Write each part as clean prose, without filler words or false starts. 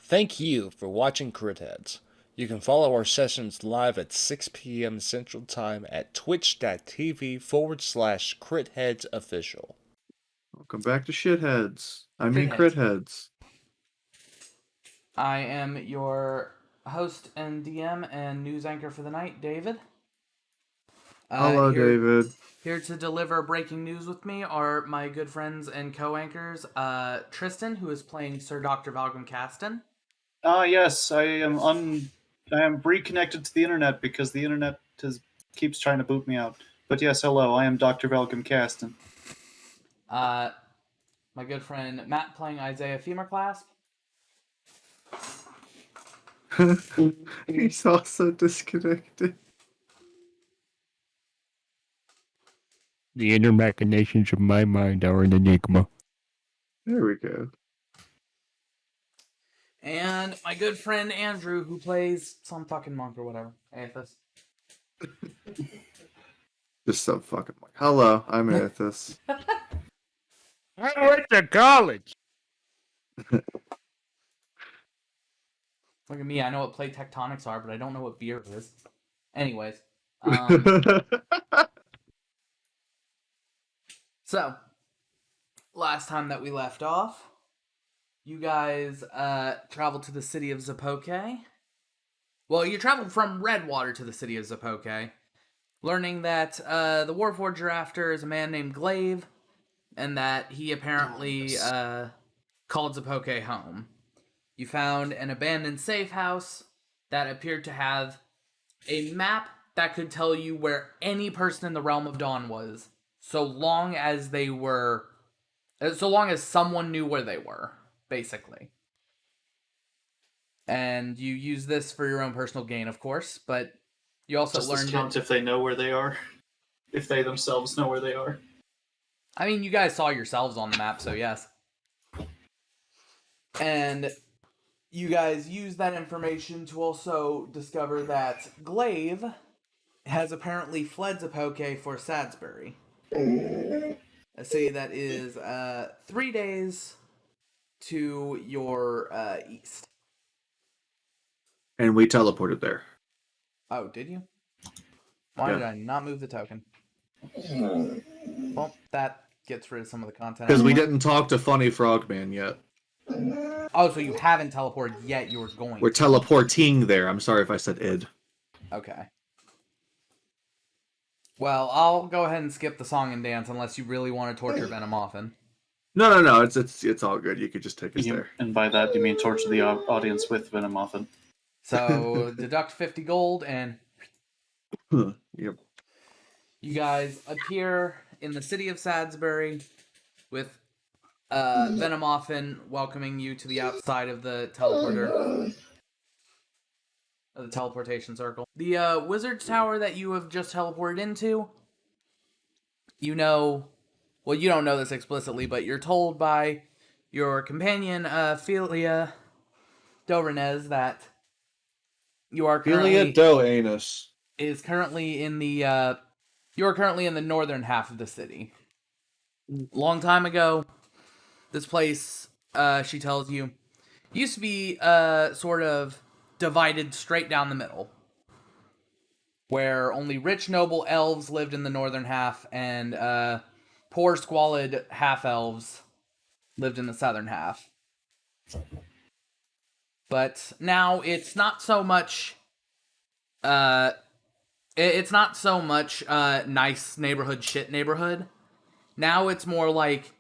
Thank you for watching Crit Heads. You can follow our sessions live at 6 p.m. Central Time at twitch.tv/Crit Heads Official. Welcome back to Shitheads. Crit Crit Heads. I am your host and DM and news anchor for the night, David. Hello, David. Here to deliver breaking news with me are my good friends and co-anchors, Tristan, who is playing Sir Dr. Valgrim Caston. Yes, I am reconnected to the internet because the internet keeps trying to boot me out. But yes, hello, I am Dr. Valgrim Caston. My good friend Matt playing Isaiah Femurclasp. He's also disconnected. The inner machinations of my mind are an enigma. There we go. And my good friend Andrew, who plays some fucking monk or whatever. Aethys. Just some fucking like. Hello, I'm Aethys. I went to college. Look at me, I know what plate tectonics are, but I don't know what beer is. Anyways. So, last time that we left off, you guys traveled to the city of Zapoke. Well, you traveled from Redwater to the city of Zapoke, learning that the Warforged you're after is a man named Glaive, and that he apparently called Zapoke home. You found an abandoned safe house that appeared to have a map that could tell you where any person in the Realm of Dawn was, so long as someone knew where they were, basically. And you use this for your own personal gain, of course, but you also Does learned this count if they know where they are? If they themselves know where they are? I mean, you guys saw yourselves on the map, so yes. And you guys use that information to also discover that Glaive has apparently fled Zapoke for Sadsbury, a city that is 3 days to your east. And we teleported there. Oh, did you? Why did I not move the token? Well, that gets rid of some of the content. Because we didn't talk to Funny Frogman yet. Oh, so you haven't teleported yet, you were going We're to. teleporting there. I'm sorry if I said id. Okay. Well, I'll go ahead and skip the song and dance unless you really want to torture Venomoffin. No. It's all good. You could just take us there. And by that, you mean torture the audience with Venomoffin. So, deduct 50 gold and Yep. you guys appear in the city of Sadsbury with Venomoffin welcoming you to the outside of the teleporter. Of the teleportation circle. The wizard's tower that you have just teleported into, you know, well, you don't know this explicitly, but you're told by your companion, Philia Dorenez, that you are currently... Anus. is currently in the, you are currently in the northern half of the city. Long time ago, this place, she tells you, used to be, sort of divided straight down the middle, where only rich noble elves lived in the northern half, and, poor squalid half-elves lived in the southern half. But now it's not so much, it's not so much nice neighborhood, shit neighborhood. Now it's more like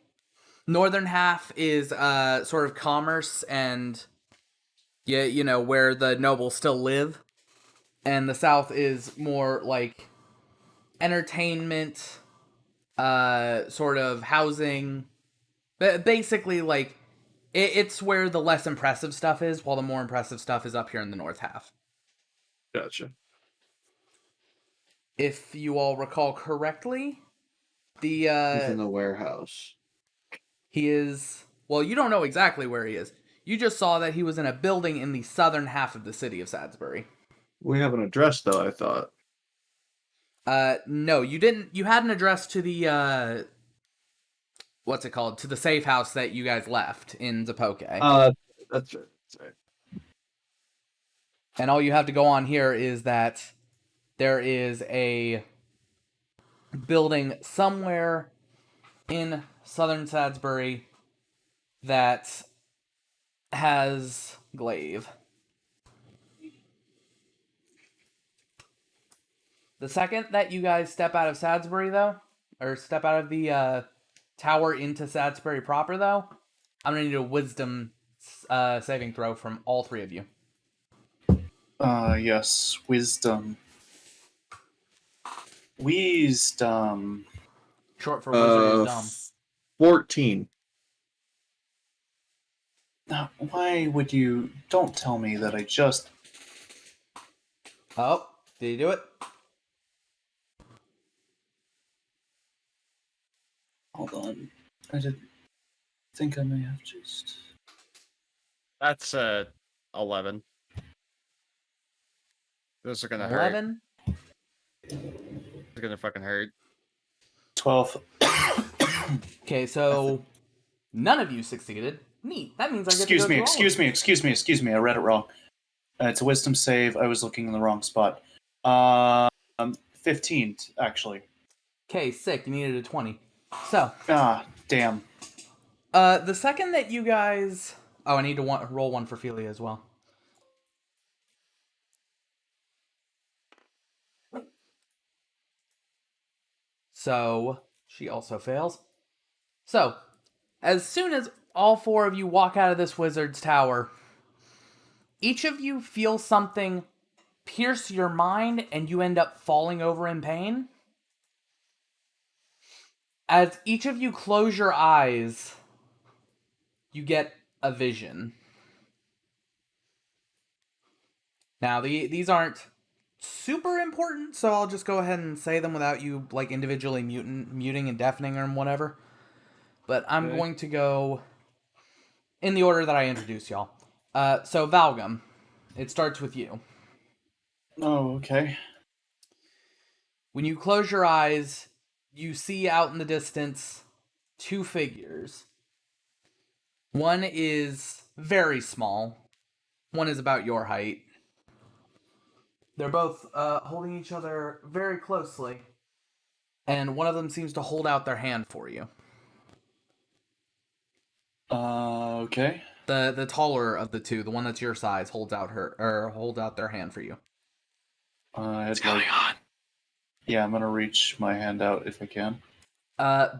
northern half is sort of commerce and, you know, where the nobles still live. And the south is more like entertainment, sort of housing. Basically, like, it's where the less impressive stuff is, while the more impressive stuff is up here in the north half. Gotcha. If you all recall correctly, He's in the warehouse. he is... Well, you don't know exactly where he is. You just saw that he was in a building in the southern half of the city of Sadsbury. We have an address, though, I thought. No, you didn't. You had an address to the, what's it called? To the safe house that you guys left in Zapoke. That's right. And all you have to go on here is that there is a building somewhere in southern Sadsbury that has glaive. The second that you guys step out of Sadsbury, though, or step out of the tower into Sadsbury proper, though, I'm going to need a wisdom saving throw from all three of you. Yes, wisdom. Wisdom. Short for wizard is dumb. 14. Now, why would you... Don't tell me that I just... Oh, did you do it? Hold on. I did think I may have just... That's 11. Those are gonna hurt. 11? It's gonna fucking hurt. 12. Okay, so none of you succeeded. Neat. That means I get Excuse to go me, through all excuse me. I read it wrong. It's a wisdom save. I was looking in the wrong spot. 15, actually. Okay, sick. You needed a 20. So, Damn. the second that you guys... Oh, I need to roll one for Felia as well. So, she also fails. So, as soon as all four of you walk out of this wizard's tower, each of you feel something pierce your mind and you end up falling over in pain. As each of you close your eyes, you get a vision. Now, these aren't super important, so I'll just go ahead and say them without you like individually muting and deafening or whatever. But I'm going to go in the order that I introduce y'all. So Valgum, it starts with you. Oh, okay. When you close your eyes, you see out in the distance two figures. One is very small. One is about your height. They're both holding each other very closely. And one of them seems to hold out their hand for you. Okay. The taller of the two, the one that's your size, holds out their hand for you. What's going on? Yeah, I'm gonna reach my hand out if I can.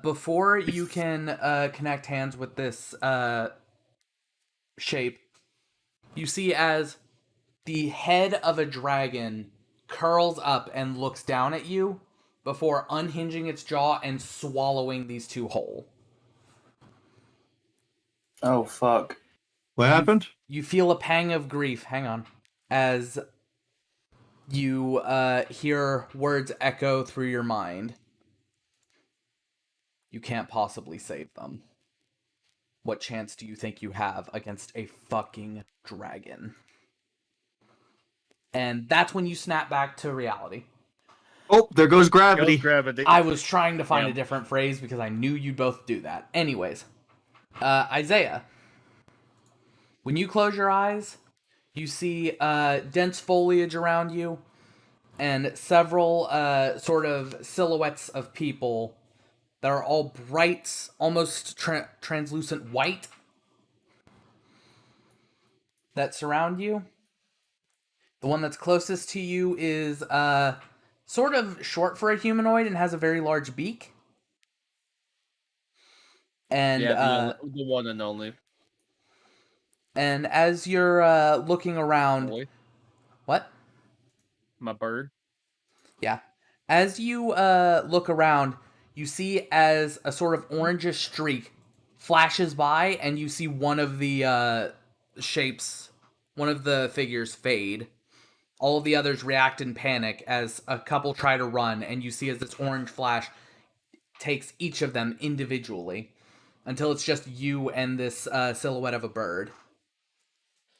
Before you can connect hands with this shape, you see as the head of a dragon curls up and looks down at you before unhinging its jaw and swallowing these two whole. Oh, fuck. What happened? You feel a pang of grief, hang on, as you hear words echo through your mind. You can't possibly save them. What chance do you think you have against a fucking dragon? And that's when you snap back to reality. Oh, there goes gravity. I was trying to find a different phrase because I knew you'd both do that. Anyways, Isaiah, when you close your eyes, you see dense foliage around you and several sort of silhouettes of people that are all bright, almost translucent white that surround you. The one that's closest to you is sort of short for a humanoid and has a very large beak. And the one and only. And as you're looking around, Boy. What? My bird. Yeah. As you look around, you see as a sort of orangish streak flashes by, and you see one of the shapes, one of the figures fade. All of the others react in panic as a couple try to run, and you see as this orange flash takes each of them individually until it's just you and this silhouette of a bird.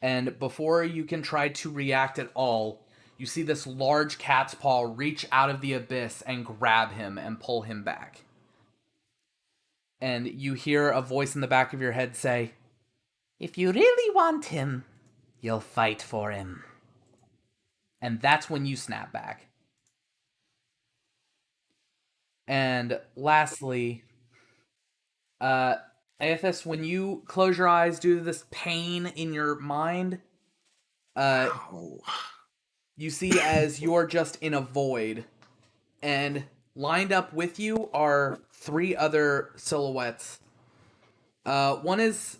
And before you can try to react at all, you see this large cat's paw reach out of the abyss and grab him and pull him back. And you hear a voice in the back of your head say, "If you really want him, you'll fight for him." and that's when you snap back. And lastly, Aethys, when you close your eyes due to this pain in your mind, Oh. you see as you're just in a void, and lined up with you are 3 other silhouettes. One is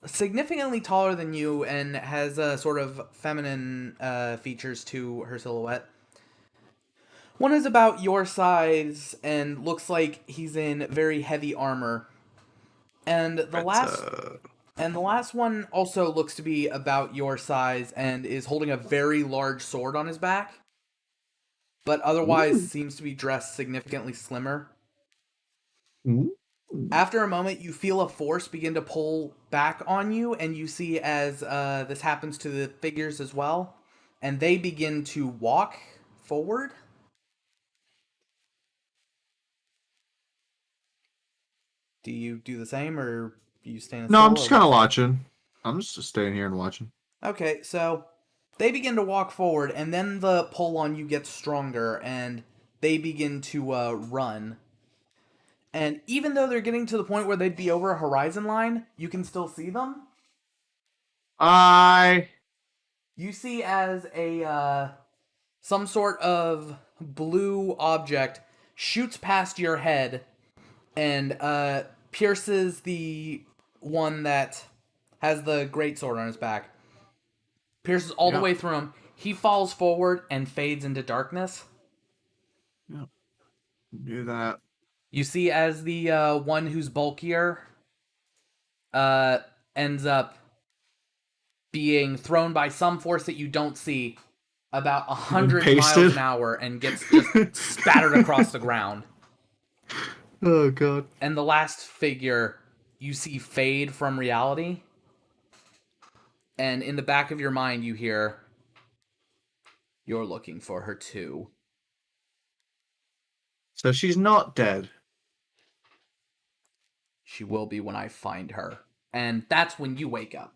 significantly taller than you and has a sort of feminine features to her silhouette. One is about your size and looks like he's in very heavy armor. And the last one also looks to be about your size and is holding a very large sword on his back, but otherwise seems to be dressed significantly slimmer. After a moment, you feel a force begin to pull back on you, and you see as this happens to the figures as well, and they begin to walk forward. Do you do the same, or do you stand No, still? I'm just kind of watching. I'm just staying here and watching. Okay, so they begin to walk forward, and then the pull on you gets stronger, and they begin to run. And even though they're getting to the point where they'd be over a horizon line, you can still see them. You see as a some sort of blue object shoots past your head and pierces the one that has the greatsword on his back. Pierces all the way through him. He falls forward and fades into darkness. Yeah. Do that. You see as the one who's bulkier ends up being thrown by some force that you don't see about 100 miles an hour and gets just spattered across the ground. Oh, God. And the last figure you see fade from reality. And in the back of your mind you hear, "You're looking for her too." So she's not dead. "She will be when I find her." And that's when you wake up.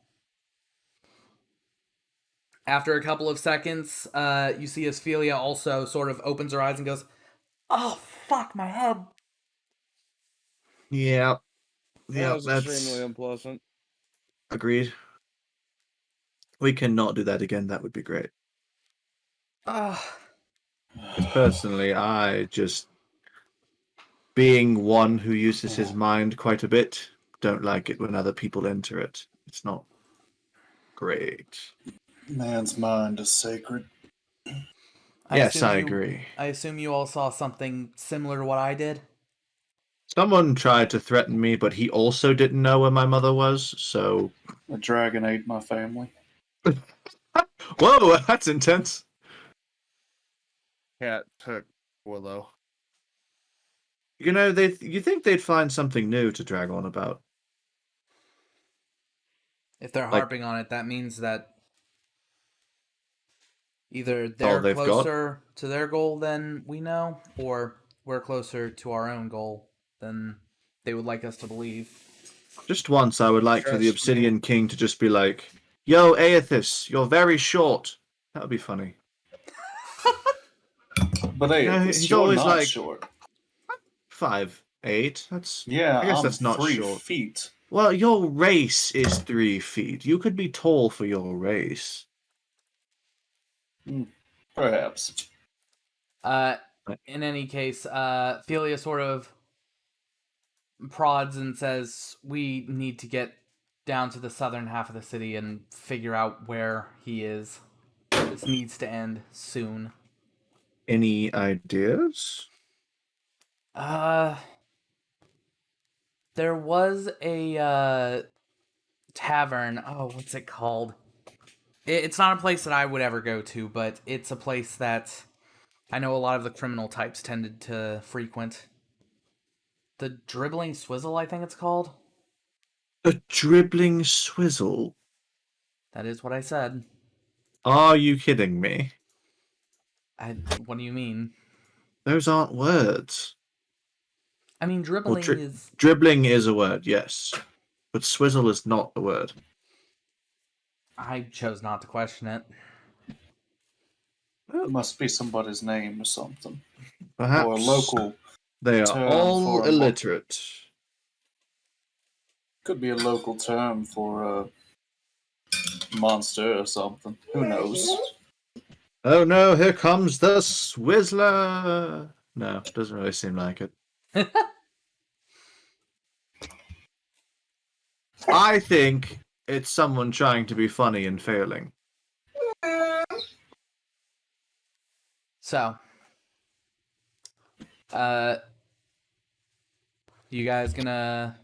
After a couple of seconds, you see Asphelia also sort of opens her eyes and goes, "Oh, fuck, my head." Yeah. That was that's extremely unpleasant. agreed. We cannot do that again. That would be great. Personally, I just, being one who uses his mind quite a bit, don't like it when other people enter it. It's not great. Man's mind is sacred. Yes, I agree. I assume you all saw something similar to what I did? Someone tried to threaten me, but he also didn't know where my mother was, so... A dragon ate my family. Whoa, that's intense. Cat took Willow. You know, you think they'd find something new to drag on about. If they're Like- harping on it, that means that either they're they've got? closer to their goal than we know, or we're closer to our own goal than they would like us to believe. Just once, I would like for the Trust me. Obsidian King to just be like, "Yo, Aethys, you're very short." That would be funny. But hey, No, it's he's you're always not like- short. 5'8". That's Yeah, I guess I'm that's not 3 short. feet. Well, your race is 3 feet. You could be tall for your race. Perhaps. In any case, Philia sort of prods and says, "We need to get down to the southern half of the city and figure out where he is. This needs to end soon." Any ideas? There was a tavern. Oh, what's it called? It's not a place that I would ever go to, but it's a place that I know a lot of the criminal types tended to frequent. The Dribbling Swizzle, I think it's called. A dribbling swizzle? That is what I said. Are you kidding me? What do you mean? Those aren't words. I mean, dribbling Well, is... Dribbling is a word, yes. But swizzle is not a word. I chose not to question it. It must be somebody's name or something. Perhaps Or a local. they are term all for a illiterate. Could be a local term for a monster or something. Who knows? Oh no, here comes the Swizzler! No, doesn't really seem like it. I think it's someone trying to be funny and failing. So, you guys gonna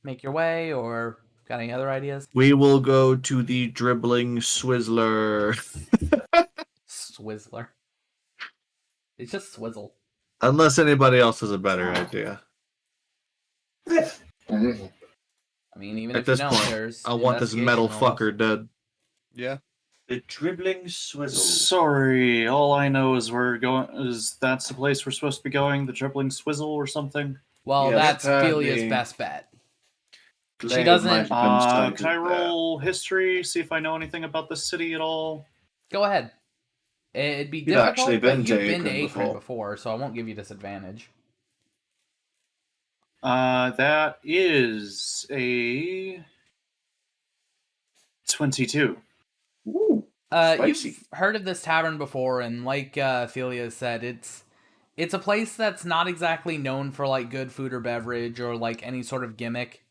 make your way, or got any other ideas? We will go to the dribbling Swizzler. Swizzler. It's just Swizzle. Unless anybody else has a better idea. I mean, even At if you this don't, point, there's I want this metal investigation rolls. fucker dead. Yeah. The dribbling Swizzle. Sorry, all I know is that's the place we're supposed to be going, the dribbling swizzle or something. Well, Yes, that's apparently. Philia's best bet. She doesn't- Can I roll history, see if I know anything about the city at all? Go ahead. It'd be You've difficult, actually but been you've to been to Akron Akron before. before, so I won't give you disadvantage. That is a 22. Ooh, spicy. You've heard of this tavern before, and like Philia said, it's a place that's not exactly known for like good food or beverage or like any sort of gimmick.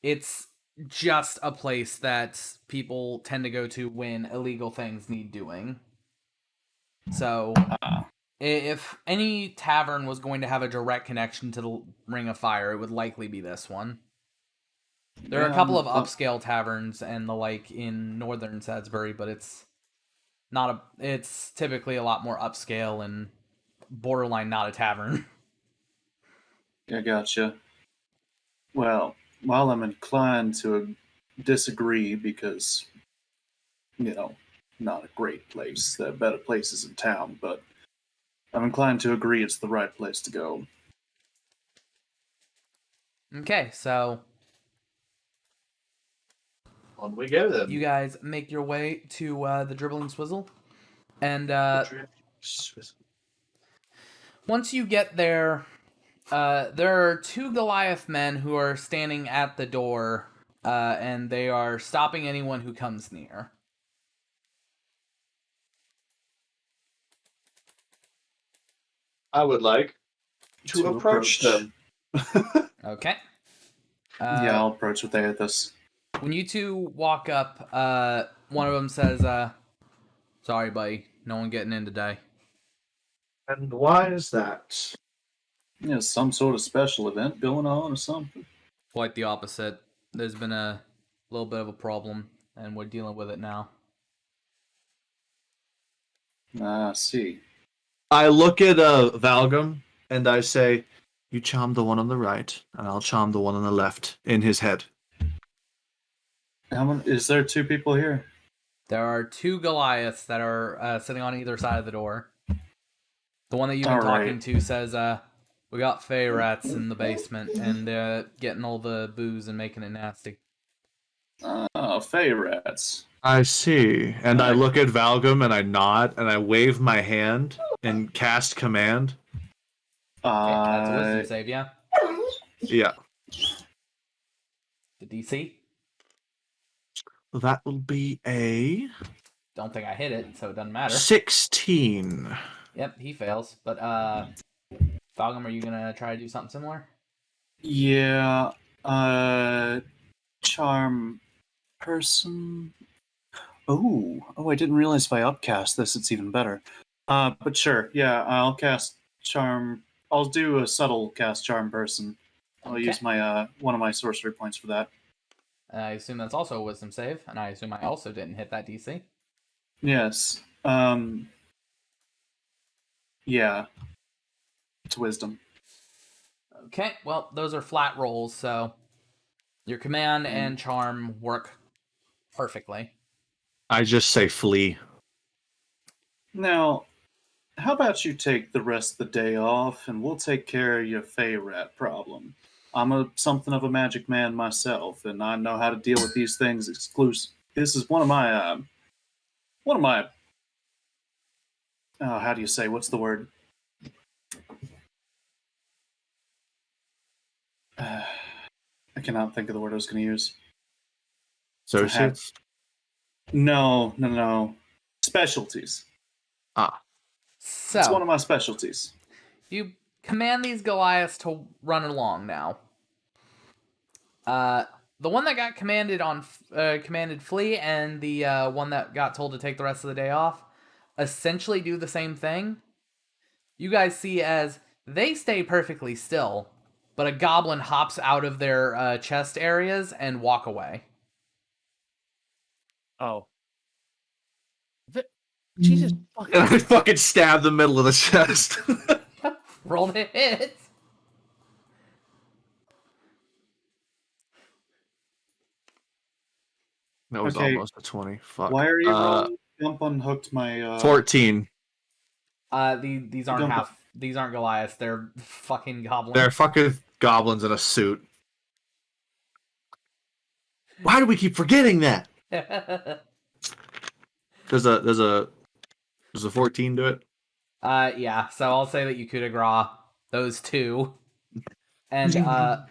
It's just a place that people tend to go to when illegal things need doing. So, if any tavern was going to have a direct connection to the Ring of Fire, it would likely be this one. There are a couple of upscale taverns and the like in northern Salisbury, but it's typically a lot more upscale and borderline not a tavern. I gotcha. Well, while I'm inclined to disagree because, not a great place, there are better places in town, but I'm inclined to agree it's the right place to go. Okay, so On we go then. you guys make your way to the Dribbling Swizzle, and Swizzle. once you get there, there are two Goliath men who are standing at the door, and they are stopping anyone who comes near. I would like to approach them. Okay. Yeah, I'll approach with Aethys. When you two walk up, one of them says, "Sorry, buddy, no one getting in today." And why is that? Yeah, some sort of special event going on or something. Quite the opposite. There's been a little bit of a problem, and we're dealing with it now. I see. I look at Valgum and I say, "You charm the one on the right, and I'll charm the one on the left." In his head. How many, is there two people here? There are two Goliaths that are sitting on either side of the door. The one that you've been All talking right. to says, "We got fey rats in the basement, and they're getting all the booze and making it nasty." Oh, fey rats. I see. And I look at Valgum and I nod and I wave my hand and cast command. Okay, that's a wisdom save, yeah? Yeah. The DC? That will be a Don't think I hit it, so it doesn't matter. 16. Yep, he fails. But, Falgum, are you gonna try to do something similar? Yeah, charm person. Oh, I didn't realize if I upcast this, it's even better. But sure, yeah, I'll cast charm. I'll do a subtle cast charm person. I'll Okay. use my one of my sorcery points for that. I assume that's also a wisdom save, and I assume I also didn't hit that DC. Yes. Yeah. It's wisdom. Okay, well, those are flat rolls, so your command and charm work perfectly. I just say flee. Now, how about you take the rest of the day off, and we'll take care of your fey rat problem. I'm something of a magic man myself, and I know how to deal with these things exclusive. This is one of my how do you say? What's the word? I cannot think of the word I was going to use. Associates? No. Specialties. Ah. It's one So of my specialties. you command these Goliaths to run along now. The one that got commanded flee, and the one that got told to take the rest of the day off, essentially do the same thing. You guys see as they stay perfectly still, but a goblin hops out of their chest areas and walk away. Oh. Jesus And I fucking stab the middle of the chest. Roll to hit. That was Okay. almost a 20. Fuck. Why are you rolling? Gump unhooked my. 14. These aren't these aren't Goliaths. They're fucking goblins. They're fucking goblins in a suit. Why do we keep forgetting that? There's a 14 to it. Yeah. So I'll say that you coup de grace those two, and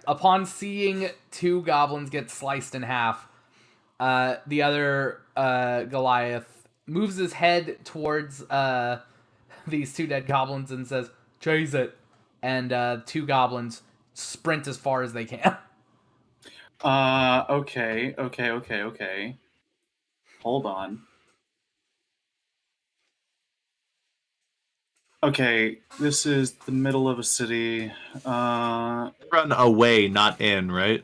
upon seeing two goblins get sliced in half, the other Goliath moves his head towards these two dead goblins and says, "Chase it!" And two goblins sprint as far as they can. Okay. Hold on. Okay, this is the middle of a city. Run away, not in, right?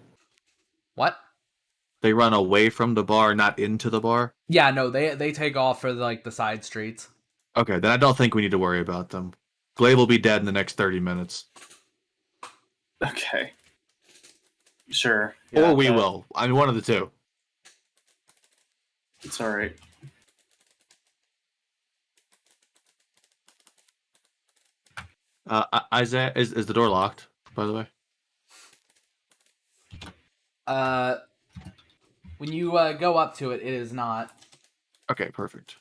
What? They run away from the bar, not into the bar? Yeah, no, they take off for like the side streets. Okay, then I don't think we need to worry about them. Glaive will be dead in the next 30 minutes. Okay. Sure. Or we will. I mean, one of the two. It's alright. Isaiah, is the door locked, by the way? When you go up to it, it is not. Okay, perfect.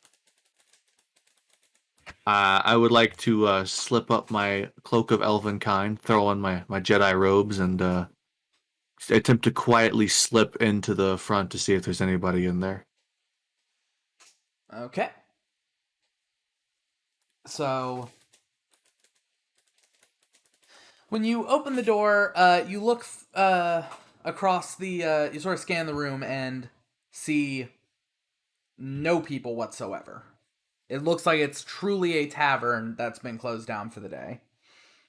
I would like to slip up my cloak of elven kind, throw on my Jedi robes, and attempt to quietly slip into the front to see if there's anybody in there. Okay. So when you open the door, you look across the. You sort of scan the room and see no people whatsoever. It looks like it's truly a tavern that's been closed down for the day.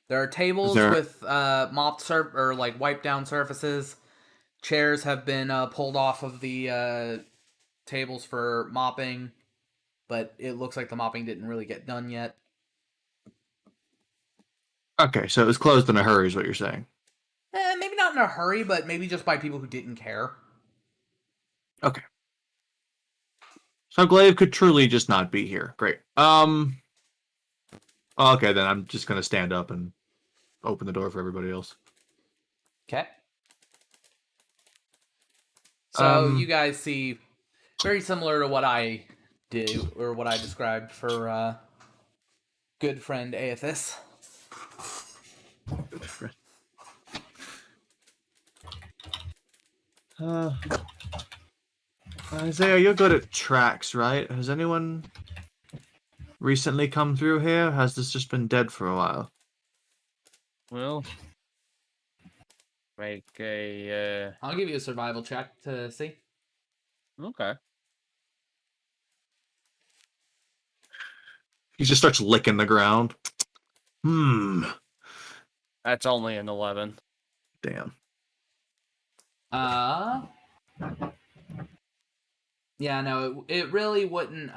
There are tables with wiped down surfaces. Chairs have been pulled off of the tables for mopping, but it looks like the mopping didn't really get done yet. Okay, so it was closed in a hurry, is what you're saying. Maybe not in a hurry, but maybe just by people who didn't care. Okay. So Glaive could truly just not be here. Great. Okay, then I'm just gonna stand up and open the door for everybody else. Okay. So you guys see very similar to what I do, or what I described for good friend Aethys. Good friend. Isaiah, you're good at tracks, right? Has anyone recently come through here? Has this just been dead for a while? Well, make a. I'll give you a survival check to see. Okay. He just starts licking the ground. That's only an 11. Damn. Yeah, no, it really wouldn't.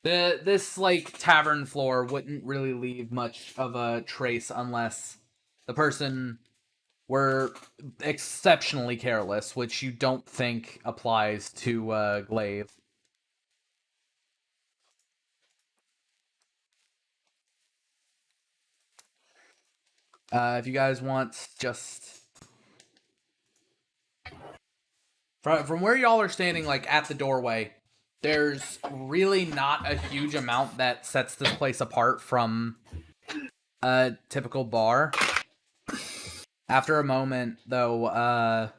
This like tavern floor wouldn't really leave much of a trace unless the person were exceptionally careless, which you don't think applies to Glaive. If you guys want, just from where y'all are standing, like at the doorway, There's really not a huge amount that sets this place apart from a typical bar. After a moment, though,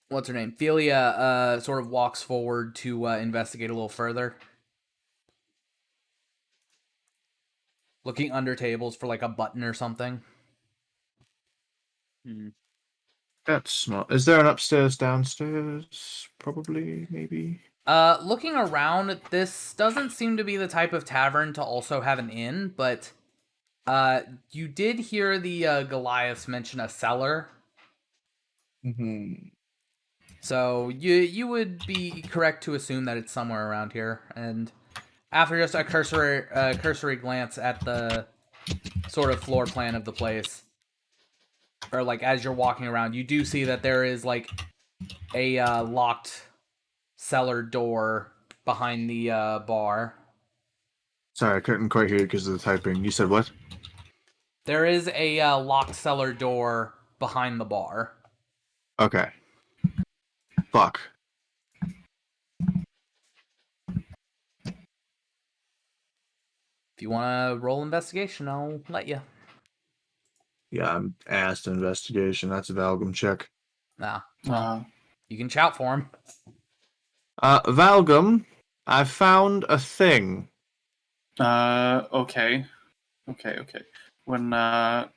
what's her name? Philia sort of walks forward to investigate a little further. Looking under tables for like a button or something. That's smart. Is there an upstairs, downstairs? Probably, maybe. Looking around, this doesn't seem to be the type of tavern to also have an inn, but you did hear the Goliaths mention a cellar. Mm-hmm. So you would be correct to assume that it's somewhere around here. And after just a cursory glance at the sort of floor plan of the place, or like as you're walking around, you do see that there is like a locked cellar door behind the bar. Sorry, I couldn't quite hear you because of the typing. You said what? There is a locked cellar door behind the bar. Okay. Fuck. If you want to roll investigation, I'll let you. Yeah, I'm asked investigation. That's a Valgum check. Nah, Uh, you can shout for him. Valgum, I found a thing. okay. When, I'm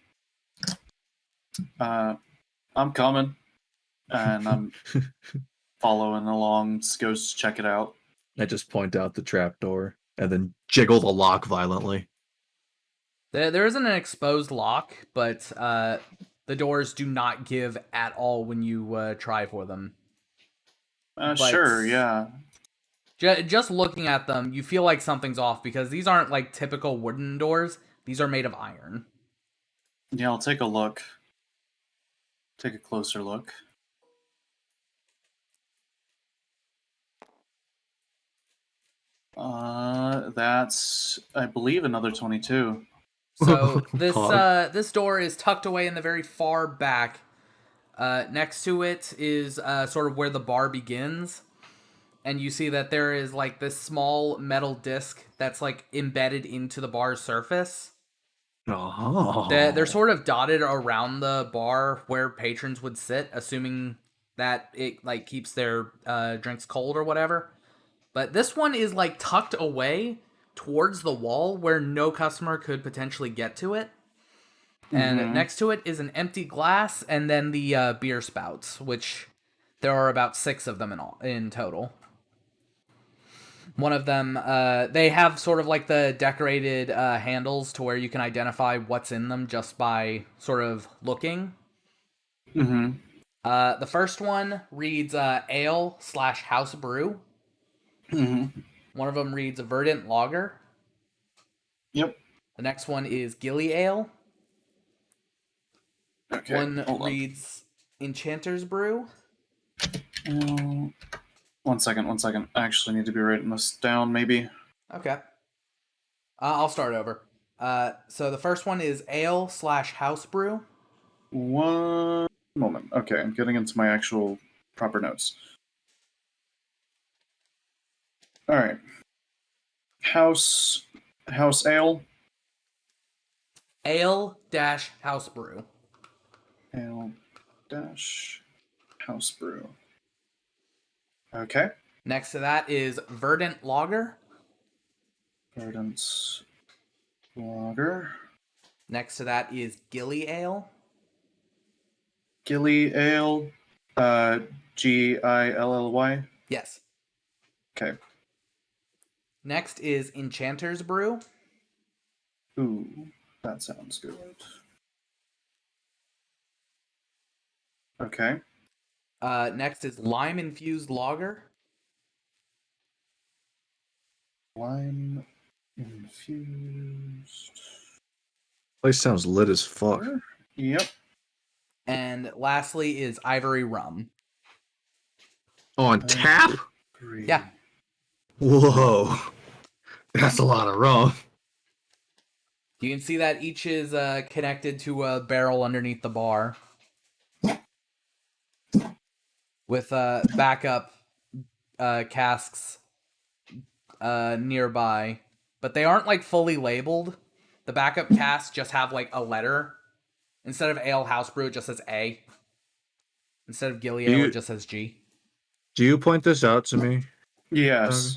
coming, and I'm following along to go check it out. I just point out the trapdoor and then jiggle the lock violently. There isn't an exposed lock, but the doors do not give at all when you try for them. But- Sure, yeah. Just looking at them, you feel like something's off because these aren't like typical wooden doors. These are made of iron. Yeah, I'll take a look. Take a closer look. That's, I believe, another 22. So this Pog. this door is tucked away in the very far back. Next to it is sort of where the bar begins, and you see that there is like this small metal disc that's like embedded into the bar's surface. Oh. They're sort of dotted around the bar where patrons would sit, assuming that it like keeps their drinks cold or whatever. But this one is like tucked away towards the wall where no customer could potentially get to it. And next to it is an empty glass and then the beer spouts, which there are about 6 of them in total. One of them, they have sort of like the decorated handles to where you can identify what's in them just by sort of looking. Mm-hmm. The first one reads ale/house brew. Mm-hmm. One of them reads verdant lager. Yep. The next one is gilly ale. Okay. One hold on. reads enchanter's brew. One second. I actually need to be writing this down, maybe. Okay. I'll start over. So the first one is ale/house brew. One moment. Okay, I'm getting into my actual proper notes. All right. House ale. Ale-house brew. Ale dash house brew. Okay. Next to that is verdant lager. Verdant lager. Next to that is gilly ale. Gilly ale. Gilly. Yes. Okay. Next is enchanter's brew. Ooh, that sounds good. Okay. Next is lime infused lager. Lime infused. Place sounds lit as fuck. Yep. And lastly is ivory rum. On tap? Yeah. Whoa. That's a lot of rum. You can see that each is connected to a barrel underneath the bar. With backup casks nearby, but they aren't like fully labeled. The backup casks just have like a letter. Instead of ale house brew, it just says A. Instead of Gilly Ale, it just says G. Do you point this out to me? Yes.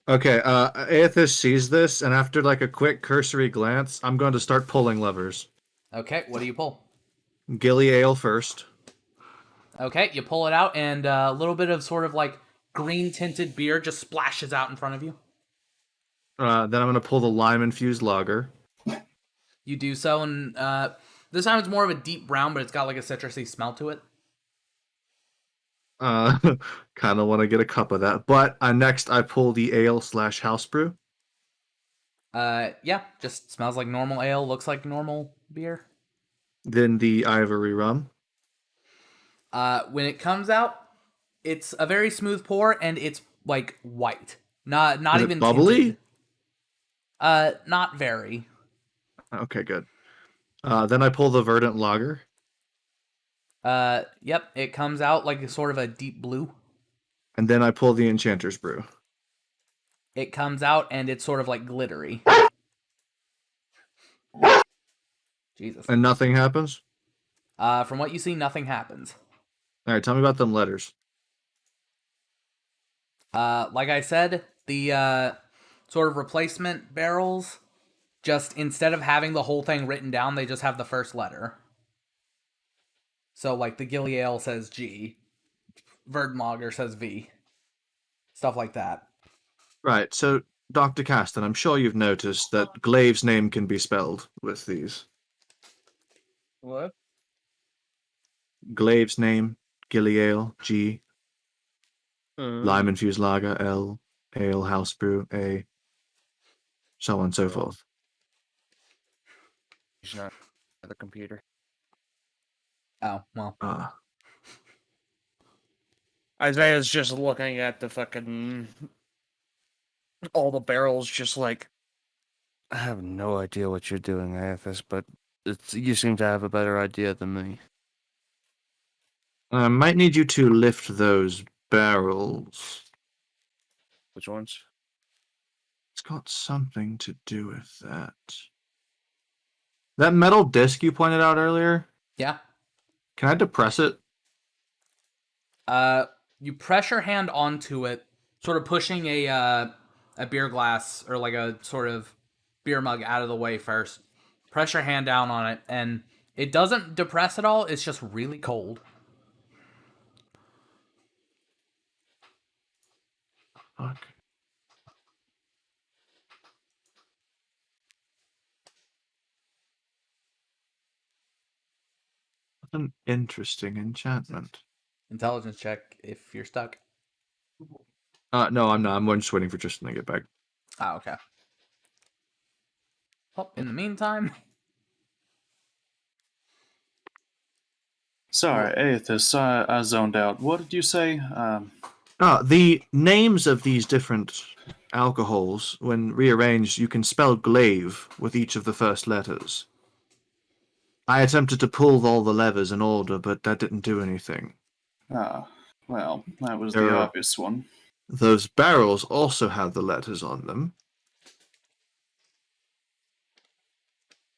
Okay, Aethys sees this, and after like a quick cursory glance, I'm going to start pulling levers. Okay, what do you pull? Gilly Ale first. Okay, you pull it out, and a little bit of sort of like green tinted beer just splashes out in front of you. Then I'm going to pull the lime-infused lager. You do so, and this time it's more of a deep brown, but it's got like a citrusy smell to it. Kind of want to get a cup of that. But next I pull the ale/house brew. Yeah, just smells like normal ale, looks like normal beer. Then the ivory rum. When it comes out, it's a very smooth pour, and it's like white, not Is even it bubbly? tinted. Not very. Okay, good. Then I pull the verdant lager. Yep, it comes out like sort of a deep blue. And then I pull the enchanter's brew. It comes out, and it's sort of like glittery. Jesus. And nothing happens? From what you see, nothing happens. All right, tell me about them letters. Like I said, the sort of replacement barrels, just instead of having the whole thing written down, they just have the first letter. So, like, the Gilly Ale says G, Verdant Lager says V. Stuff like that. Right, so, Dr. Caston, I'm sure you've noticed that Glaive's name can be spelled with these. What? Glaive's name, Gilly Ale, G. Lime-infused lager, L. Ale house brew, A. So on and so forth. He's not at the computer. Oh, well. Isaiah's just looking at the fucking all the barrels, just like, I have no idea what you're doing, Aethys, but you seem to have a better idea than me. I might need you to lift those barrels. Which ones? It's got something to do with that. That metal disc you pointed out earlier, Yeah. can I depress it? You press your hand onto it, sort of pushing a beer glass or like a sort of beer mug out of the way first. Press your hand down on it, and it doesn't depress at all. It's just really cold. Fuck. What an interesting enchantment. Intelligence check if you're stuck. No, I'm not. I'm just waiting for Tristan to get back. Oh, okay. Well, in the meantime, Sorry, Aethys, I zoned out. What did you say? The names of these different alcohols, when rearranged, you can spell glaive with each of the first letters. I attempted to pull all the levers in order, but that didn't do anything. Well, that was There the are- obvious one. Those barrels also have the letters on them.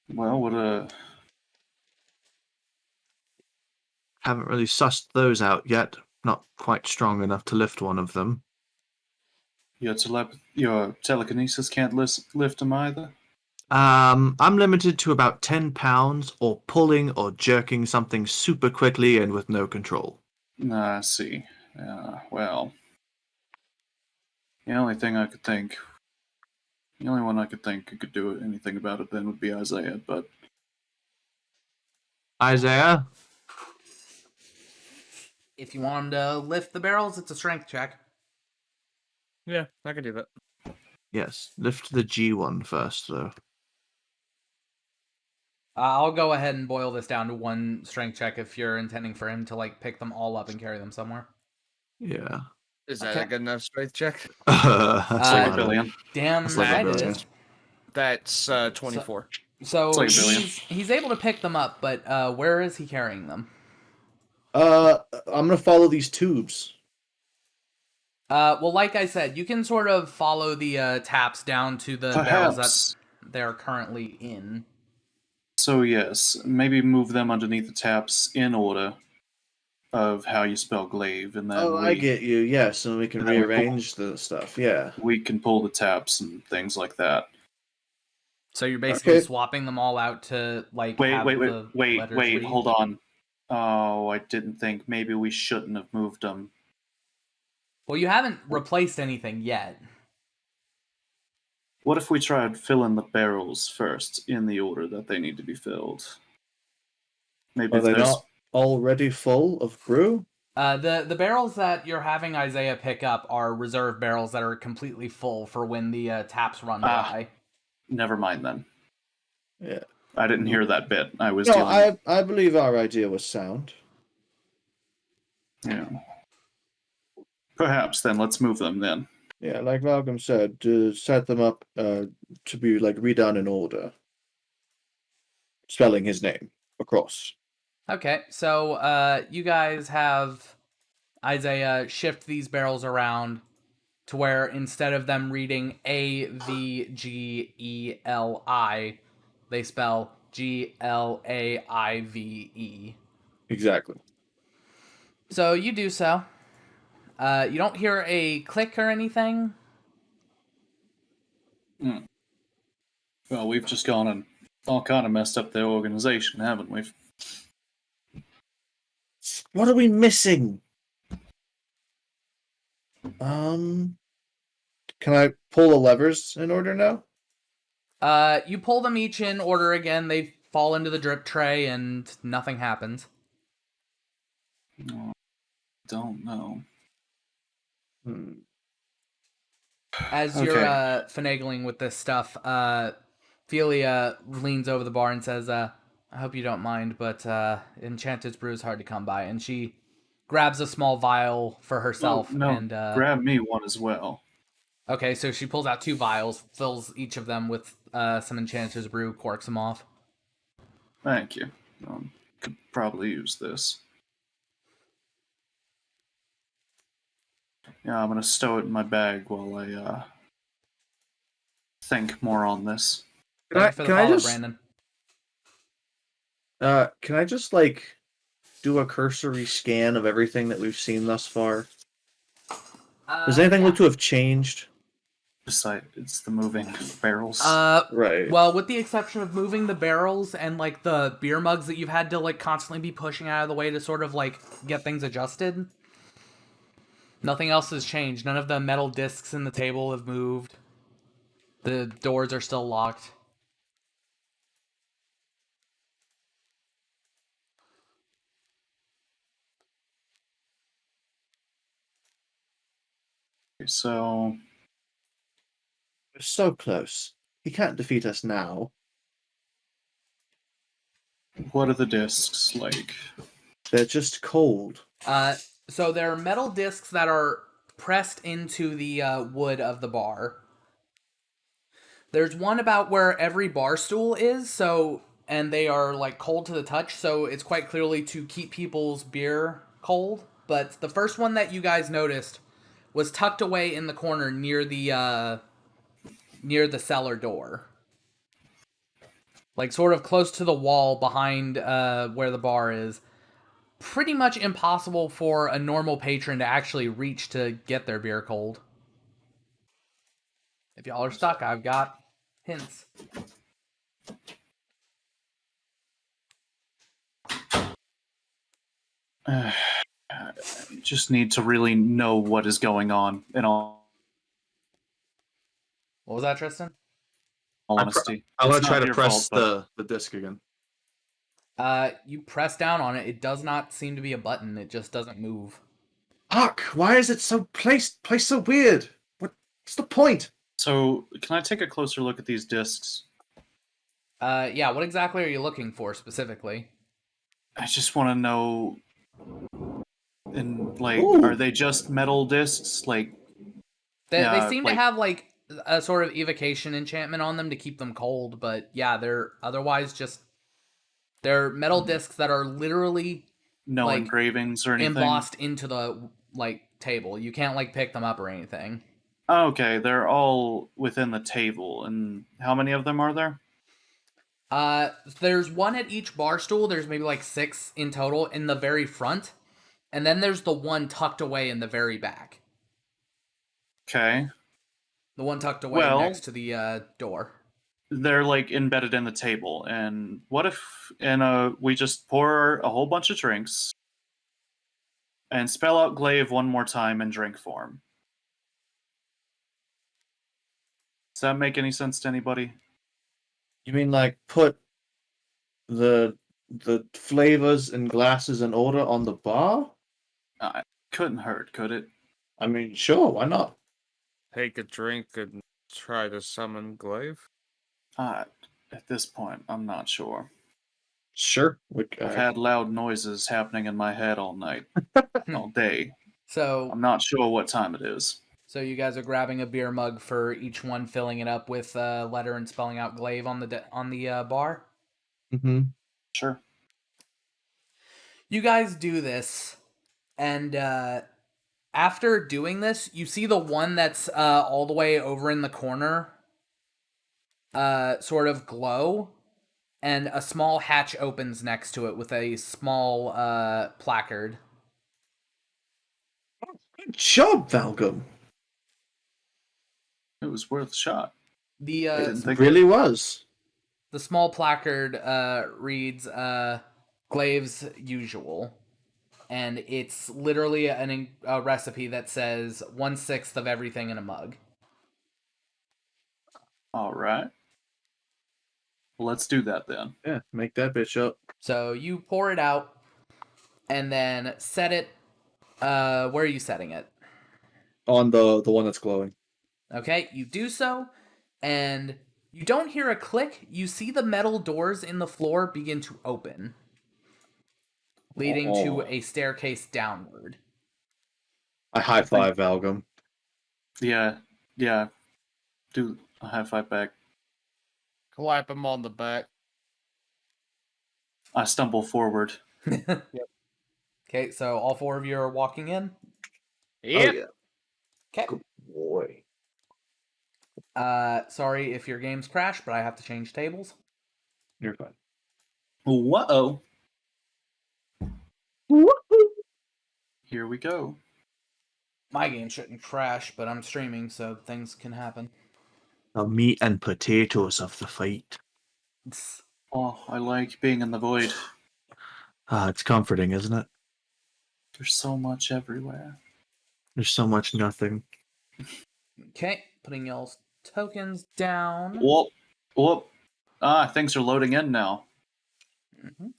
Well, what Haven't really sussed those out yet. Not quite strong enough to lift one of them. your telekinesis can't lift them either? I'm limited to about 10 pounds, or pulling or jerking something super quickly and with no control. I see. Well, the only one I could think who could do anything about it then would be Isaiah, but Isaiah? if you want him to lift the barrels, it's a strength check. Yeah, I can do that. Yes, lift the G one first, though. I'll go ahead and boil this down to one strength check if you're intending for him to like pick them all up and carry them somewhere. Yeah. Is that Okay. a good enough strength check? That's it's like a a lot. billion. Damn That's like a right it billion. is. That's 24. So It's like a billion. he's able to pick them up, but where is he carrying them? I'm gonna follow these tubes. Well, like I said, you can sort of follow the taps down to the barrels that Perhaps. they're currently in. So yes, maybe move them underneath the taps in order of how you spell glaive, and then Oh, I get you. Yes, and we can and then we rearrange the stuff. Yeah. we can pull the taps and things like that. So you're basically Okay. swapping them all out to like Wait, have wait, wait, the wait, letters wait, read. hold on. Oh, I didn't think maybe we shouldn't have moved them. Well, you haven't replaced anything yet. What if we tried filling the barrels first in the order that they need to be filled? Maybe Are if they there's not already full of brew? The barrels that you're having Isaiah pick up are reserve barrels that are completely full for when the taps run dry. never mind then. Yeah. I didn't hear that bit. I was No, dealing. I believe our idea was sound. Yeah. Perhaps then let's move them then. Yeah, like Malcolm said, to set them up to be like redone in order. Spelling his name across. Okay, so you guys have Isaiah shift these barrels around to where instead of them reading AVGELI, they spell GLAIVE. Exactly. So you do so. You don't hear a click or anything. Well, we've just gone and all kind of messed up their organization, haven't we? What are we missing? Can I pull the levers in order now? You pull them each in order again. They fall into the drip tray, and nothing happens. Don't know. As Okay. you're finagling with this stuff, Felia leans over the bar and says, "I hope you don't mind, but Enchanted Brew is hard to come by." And she grabs a small vial for herself. No, And grab me one as well. okay, so she pulls out 2 vials, fills each of them with some Enchanted Brew, corks them off. Thank you. Could probably use this. Yeah, I'm gonna stow it in my bag while I think more on this. Thank you for the follow, Brandon. Can I just like do a cursory scan of everything that we've seen thus far? Does anything yeah. look to have changed? Besides, it's the moving barrels. Right. Well, with the exception of moving the barrels and like the beer mugs that you've had to like constantly be pushing out of the way to sort of like get things adjusted, nothing else has changed. None of the metal discs in the table have moved. The doors are still locked. So, We're so close. He can't defeat us now. what are the discs like? They're just cold. So there are metal discs that are pressed into the wood of the bar. There's one about where every bar stool is, and they are like cold to the touch, so it's quite clearly to keep people's beer cold. But the first one that you guys noticed was tucked away in the corner near the cellar door, like sort of close to the wall behind where the bar is. Pretty much impossible for a normal patron to actually reach to get their beer cold. If y'all are stuck, I've got hints. Just need to really know what is going on, in all What was that, Tristan? honesty. I want It's to try not to your press fault, the disc again. You press down on it. It does not seem to be a button. It just doesn't move. Fuck! Why is it so placed so weird? What's the point? So, can I take a closer look at these discs? Yeah, what exactly are you looking for specifically? I just want to know. And like, Ooh. are they just metal discs? Like, They seem to like- have like a sort of evocation enchantment on them to keep them cold, but yeah, they're otherwise just they're metal discs that are literally no like, engravings or anything. embossed into the table. You can't pick them up or anything. Okay, they're all within the table. And how many of them are there? There's one at each bar stool. There's maybe 6 in total in the very front, and then there's the one tucked away in the very back. Okay. The one tucked away next to the door. They're embedded in the table. And what if we just pour a whole bunch of drinks and spell out glaive one more time in drink form? Does that make any sense to anybody? You mean put the flavors and glasses in order on the bar? Couldn't hurt, could it? I mean, sure, why not? Take a drink and try to summon Glaive. At this point, I'm not sure. Sure. I've had loud noises happening in my head all night, all day. So I'm not sure what time it is. So you guys are grabbing a beer mug for each one, filling it up with a letter and spelling out glaive on the bar. Mm-hmm. Sure. You guys do this, and after doing this, you see the one that's all the way over in the corner sort of glow, and a small hatch opens next to it with a small placard. Good job, Valgum. It was worth a shot. It really was. The small placard reads Glaive's Usual, and it's literally a recipe that says 1/6 of everything in a mug. All right. Well, let's do that then. Yeah, make that bitch up. So you pour it out, and then set it. Where are you setting it? On the one that's glowing. Okay, you do so, and you don't hear a click. You see the metal doors in the floor begin to open, leading to a staircase downward. I high five Valgum. Yeah. Do a high five back. Clap him on the back. I stumble forward. Yep. Okay, so all 4 of you are walking in. Yep. Oh, yeah. Okay. Good boy. Sorry if your game's crashed, but I have to change tables. You're fine. Whoa. Here we go. My game shouldn't crash, but I'm streaming, so things can happen. The meat and potatoes of the fight. Oh, I like being in the void. It's comforting, isn't it? There's so much everywhere. There's so much nothing. Okay, putting y'all's tokens down. Whoop. Things are loading in now. Mm-hmm.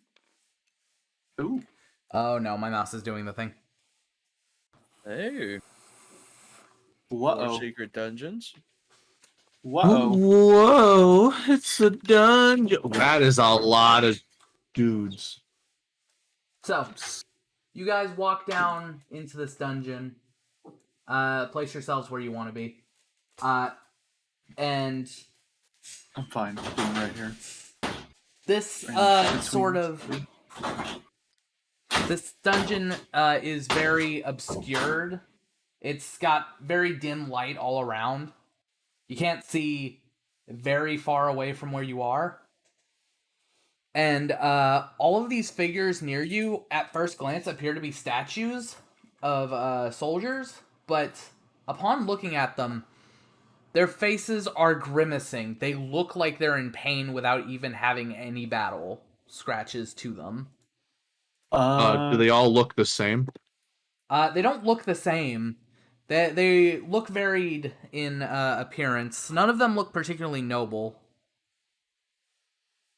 Ooh. Oh no, my mouse is doing the thing. Hey. Whoa. More secret dungeons. Whoa. Whoa, it's a dungeon. That is a lot of dudes. So, you guys walk down into this dungeon. Place yourselves where you want to be. And I'm fine being right here. this this dungeon is very obscured. It's got very dim light all around. You can't see very far away from where you are. And all of these figures near you, at first glance, appear to be statues of soldiers, but upon looking at them, their faces are grimacing. They look like they're in pain without even having any battle scratches to them. Do they all look the same? They don't look the same. They look varied in appearance. None of them look particularly noble.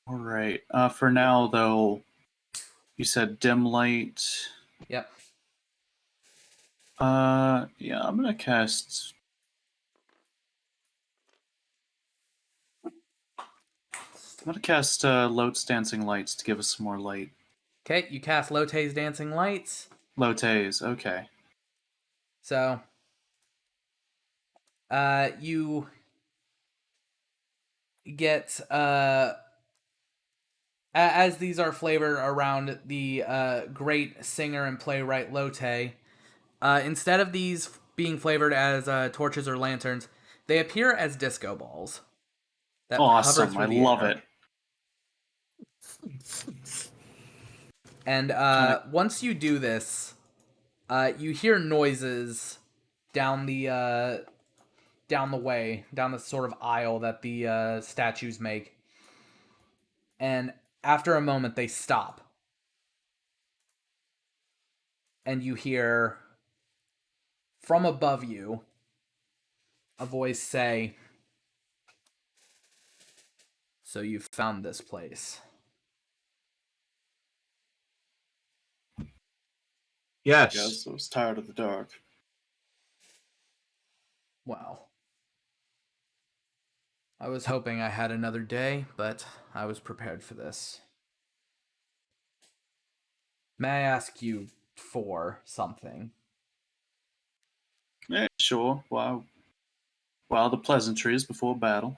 All right. For now, though, you said dim light. Yep. Yeah, I'm gonna cast. Lote's Dancing Lights to give us some more light. Okay, you cast Lote's Dancing Lights. Lote's, okay. So, you get, as these are flavored around the great singer and playwright Lote, Instead of these being flavored as torches or lanterns, they appear as disco balls that hover Awesome. through I the love air. it. And once you do this, you hear noises down the way, down the sort of aisle that the statues make. And after a moment, they stop. And you hear, from above you, a voice say, "So you've found this place." Yes. Yes, I was tired of the dark. Wow. I was hoping I had another day, but I was prepared for this. May I ask you for something? Yeah, sure. Wow. Wow, the pleasantries before battle.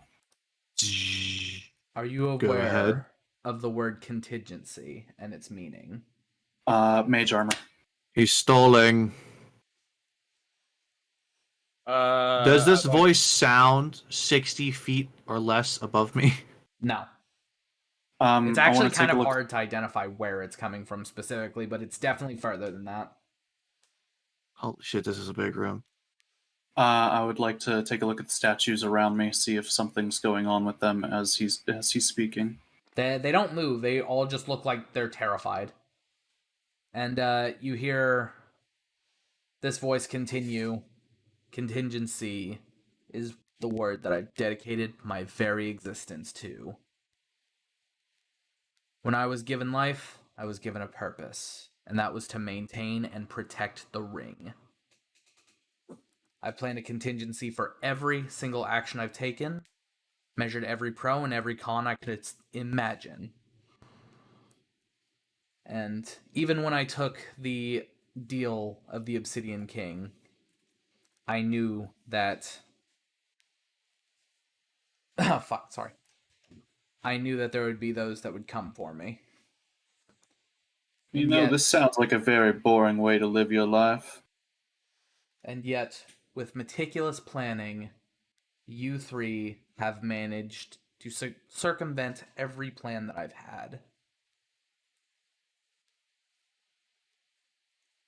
Are you Go ahead. aware of the word contingency and its meaning? Mage armor. He's stalling. Does this voice sound 60 feet or less above me? No. It's I actually wanna take kind a of look- hard to identify where it's coming from specifically, but it's definitely further than that. Holy shit, this is a big room. I would like to take a look at the statues around me, see if something's going on with them as he's speaking. They don't move. They all just look like they're terrified. And you hear this voice continue. Contingency is the word that I've dedicated my very existence to. When I was given life, I was given a purpose, and that was to maintain and protect the ring. I planned a contingency for every single action I've taken, measured every pro and every con I could imagine. And even when I took the deal of the Obsidian King, I knew that... Oh, fuck, sorry. I knew that there would be those that would come for me. You And know, yet- this sounds like a very boring way to live your life. And yet, with meticulous planning, you three have managed to circumvent every plan that I've had.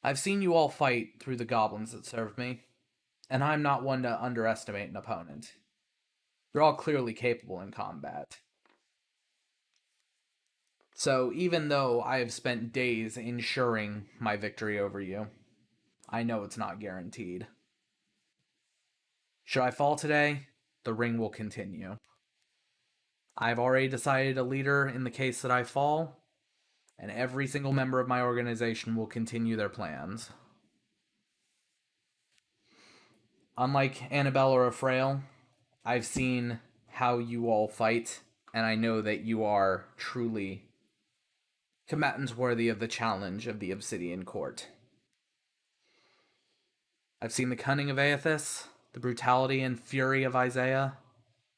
I've seen you all fight through the goblins that serve me, and I'm not one to underestimate an opponent. You're all clearly capable in combat. So even though I have spent days ensuring my victory over you, I know it's not guaranteed. Should I fall today, the ring will continue. I've already decided a leader in the case that I fall, and every single member of my organization will continue their plans. Unlike Annabelle or Afrail, I've seen how you all fight, and I know that you are truly combatants worthy of the challenge of the Obsidian Court. I've seen the cunning of Aethys, the brutality and fury of Isaiah,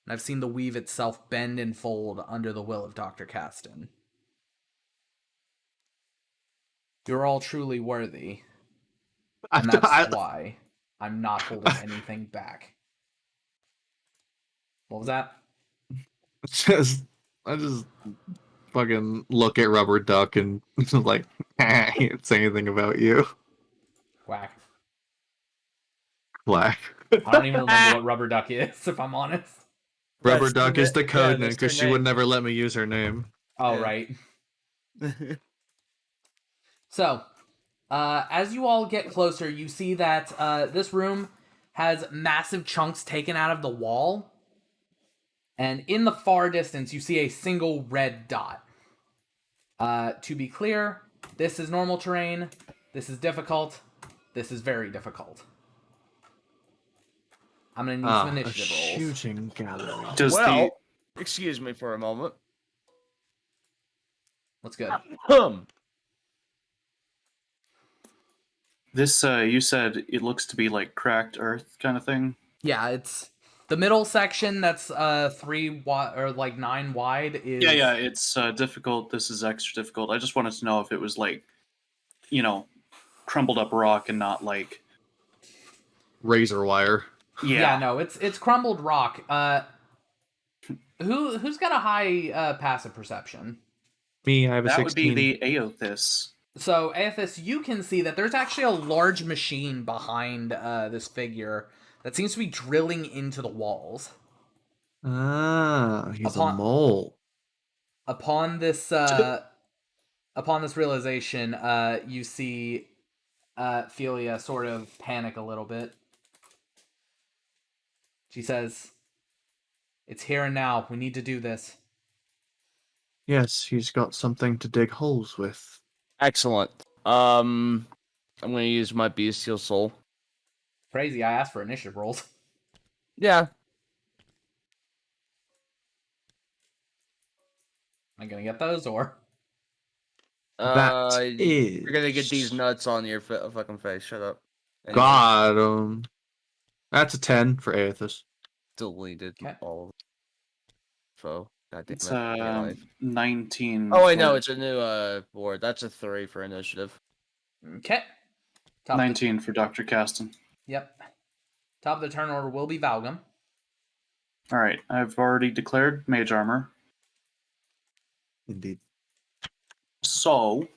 and I've seen the weave itself bend and fold under the will of Dr. Caston. You're all truly worthy, and that's why I'm not holding anything back. What was that? I just fucking look at Rubber Duck and like, I can't say anything about you. Whack. Black. I don't even remember what Rubber Duck is, if I'm honest. Rubber That's Duck the is the na- code yeah, name that's because their she would name. never let me use her name. Oh, Yeah. right. So, as you all get closer, you see that this room has massive chunks taken out of the wall. And in the far distance, you see a single red dot. To be clear, this is normal terrain. This is difficult. This is very difficult. I'm going to need some A initiative rolls. shooting gallery. Does Well, excuse me for a moment. What's good? this you said it looks to be like cracked earth kind of thing? Yeah, it's the middle section that's 3 wide or like 9 wide is Yeah, it's difficult. This is extra difficult. I just wanted to know if it was like, crumbled up rock and not like razor wire. Yeah, no, it's crumbled rock. Who's got a high passive perception? Me, I have a That would be 16. the Aothis. So, Aethys, you can see that there's actually a large machine behind this figure that seems to be drilling into the walls. Ah, he's a Upon- mole. Upon this realization, you see Philia sort of panic a little bit. She says, "It's here and now. We need to do this." Yes, he's got something to dig holes with. Excellent. I'm gonna use my bestial soul. Crazy, I asked for initiative rolls. Yeah. Am I gonna get those, or? That is. You're gonna get these nuts on your fucking face. Shut up. Anyway, Got him. That's a 10 for Aethys. deleted Okay. all of info. God damn It's it. I hate life. 19. Oh wait, no, for- it's a new board. That's a 3 for initiative. Okay. Top 19 for Dr. Caston. Yep. Top of the turn order will be Valgum. All right, I've already declared mage armor. Indeed. So,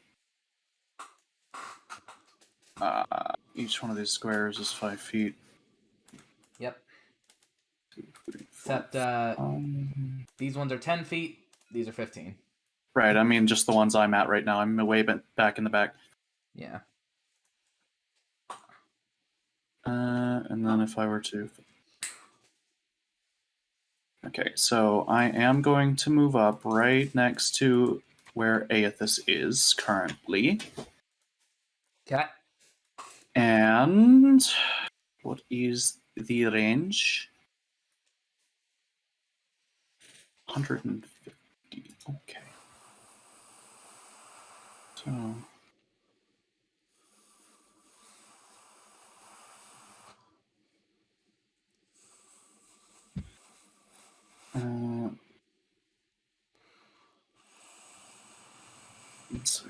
each one of these squares is 5 feet. Yep. 2, 3, 4. Except these ones are 10 feet. These are 15. Right, I mean just the ones I'm at right now. I'm way back in the back. Yeah. And then if I were to... Okay, so I am going to move up right next to where Aethys is currently. Okay. And what is the range? 150. Okay. So... let's see.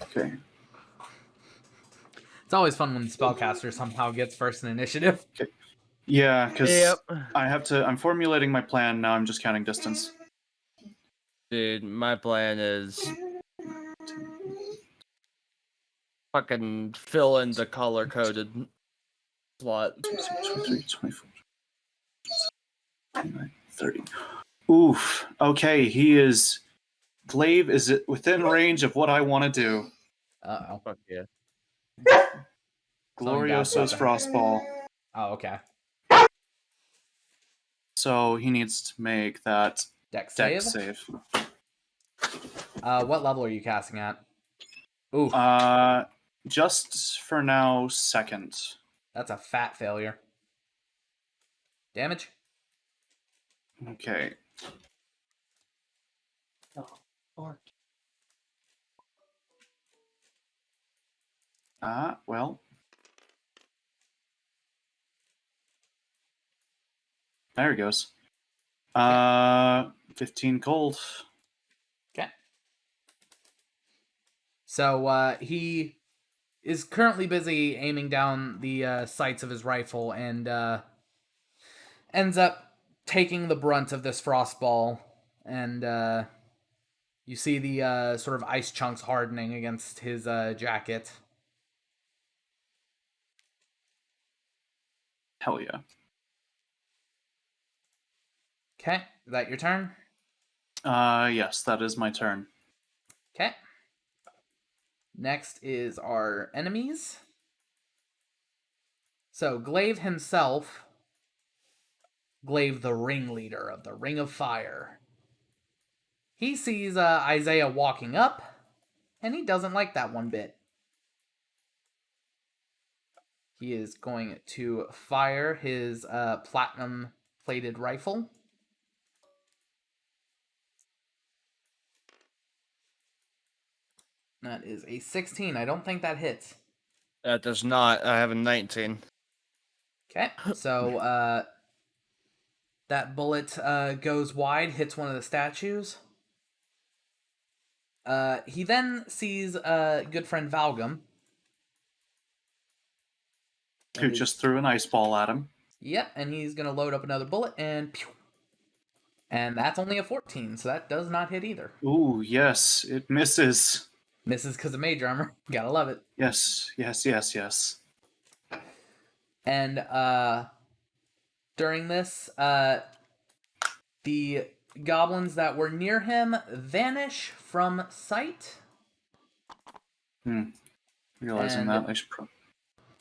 Okay. It's always fun when the spellcaster somehow gets first in initiative. Yeah, because Yep. I have to. I'm formulating my plan now. I'm just counting distance. Dude, my plan is fucking fill in the color coded slot. 23, 24, 29, 30. Oof. Okay, he is. Glaive is within range of what I want to do. Uh-oh. Fuck yeah. Glorioso's Frostball. Oh, okay. So he needs to make that Dex deck save. save. What level are you casting at? Ooh, Just for now, second. that's a fat failure. Damage? Okay. Well. There he goes. 15 cold. Okay. So he is currently busy aiming down the sights of his rifle and ends up taking the brunt of this frostball. And you see the sort of ice chunks hardening against his jacket. Hell yeah. Okay, is that your turn? Yes, that is my turn. Okay. Next is our enemies. So, Glaive himself, Glaive the Ringleader of the Ring of Fire. He sees Isaiah walking up, and he doesn't like that one bit. He is going to fire his platinum-plated rifle. That is a 16. I don't think that hits. That does not. I have a 19. Okay, so that bullet goes wide, hits one of the statues. He then sees good friend Valgum. Who And just threw an ice ball at him. Yep, and he's gonna load up another bullet and pew! And that's only a 14, so that does not hit either. Ooh, yes, it misses. Misses because of mage armor. Gotta love it. Yes, yes, yes, yes. And during this, the goblins that were near him vanish from sight. Realizing And that, I should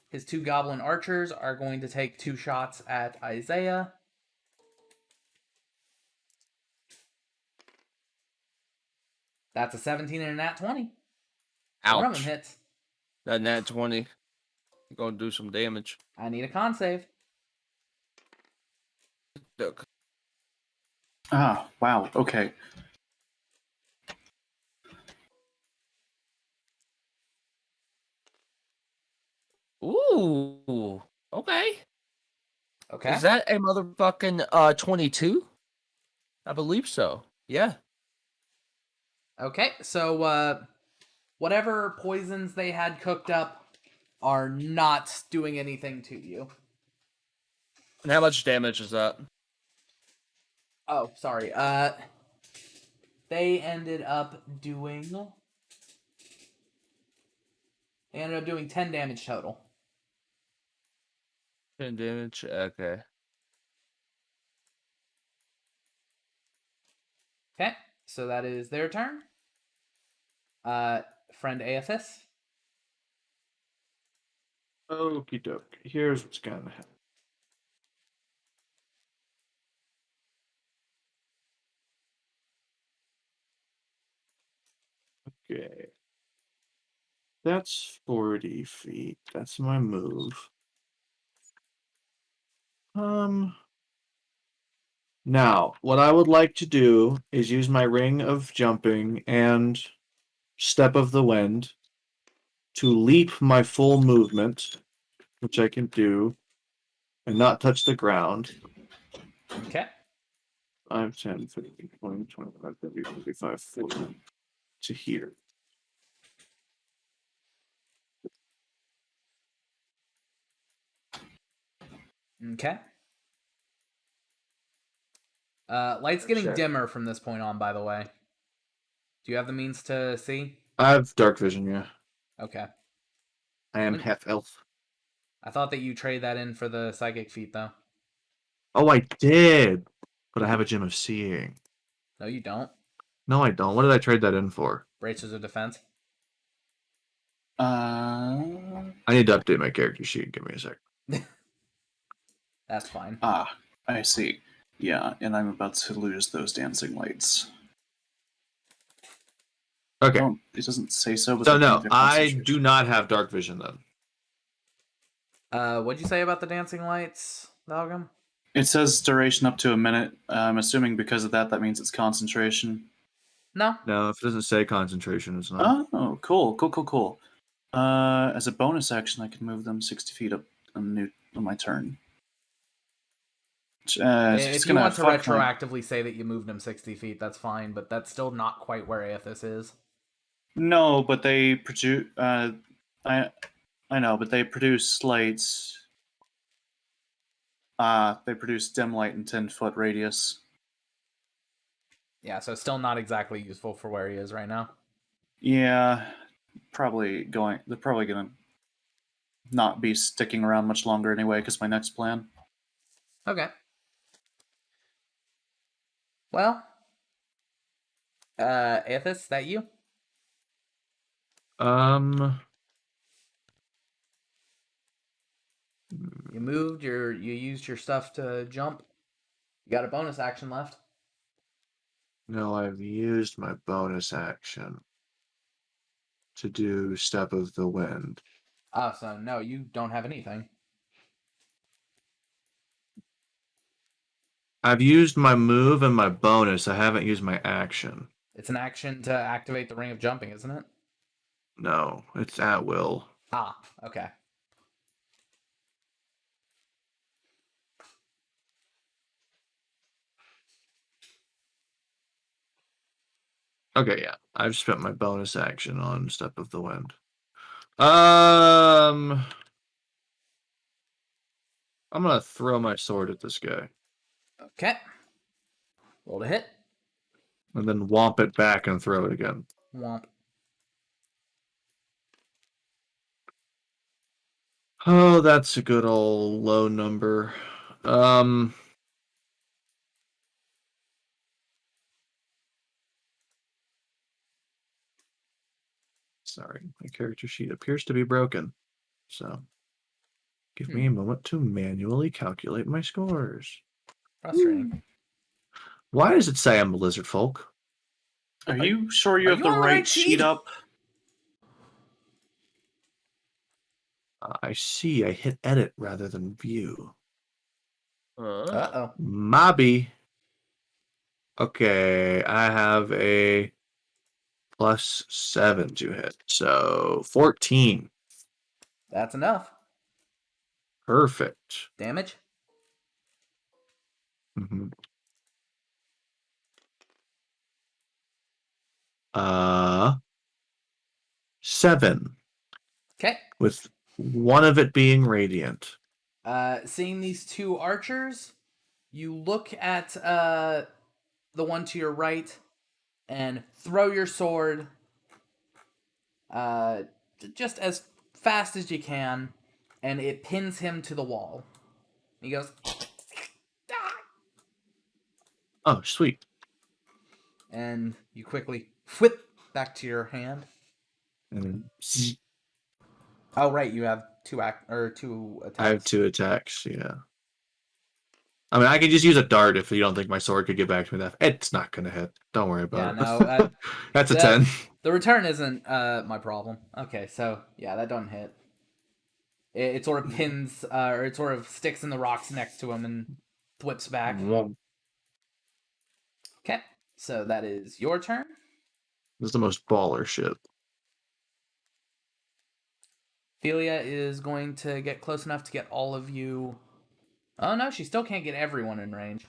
his 2 goblin archers are going to take 2 shots at Isaiah. That's a 17 and a nat 20. One of them Ouch. hits. That nat 20. Gonna do some damage. I need a con save. Look. Ah, wow, okay. Ooh. Okay. Okay. Is that a motherfucking 22? I believe so. Yeah. Okay, so whatever poisons they had cooked up are not doing anything to you. And how much damage is that? Oh, sorry. They ended up doing 10 damage total. 10 damage? Okay. Okay, so that is their turn. Friend Aethys. Okie doke. Here's what's gonna happen. Okay. That's 40 feet. That's my move. Now, what I would like to do is use my ring of jumping and step of the wind to leap my full movement, which I can do, and not touch the ground. Okay. 5, 10, 15, 20, 25, 30, 35, 40 to here. Okay. Light's getting Check. dimmer from this point on, by the way. Do you have the means to see? I have dark vision, yeah. Okay. I am half elf. I thought that you trade that in for the psychic feat, though. Oh, I did! But I have a gem of seeing. No, you don't. No, I don't. What did I trade that in for? Bracers of defense. I need to update my character sheet. Give me a sec. That's fine. I see. Yeah, and I'm about to lose those dancing lights. Okay. Oh, it doesn't say so. But So something no, different I situation. do not have dark vision then. What'd you say about the dancing lights, Dalgam? It says duration up to a minute. I'm assuming because of that, that means it's concentration. No. No, if it doesn't say concentration, it's not. Oh, cool. As a bonus action, I can move them 60 feet up on my turn. If you want to retroactively say that you moved them 60 feet, that's fine, but that's still not quite where Aethys is. No, but they produce. I know, but they produce lights. They produce dim light in 10-foot radius. Yeah, so still not exactly useful for where he is right now. Yeah, they're probably gonna not be sticking around much longer anyway, because my next plan. Okay. Well, Aethys, that you? You moved, you used your stuff to jump. You got a bonus action left. No, I've used my bonus action to do Step of the Wind. Oh, so no, you don't have anything. I've used my move and my bonus. I haven't used my action. It's an action to activate the ring of jumping, isn't it? No, it's at will. Ah, okay. Okay, yeah. I've spent my bonus action on Step of the Wind. I'm gonna throw my sword at this guy Okay. Roll to hit. and then womp it back and throw it again. Womp. Oh, that's a good old low number. Sorry, my character sheet appears to be broken. So, give me a moment to manually calculate my scores. Frustrating. Why does it say I'm a lizard folk? Are you sure you Are have you the on the right right sheet sheet? up? I see. I hit edit rather than view. Uh-oh. Mobby. Okay, I have a +7 to hit. So 14. That's enough. Perfect. Damage? Mm-hmm. 7. Okay. With one of it being radiant. Seeing these two archers, you look at the one to your right and throw your sword just as fast as you can, and it pins him to the wall. He goes, "Ah!" Oh, sweet. And you quickly whip back to your hand. And then zzz, Oh, right, you have two attacks. I have 2 attacks, yeah. I mean, I could just use a dart if you don't think my sword could get back to me. It's not going to hit. Don't worry about it. No, That's a 10. The return isn't my problem. Okay, so yeah, that doesn't hit. It sort of pins, or it sort of sticks in the rocks next to him and whips back. Okay, so that is your turn. This is the most baller shit. Ophelia is going to get close enough to get all of you. Oh no, she still can't get everyone in range.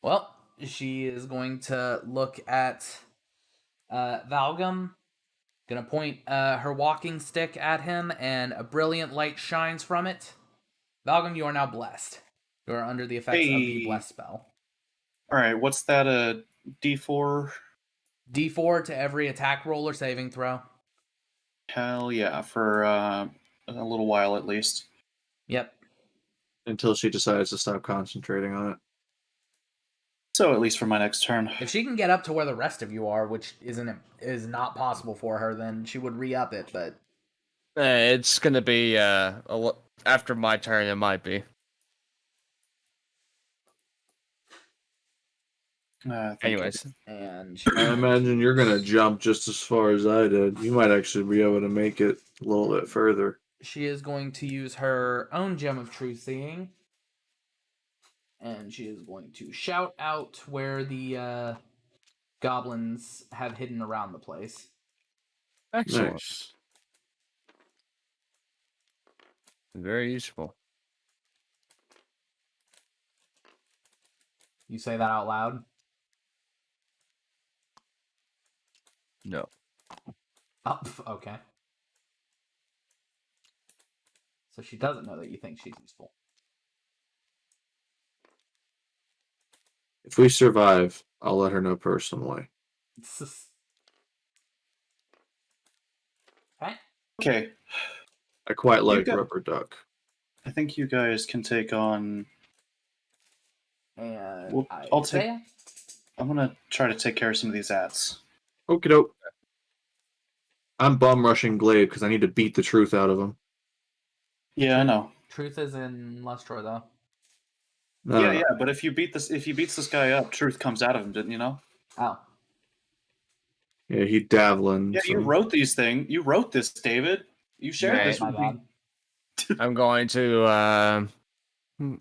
Well, she is going to look at Valgum. Gonna point her walking stick at him, and a brilliant light shines from it. Valgum, you are now blessed. You are under the effects of the Hey. bless spell. All right, what's that? A D4? D4 to every attack roll or saving throw. Hell yeah, for a little while at least. Yep. Until she decides to stop concentrating on it. So at least for my next turn. If she can get up to where the rest of you are, which is not possible for her, then she would re-up it. But It's gonna be after my turn. It might be. Anyways, and I imagine you're going to jump just as far as I did. You might actually be able to make it a little bit further. she is going to use her own gem of true seeing, and she is going to shout out where the goblins have hidden around the place. excellent. Nice. Very useful. You say that out loud? No. Oh, okay. So she doesn't know that you think she's useful. If we survive, I'll let her know personally. Okay. Okay, I quite like got- Rubber Duck. I think you guys can take on. And Well, I'll take. I'm gonna try to take care of some of these ats. Okie doke. I'm bum rushing Glaive because I need to beat the truth out of him. Yeah, I know. Truth is in Lustroy, though. Yeah, but if he beats this guy up, truth comes out of him, didn't you know? Oh. Yeah, he dabbling. Yeah, you wrote these things. You wrote this, David. You shared Right. this My with me. bad. I'm going to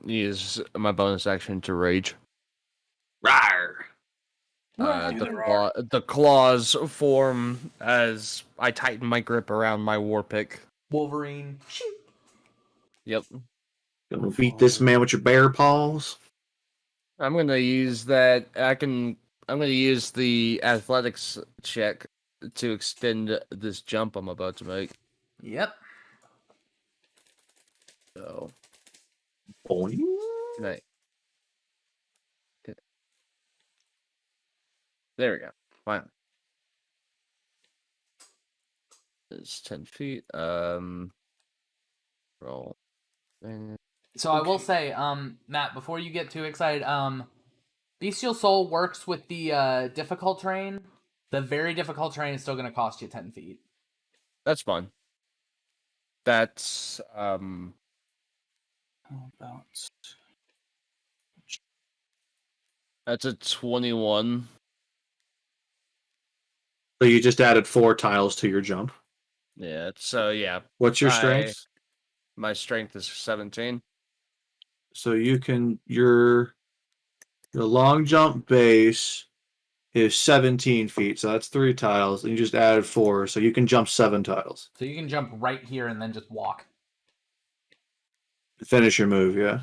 use my bonus action to rage. Rawr! The claws form as I tighten my grip around my war pick. Wolverine. Yep. Gonna beat this man with your bear paws. I'm gonna use that. I'm gonna use the athletics check to extend this jump I'm about to make. Yep. So, Boing. right. There we go. Finally. It's 10 feet. Roll. So I will Okay. say, Matt, before you get too excited, Bestial Soul works with the difficult terrain. The very difficult terrain is still going to cost you 10 feet. That's fine. That's How about that's a 21. So you just added 4 tiles to your jump. Yeah. So yeah, What's your strength? my strength is 17. So you can your long jump base is 17 feet, so that's 3 tiles, and you just added 4, so you can jump 7 tiles. So you can jump right here and then just walk. Finish your move, yeah.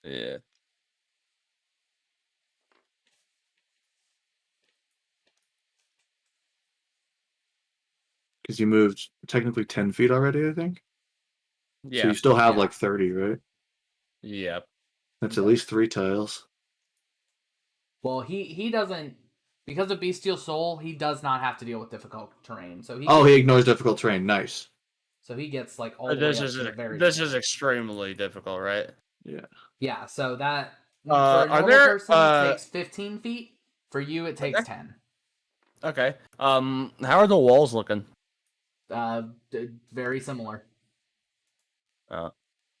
Yeah. Because you moved technically 10 feet already, I think. Yeah. So you still have Yeah. like 30, right? Yep. That's at least 3 tiles. Well, he doesn't, because of Bestial Soul, he does not have to deal with difficult terrain. So he He ignores difficult terrain. Nice. So he gets like all the This way up is to the very this beginning. is extremely difficult, right? Yeah. Yeah, so that for Are a normal there, person it takes 15 feet. For you it takes Okay. 10. Okay. How are the walls looking? Very similar. Okay.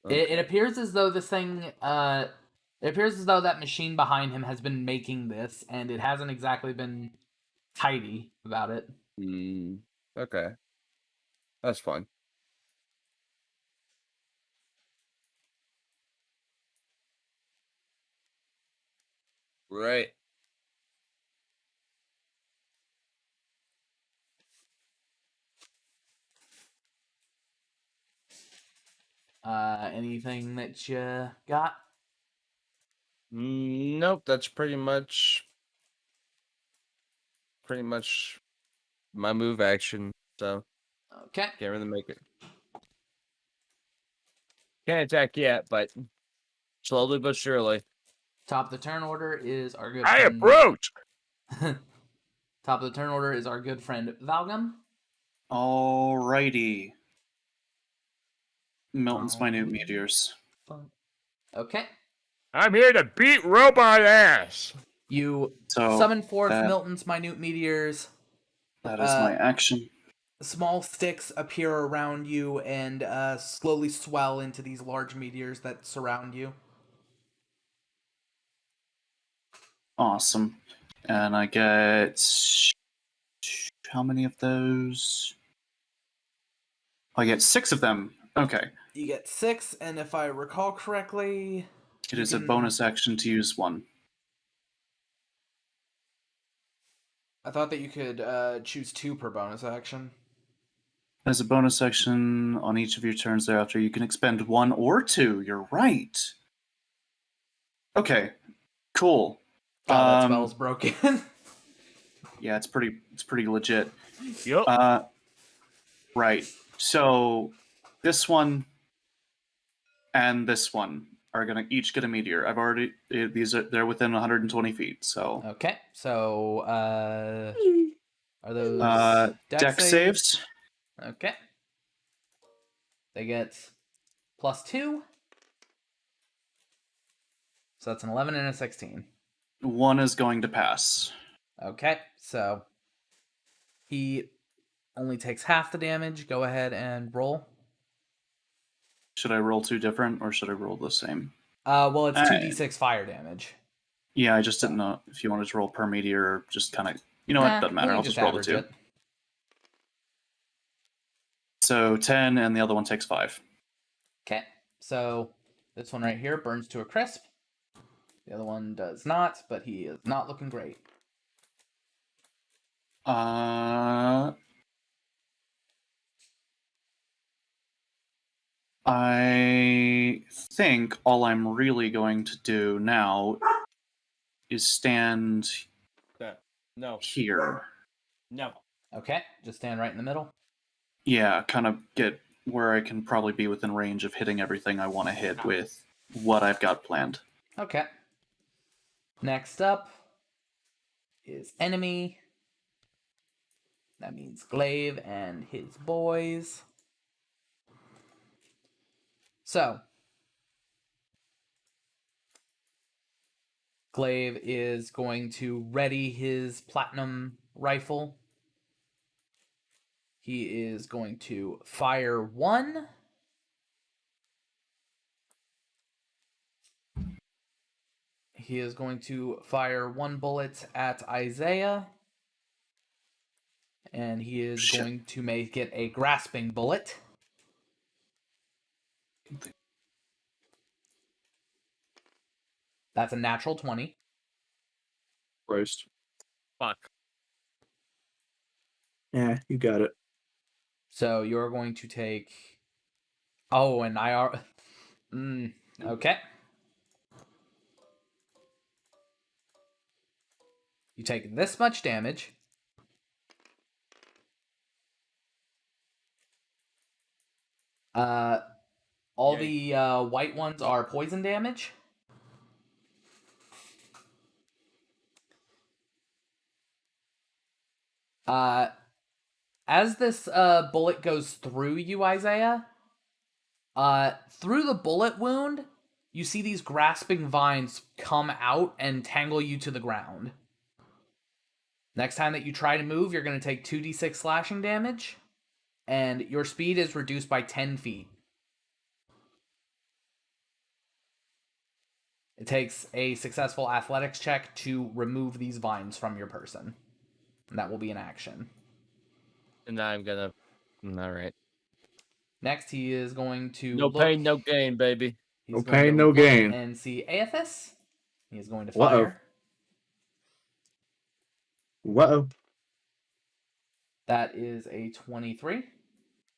It appears as though this thing it appears as though that machine behind him has been making this, and it hasn't exactly been tidy about it. Okay. That's fine. Right. Anything that you got? Nope, that's pretty much my move action. So Okay. can't really make it. Can't attack yet, but slowly but surely. Top of the turn order is our good I friend. approach. Top of the turn order is our good friend Valgum. Alrighty. Milton's Oh. minute meteors. Okay. I'm here to beat robot ass. You So summon forth that- Milton's minute meteors. That is my action. Small sticks appear around you and slowly swell into these large meteors that surround you. Awesome. And I get how many of those? I get 6 of them. Okay. You get 6, and if I recall correctly, It is a bonus action to use 1. I thought that you could choose 2 per bonus action. As a bonus action on each of your turns thereafter, you can expend 1 or 2. You're right. Okay. Cool. God, that spell's broken. Yeah, it's pretty legit. Yep. Right. So this one and this one are gonna each get a meteor. I've already they're within 120 feet. So Okay, so are those dex saves? Okay. They get +2. So that's an 11 and a 16. 1 is going to pass. Okay, so he only takes half the damage. Go ahead and roll. Should I roll 2 different or should I roll the same? Well, it's Alright. 2d6 fire damage. Yeah, I just didn't know if you wanted to roll per meteor or just kind of. You know what? Doesn't matter. we I'll just roll the average 2. it. So 10, and the other one takes 5. Okay, so this one right here burns to a crisp. The other one does not, but he is not looking great. I think all I'm really going to do now is stand No. here. No. Okay, just stand right in the middle. Yeah, kind of get where I can probably be within range of hitting everything I want to hit with what I've got planned. Okay. Next up is enemy. That means Glaive and his boys. So, Glaive is going to ready his platinum rifle. He is going to fire 1. He is going to fire 1 bullet at Isaiah. And he is going to make it a grasping bullet. That's a natural 20. Christ. Fuck. Yeah, you got it. So you're going to take... Oh, and I are... okay. You take this much damage. All the white ones are poison damage. As this bullet goes through you, Isaiah, through the bullet wound, you see these grasping vines come out and tangle you to the ground. Next time that you try to move, you're going to take 2d6 slashing damage, and your speed is reduced by 10 feet. It takes a successful athletics check to remove these vines from your person. And that will be an action. And I'm gonna... Alright. Next, he is going to No look... pain, no gain, baby. He's No going pain, to no look gain. and see Aethys. He is going to Uh-oh. fire. Whoa. That is a 23.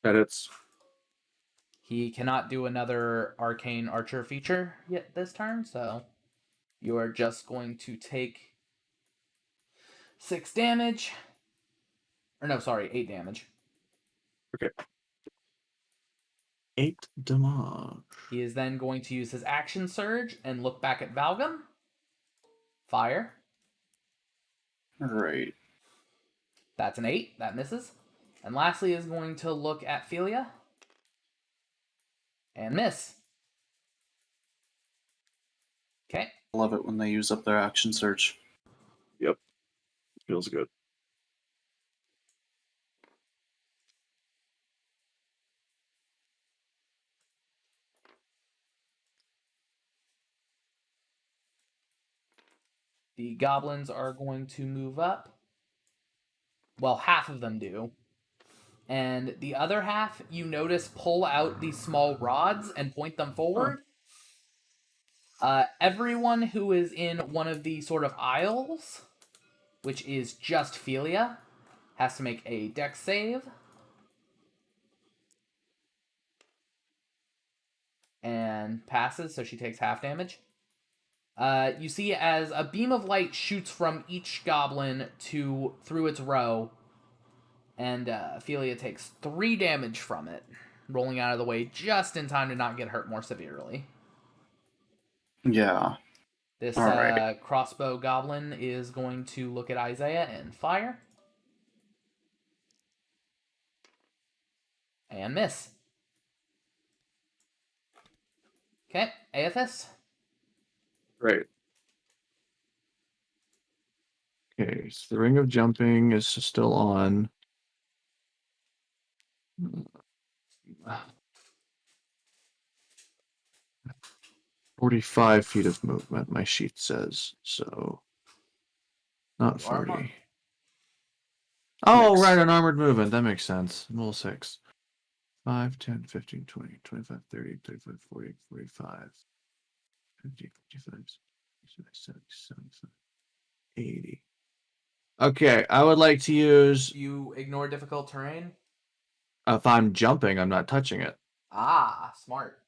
Edits. He cannot do another arcane archer feature yet this turn, so you are just going to take 6 damage. Or no, sorry, 8 damage. Okay. 8 damage. He is then going to use his action surge and look back at Valgum. Fire. Right. That's an 8. That misses. And lastly is going to look at Philia. And miss. Okay. Love it when they use up their action surge. Yep. Feels good. The goblins are going to move up. Well, half of them do. And the other half, you notice, pull out these small rods and point them forward. Everyone who is in one of the sort of aisles, which is just Philia, has to make a dex save. And passes, so she takes half damage. You see as a beam of light shoots from each goblin through its row, and Philia takes 3 damage from it, rolling out of the way just in time to not get hurt more severely. Yeah. This All right. crossbow goblin is going to look at Isaiah and fire. And miss. Okay, Aethys. Great. Okay, so the ring of jumping is still on. 45 feet of movement, my sheet says. So, not You are 40. Oh, Mixed. right, an armored movement. That makes sense. Roll 6. 5, 10, 15, 20, 25, 30, 35, 40, 45, 50, 55, 60, 70, 75, 80. Okay, I would like to use... You ignore difficult terrain? If I'm jumping, I'm not touching it. Ah, smart.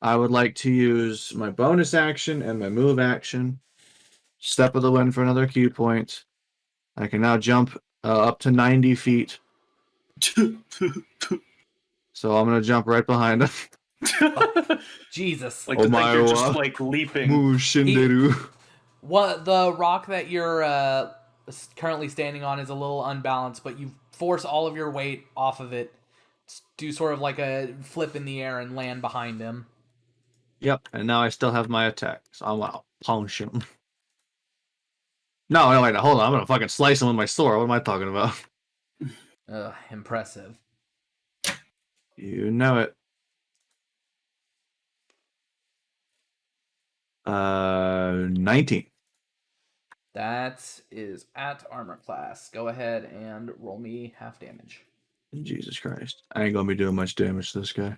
I would like to use my bonus action and my move action. Step of the wind for another key point. I can now jump Up to 90 feet. So I'm gonna jump right behind him. Jesus. Like to think Omae they're wa just like leaping. Mushinderu. What the rock that you're currently standing on is a little unbalanced, but you force all of your weight off of it, do sort of like a flip in the air and land behind him. Yep, and now I still have my attack, so I'm gonna punch him. No, wait, hold on. I'm gonna fucking slice him with my sword. What am I talking about? Impressive. You know it. 19. That is at armor class. Go ahead and roll me half damage. Jesus Christ. I ain't gonna be doing much damage to this guy.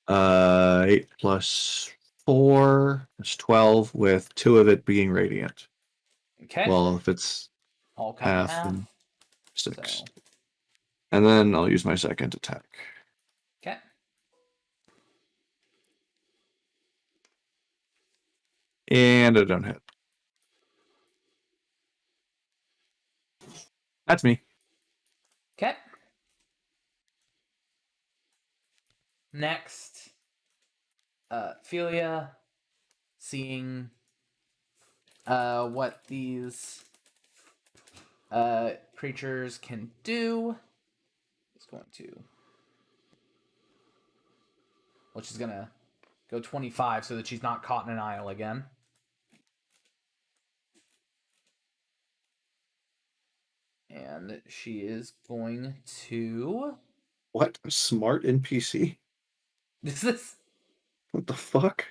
8 plus 4 is 12, with 2 of it being radiant. Okay. Well, if it's I'll cut in half, then 6. So, And then I'll use my second attack. okay. And I don't hit. That's me. Okay. Next, Philia, seeing what these creatures can do, is going to, well, she's gonna go 25 so that she's not caught in an aisle again. And she is going to. What? A smart NPC? Is this? What the fuck?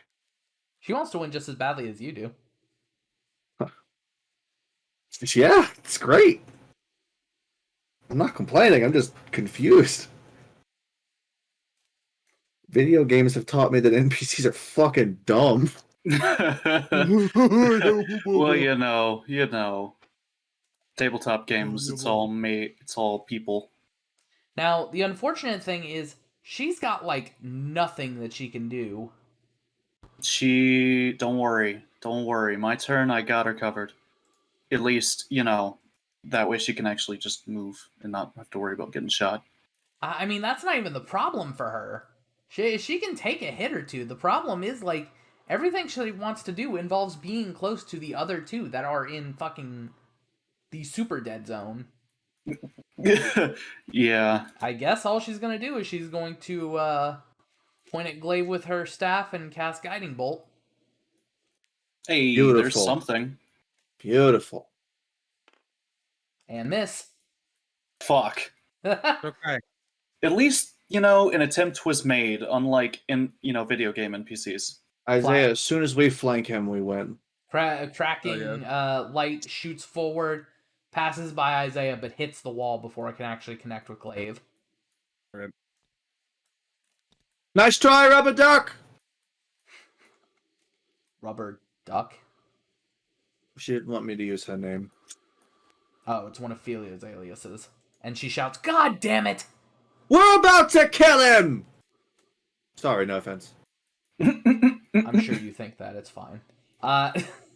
She wants to win just as badly as you do. Yeah, it's great. I'm not complaining, I'm just confused. Video games have taught me that NPCs are fucking dumb. Well, you know. Tabletop games, it's all people. Now, the unfortunate thing is, she's got, like, nothing that she can do. Don't worry. My turn, I got her covered. At least, that way she can actually just move and not have to worry about getting shot. I mean, that's not even the problem for her. She can take a hit or two. The problem is, like, everything she wants to do involves being close to the other two that are in fucking the super dead zone. Yeah. I guess all she's gonna do is she's going to point at Glaive with her staff and cast Guiding Bolt. Hey, Beautiful. there's something. Beautiful. And miss. Fuck. Okay. At least, an attempt was made, unlike in, video game NPCs. Isaiah, as soon as we flank him, we win. Tracking light shoots forward, passes by Isaiah, but hits the wall before it can actually connect with Glaive. Right. Nice try, Rubber Duck! Rubber Duck? She didn't want me to use her name. Oh, it's one of Philia's aliases. And she shouts, "God damn it!" We're about to kill him! Sorry, no offense. I'm sure you think that. It's fine.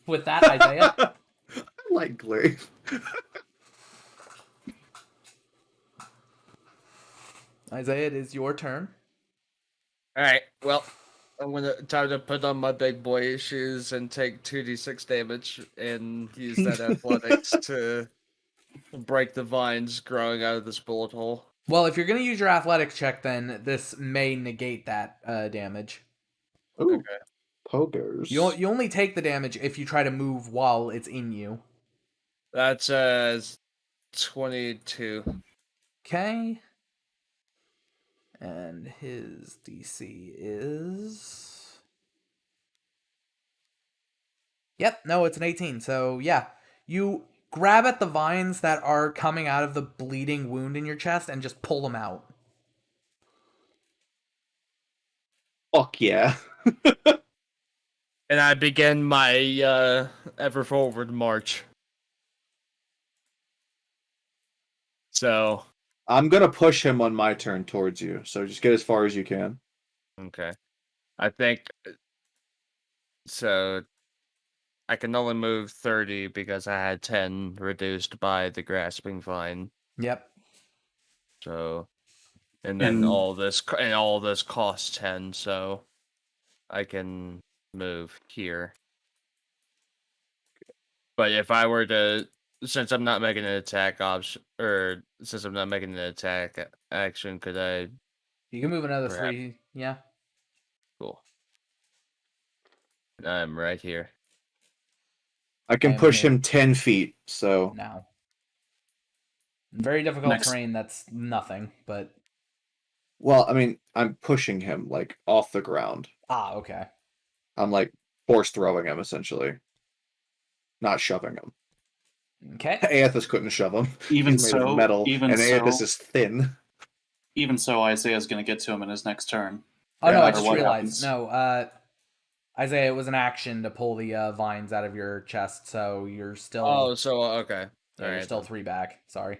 With that, Isaiah. I like Glaive. Isaiah, it is your turn. Alright, well, I'm gonna time to put on my big boy shoes and take 2d6 damage and use that athletics to break the vines growing out of this bullet hole. Well, if you're going to use your athletics check, then this may negate that damage. Ooh, Okay. pokers. You only take the damage if you try to move while it's in you. That's 22. Okay. And his DC is... Yep, no, it's an 18. So, yeah. You grab at the vines that are coming out of the bleeding wound in your chest and just pull them out. Fuck yeah. And I begin my ever forward march. So, I'm gonna push him on my turn towards you, so just get as far as you can. okay. I think so. I can only move 30 because I had 10 reduced by the grasping vine. Yep. So, and then And- all this costs 10, so I can move here. But if I were to, since I'm not making an attack option, or since I'm not making an attack action, could I? You can move another Perhaps. 3. Yeah. Cool. I'm right here. I can am push here. him 10 feet, so Now. Very difficult Next. terrain. That's nothing, but well, I mean, I'm pushing him like off the ground. okay. I'm like force throwing him essentially, not shoving him. Okay. Aethys couldn't shove him. Even He's made so, of metal, even and Aethys so, is thin. even so, Isaiah's going to get to him in his next turn. Oh Yeah, no, no I matter just what realized. happens. No, Isaiah, it was an action to pull the vines out of your chest, so you're still. Oh, so okay. yeah, you're Alright, still then. 3 back. Sorry.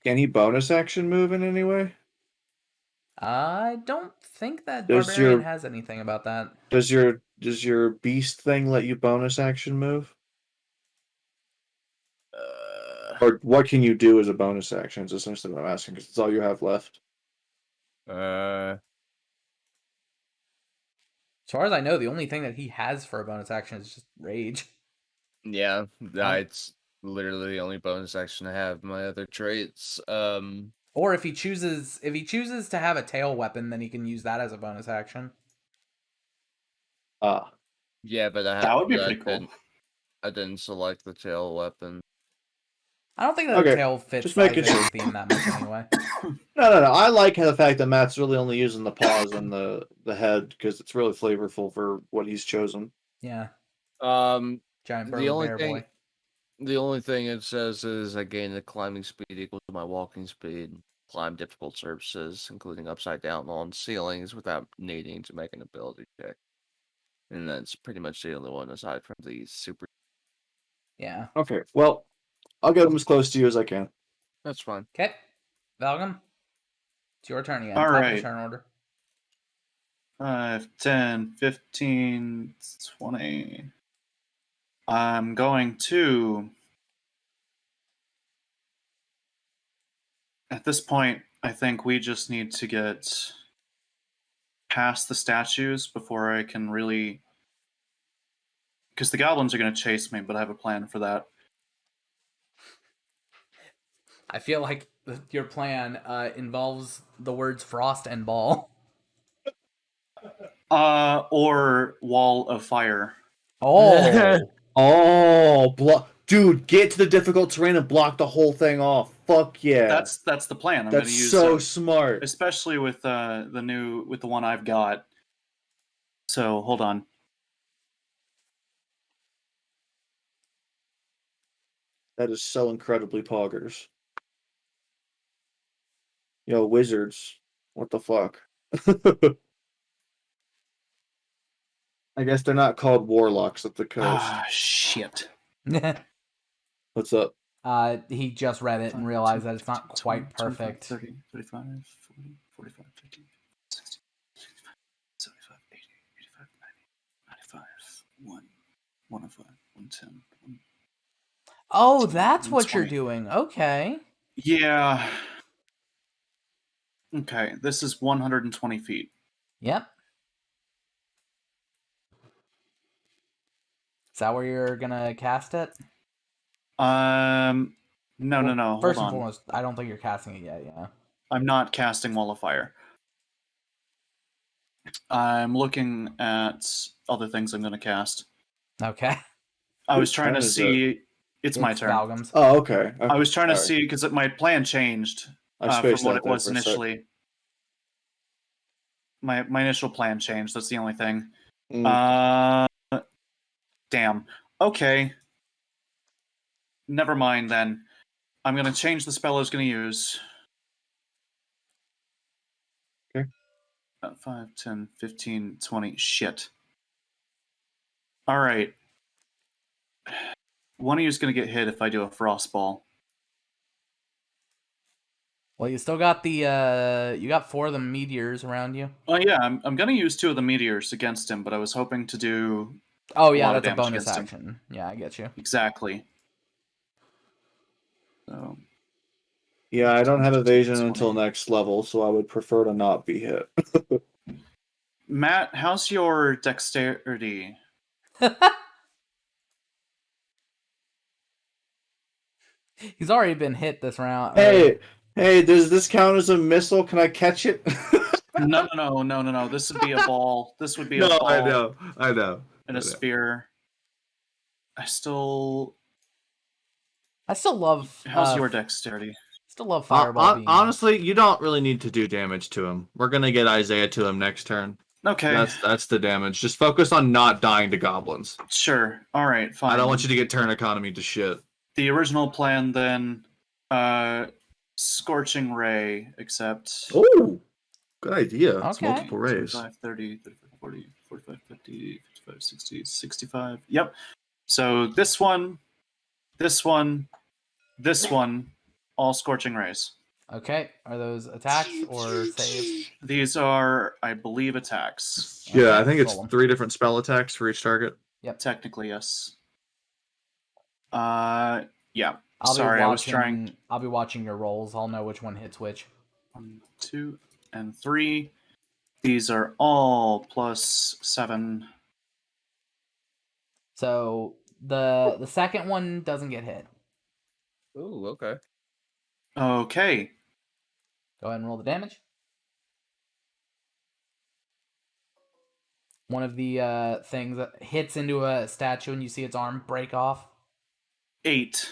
Can he bonus action move in any way? I don't think that Does barbarian your- has anything about that. Does your beast thing let you bonus action move? Or what can you do as a bonus action? Is essentially what I'm asking, because it's all you have left. As far as I know, the only thing that he has for a bonus action is just rage. Yeah, it's literally the only bonus action I have. My other traits, Or if he chooses to have a tail weapon, then he can use that as a bonus action. Ah, yeah, but That would be pretty cool. I didn't select the tail weapon. I don't think that Okay, tail fits just making Isaiah's sure. theme that much anyway. no. I like the fact that Matt's really only using the paws and the head because it's really flavorful for what he's chosen. Yeah, Um, giant the burly only bear thing, boy. the only thing it says is I gain a climbing speed equal to my walking speed. Climb difficult surfaces, including upside down on ceilings, without needing to make an ability check. And that's pretty much the only one aside from the super. Yeah. Okay, well, I'll get him as close to you as I can. That's fine. Okay, Valgum, it's your turn again. All Top of the right. turn order. 5, 10, 15, 20. I'm going to. At this point, I think we just need to get past the statues before I can really. Because the goblins are going to chase me, but I have a plan for that. I feel like your plan involves the words frost and ball. Or wall of fire. Oh, Oh, dude, get to the difficult terrain and block the whole thing off. Fuck yeah. That's the plan. I'm going That's to use so smart. especially with the one I've got. So hold on. That is so incredibly poggers. Yo, wizards. What the fuck? I guess they're not called warlocks at the coast. Ah, shit. What's up? he just read it and realized that it's not quite 25, perfect. 30, 35, 40, 45, 50, 60, 65, 75, 80, 85, 90, 95, 105, 110. Oh, that's what you're 20. doing. Okay. Yeah. Okay, this is 120 feet. Yep. Is that where you're gonna cast it? No. Hold First and on. foremost, I don't think you're casting it yet. Yeah. I'm not casting Wall of Fire. I'm looking at other things I'm going to cast. Okay. I was Whose trying to turn is see. It's my turn. Valgum's. Oh, okay. I was trying to Sorry. see because my plan changed I from spaced what out it there was for a sec. initially. My initial plan changed. That's the only thing. Damn. Okay. Never mind then. I'm going to change the spell I was going to use. Okay. 5, 10, 15, 20. Shit. All right. One of you is going to get hit if I do a frost ball. Well, you still got the you got 4 of the meteors around you. Oh yeah, I'm going to use 2 of the meteors against him, but I was hoping to do Oh, a yeah, lot of that's a damage bonus against him. action. Yeah, I get you. Exactly. So Yeah, I don't have evasion 20. until next level, so I would prefer to not be hit. Matt, how's your dexterity? He's already been hit this round. Hey, does this count as a missile? Can I catch it? No. This would be a ball. This would be a No, ball I know. and a spear. I still. love. How's your dexterity? Still love fireball being. Honestly, you don't really need to do damage to him. We're gonna get Isaiah to him next turn. Okay. That's the damage. Just focus on not dying to goblins. Sure. All right. Fine. I don't want you to get turn economy to shit. The original plan then, Scorching Ray, except Oh, good idea. It's Okay. multiple rays. 25, 30, 35, 40, 45, 50, 55, 60, 65. Yep. So this one, all Scorching Rays. Okay, are those attacks or saves? These are, I believe, attacks. Yeah, Okay, I think it's roll 'em. 3 different spell attacks for each target. Technically, yes. Yeah. I'll be watching your rolls. I'll know which one hits which. 1, 2, and 3. These are all +7. So the second one doesn't get hit. Ooh, okay. Okay. Go ahead and roll the damage. One of the things that hits into a statue and you see its arm break off. 8.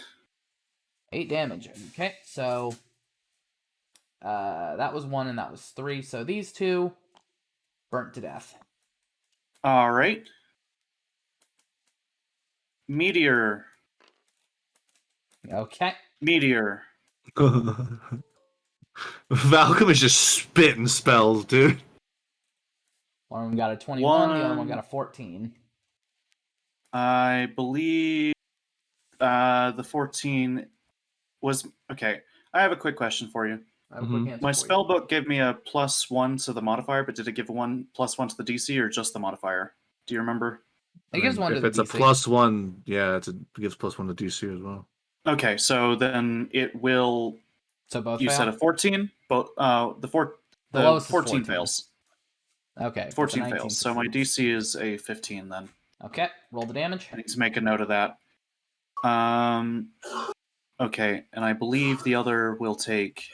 8 damage. Okay, so that was 1 and that was 3. So these two burnt to death. All right. Meteor. Okay. Meteor. Malcolm is just spitting spells, dude. One of them got a 21, the other one got a 14. I believe the 14 was... Okay, I have a quick question for you. I have a quick Mhm. answer My for you. spell book gave me a +1 to the modifier, but did it give +1 to the DC or just the modifier? Do you remember? It gives one to if the it's DC. a +1, yeah, it gives +1 to DC as well. Okay, so then it will... So both You fail? said a 14? But the lowest is 14 14. fails. Okay. if it's a 14 19 fails. So my succeeds. DC is a 15 then. Okay, roll the damage. I need to make a note of that. Okay, and I believe the other will take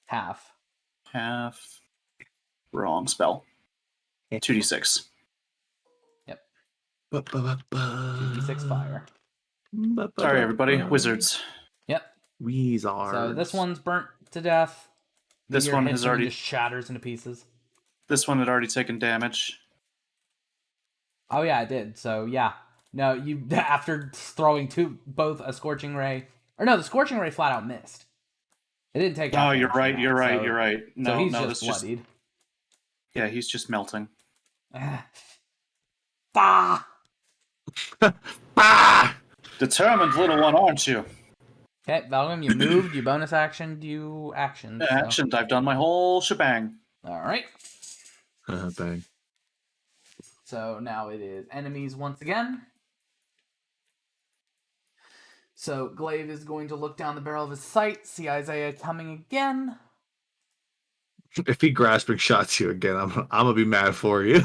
Half. half. Wrong spell. 2d6. 2d6 fire. Sorry, everybody. Wizards. Yep. Weezards. So this one's burnt to death. This Meteor one hits has him and already. just shatters into pieces. This one had already taken damage. Oh yeah, I did. So yeah, no, you after throwing both a scorching ray, or no, the scorching ray flat out missed. It didn't take. Oh, out you're damage right. from You're that, right. so- You're right. No, so he's no, just that's bloodied. Yeah, he's just melting. Bah! Ah! Determined little one, aren't you? Okay, Valgrim, you moved. You bonus actioned. You actioned. So. Actioned. I've done my whole shebang. All right. Bang. So now it is enemies once again. So Glaive is going to look down the barrel of his sight, see Isaiah coming again. If he grasping shots you again, I'm gonna be mad for you.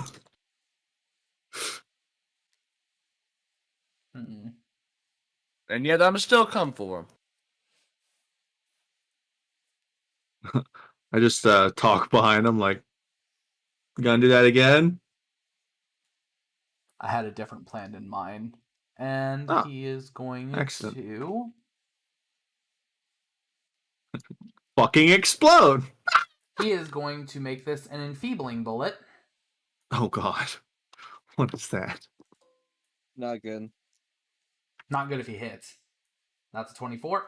Mm-mm. And yet I'm still come for him. I just talk behind him like, "You gonna do that again?" I had a different plan in mind. And Ah, he is going excellent. to... Fucking explode! He is going to make this an enfeebling bullet. Oh god, what is that? Not good. Not good if he hits. That's a 24.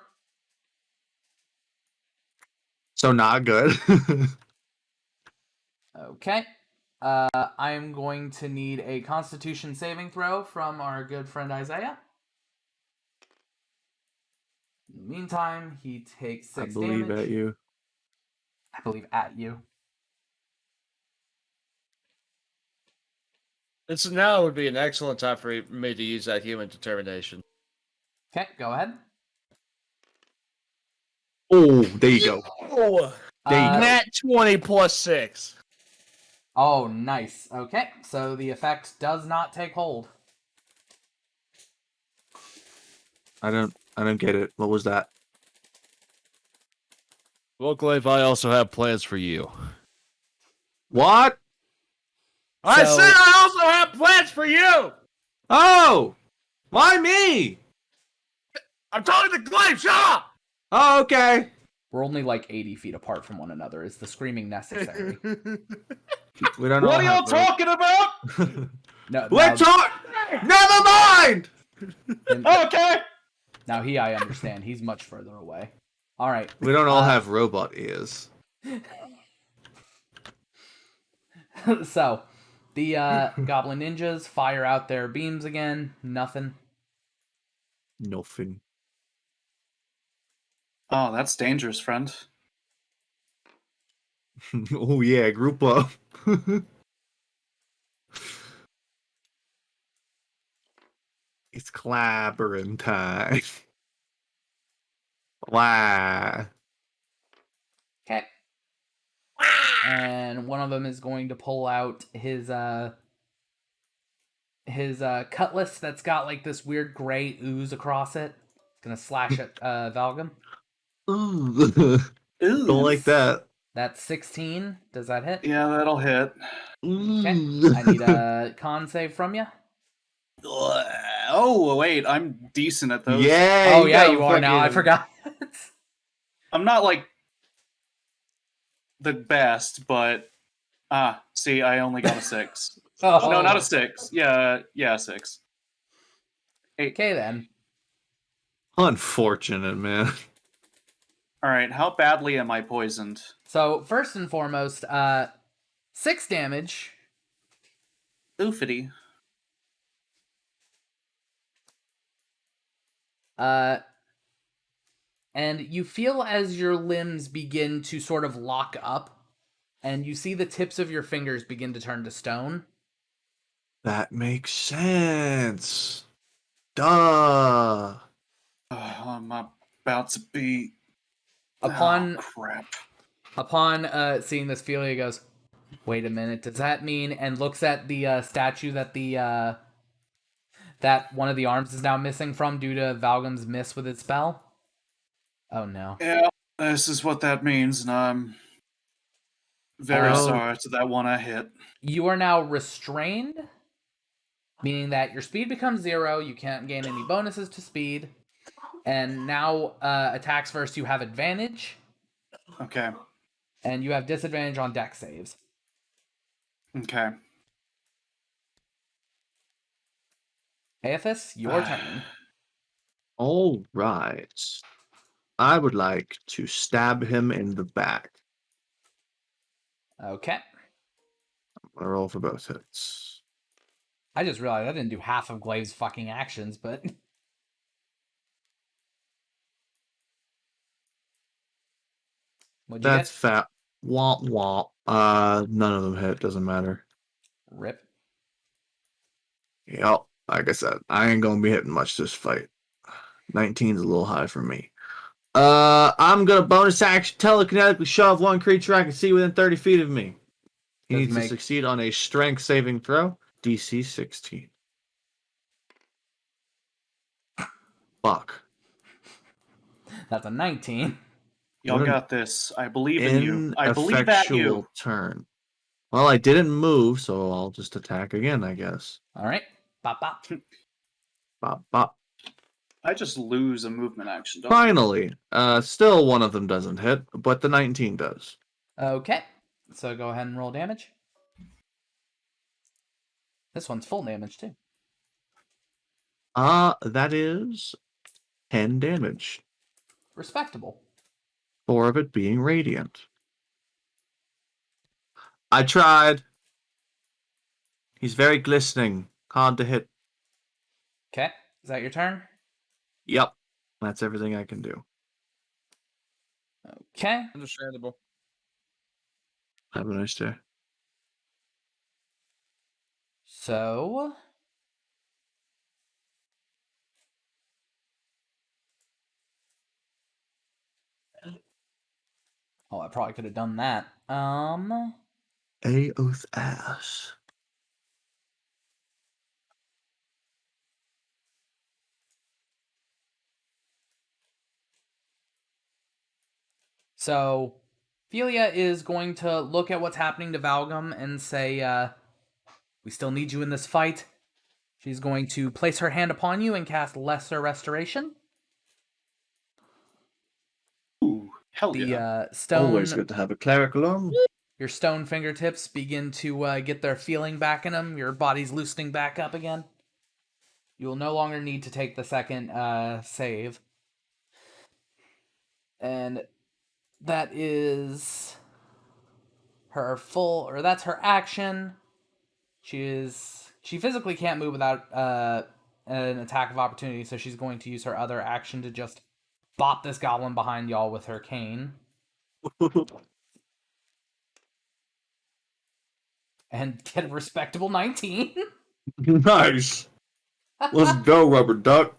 So not good. Okay. I am going to need a Constitution saving throw from our good friend Isaiah. In the meantime, he takes 6 I believe damage. at you. I believe at you. Now would be an excellent time for me to use that human determination. Okay, go ahead. Oh, there you go. Oh, There you go. nat 20 plus 6. Oh, nice. Okay, so the effect does not take hold. I don't get it. What was that? Well, Glaive, I also have plans for you. What? I So- said I also have plans for you! Oh! Why me? I'm talking to Glaive, shut up! Oh, okay. We're only like 80 feet apart from one another. Is the screaming necessary? We don't know. What are y'all talking about? No, We're now, talking. Never mind. Okay! now I understand. He's much further away. All right. We don't all have robot ears. So, the goblin ninjas fire out their beams again. Nothing. Nothing. Oh, that's dangerous, friend. Oh yeah, group up. It's clobbering time. Why? Okay. And one of them is going to pull out his cutlass that's got like this weird gray ooze across it. It's gonna slash at Valgum. Ooh. Ooh. Don't like that. That's 16. Does that hit? Yeah, that'll hit. Okay. Ooh. I need a con save from you. Oh, wait, I'm decent at those. Yeah. Oh yeah, got you are now. I fucking- forgot. I'm not like the best, but see, I only got a 6. Oh. No, not a 6. Yeah, 6. Okay then. Unfortunate, man. All right, how badly am I poisoned? So first and foremost, 6 damage. Oofity. And you feel as your limbs begin to sort of lock up, and you see the tips of your fingers begin to turn to stone. That makes sense. Duh. I'm about to be. Upon Oh, crap. upon seeing this, Felia goes, "Wait a minute, does that mean?" And looks at the statue that that one of the arms is now missing from due to Valgum's miss with its spell. Oh no. Yeah, this is what that means, and I'm very Oh. sorry to that one I hit. You are now restrained, meaning that your speed becomes 0, you can't gain any bonuses to speed, and now attacks first you have advantage, Okay. and you have disadvantage on dex saves. Okay. Aethys, your turn. All right. I would like to stab him in the back. Okay. I'm gonna roll for both hits. I just realized I didn't do half of Glaive's fucking actions, but... What'd you That's get? fat. Womp womp. None of them hit. Doesn't matter. Rip. Yep. Like I said, I ain't gonna be hitting much this fight. 19's a little high for me. I'm gonna bonus action telekinetically shove one creature I can see within 30 feet of me. He Does needs make- to succeed on a strength saving throw. DC 16. Fuck. That's a 19. Y'all What an got this. I believe in you. I believe that ineffectual you. turn. Well, I didn't move, so I'll just attack again, I guess. Alright. Bop, bop. Bop, bop. I just lose a movement action, don't I? Finally, still one of them doesn't hit, but the 19 does. Okay. So go ahead and roll damage. This one's full damage, too. That is 10 damage. Respectable. 4 of it being radiant. I tried. He's very glistening. Hard to hit. Okay. Is that your turn? Yep. That's everything I can do. Okay. So I probably could have done that. Aoth ass. So Philia is going to look at what's happening to Valgum and say, we still need you in this fight. She's going to place her hand upon you and cast Lesser Restoration. Ooh, hell The yeah. stone, Always good to have a clerical on. your stone fingertips begin to get their feeling back in them. Your body's loosening back up again. You will no longer need to take the second save. And that is her that's her action. She physically can't move without an attack of opportunity, so she's going to use her other action to just bop this goblin behind y'all with her cane. And get a respectable 19. Nice. Let's go, rubber duck.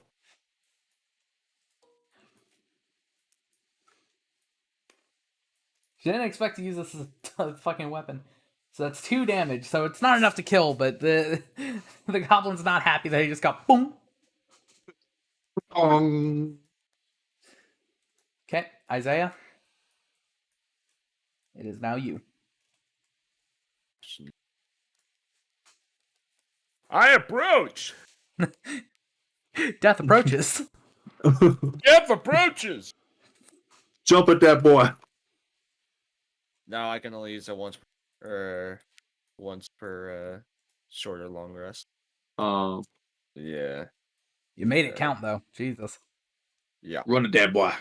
She didn't expect to use this as a fucking weapon. So that's 2 damage. So it's not enough to kill, but the goblin's not happy that he just got boom. Okay, Isaiah. It is now you. I approach. Death approaches. Jeff approaches. Jump at that boy. No, I can only use it once per short or long rest. Yeah. You made it count, though. Jesus. Yeah. Run at that boy.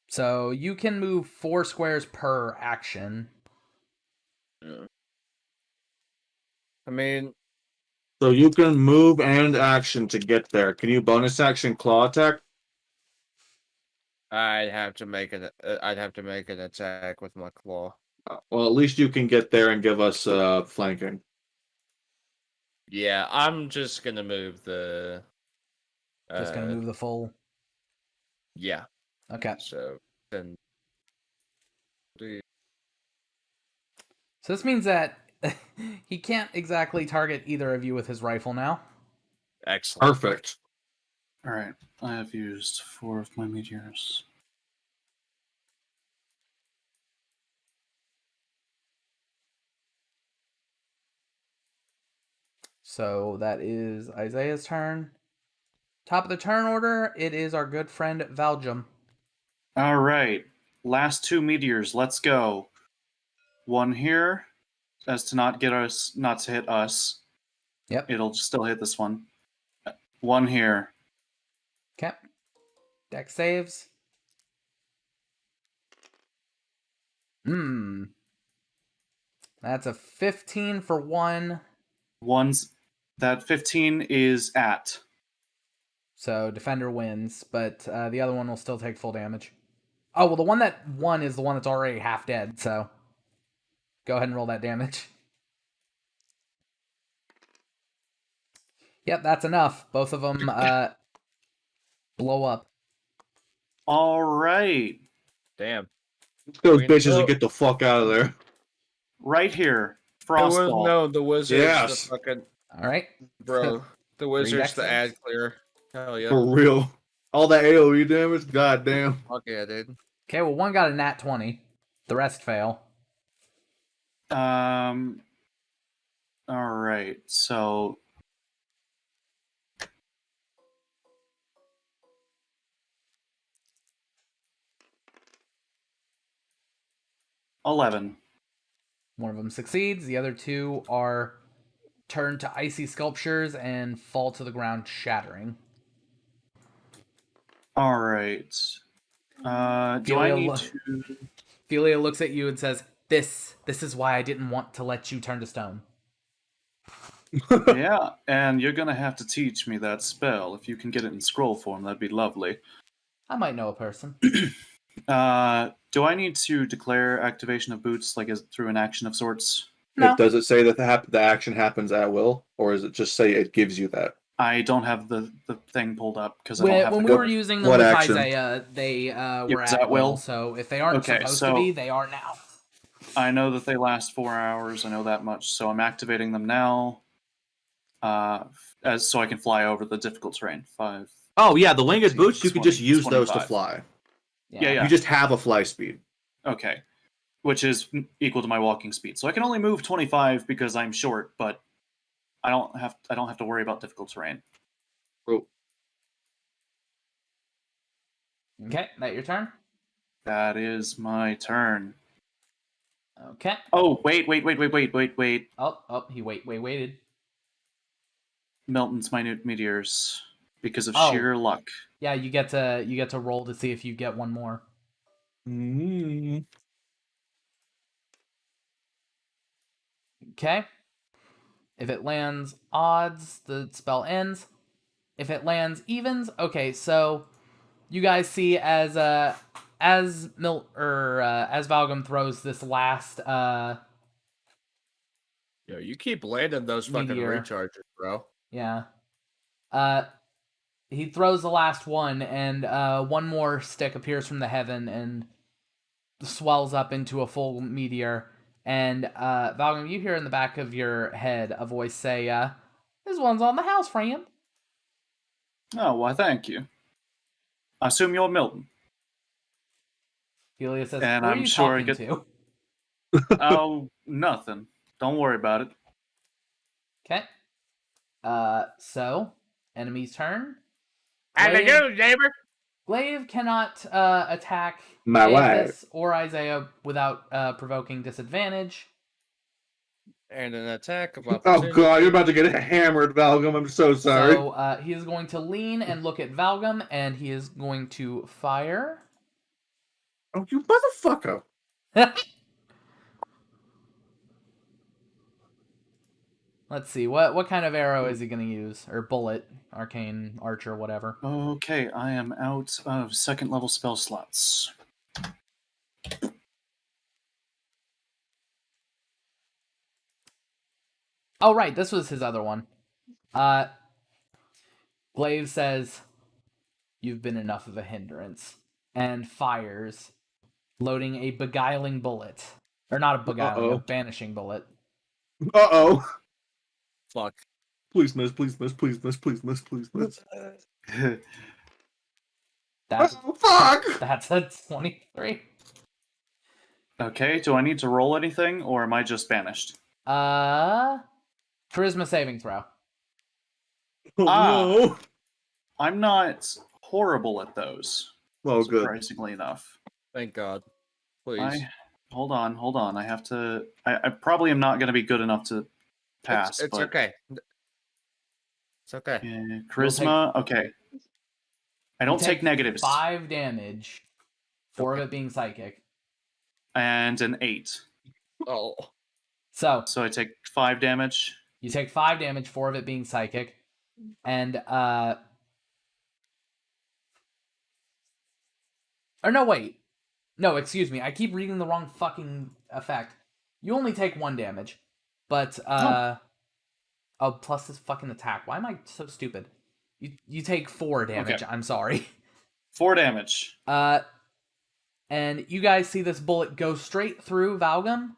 So you can move 4 squares per action. Yeah. I mean, So you can move and action to get there. Can you bonus action claw attack? I'd have to make an attack with my claw. Well, at least you can get there and give us flanking. Yeah, I'm just gonna move the. Just gonna move the full. Yeah. Okay. So then. So this means that he can't exactly target either of you with his rifle now. Excellent. Perfect. All right. I have used 4 of my meteors. So that is Isaiah's turn. Top of the turn order, it is our good friend Valjum. All right. Last 2 meteors. Let's go. 1 here, as to not to hit us. Yep. It'll still hit this one. 1 here. Okay. Deck saves. That's a 15 for 1. That 15 is at. So defender wins, but the other one will still take full damage. Oh, well, the one that won is the one that's already half dead, so go ahead and roll that damage. Yep, that's enough. Both of them blow up. All right. Damn. Those Wait, bitches no. and get the fuck out of there. Right here. Frostball. No, the wizards. Yes. The fucking All right. bro. The wizards. dex The ad clear. Hell yeah. For real. All that AoE damage? Goddamn. Fuck yeah, dude. Okay, well, one got a nat 20. The rest fail. All right. So $11. One of them succeeds. The other 2 are turned to icy sculptures and fall to the ground, shattering. All right. Do I need to? Philia looks at you and says, This is why I didn't want to let you turn to stone. Yeah, and you're gonna have to teach me that spell. If you can get it in scroll form, that'd be lovely. I might know a person. Do I need to declare activation of boots, like through an action of sorts? No. Does it say that the action happens at will, or does it just say it gives you that? I don't have the thing pulled up because I don't have When the we were code. using them what with action? Isaiah, they were was at at will. will? So if they aren't Okay, supposed so- to be, they are now. I know that they last 4 hours. I know that much. So I'm activating them now. So I can fly over the difficult terrain. 5. Oh yeah, the winged 15, boots. You could just 20, use those to 25. fly. Yeah. You just have a fly speed. Okay, which is equal to my walking speed. So I can only move 25 because I'm short, but I don't have to worry about difficult terrain. Oh, Okay, that your turn? That is my turn. Okay. Oh, wait. Oh, he waited. Milton's minute meteors because of Oh. sheer luck. Yeah, you get to roll to see if you get one more. mm. Okay. If it lands odds, the spell ends. If it lands evens, okay, so you guys see as Valgum throws this last Yo, you keep landing those fucking Meteor. recharges, bro. yeah. He throws the last one, and one more stick appears from the heaven and swells up into a full meteor. And Valgum, you hear in the back of your head a voice say, "This one's on the house, friend." Oh, why, thank you. I assume you're Milton. Helios says, And "Who are I'm you sure I talking get- to?" Oh, nothing. Don't worry about it. Okay. So enemy's turn. And they Glaive- go, neighbor. Glaive cannot attack My Aethys or Isaiah without provoking disadvantage. And an attack of Oh opportunity. god, you're about to get hammered, Valgum. I'm so sorry. So he is going to lean and look at Valgum, and he is going to fire. Oh, you motherfucker! Let's see, what kind of arrow is he going to use? Or bullet, arcane, archer, whatever. Okay, I am out of second level spell slots. Oh, right, this was his other one. Glaive says, "You've been enough of a hindrance," and fires, loading a beguiling bullet. Or not a beguiling, a banishing bullet. Uh-oh. Fuck. Please miss, please miss, please miss, please miss, please miss. That's, Oh, fuck! that's a 23. Okay, do I need to roll anything, or am I just banished? Charisma saving throw. Oh, no. I'm not horrible at those, Oh, good. surprisingly enough. Thank God. Please. Hold on. I have to. I probably am not going to be good enough to pass. It's but, okay. It's okay. Charisma. Okay. I don't You take negatives. 5 damage, 4 of it being psychic. And an 8. Oh. So So I take 5 damage. you take 5 damage, 4 of it being psychic, and or no, wait. No, excuse me. I keep reading the wrong fucking effect. You only take 1 damage, but oh, plus this fucking attack. Why am I so stupid? You take 4 damage. Okay. I'm sorry. 4 damage. And you guys see this bullet go straight through Valgum,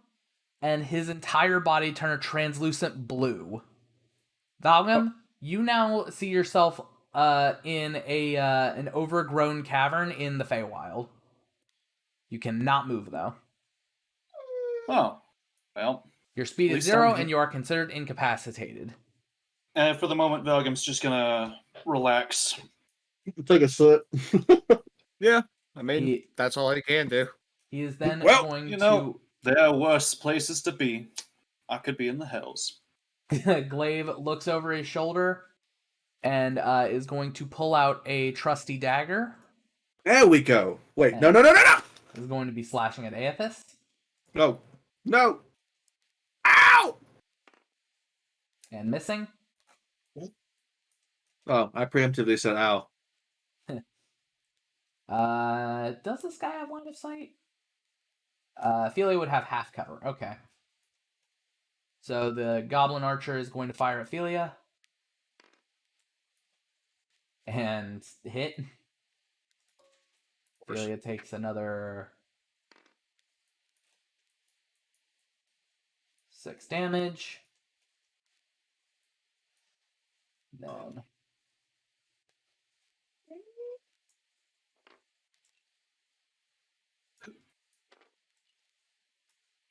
and his entire body turn a translucent blue. Valgum, you now see yourself in an overgrown cavern in the Feywild. You cannot move though. Oh, well. Your speed At is least 0, I'm- and you are considered incapacitated. For the moment, Velgum's just gonna relax. Take a sip. Yeah. I mean, He- that's all I can do. He is then Well, going you know, there are worse places to be. I could be in the hells. to. Glaive looks over his shoulder and is going to pull out a trusty dagger. There we go. Wait, no. Is going to be slashing at Aethys. No. No. Ow! And missing. Oh, I preemptively said ow. Does this guy have line of sight? Ophelia would have half cover. Okay. So the Goblin Archer is going to fire at Ophelia. And hit. Ophelia takes another 6 damage. Then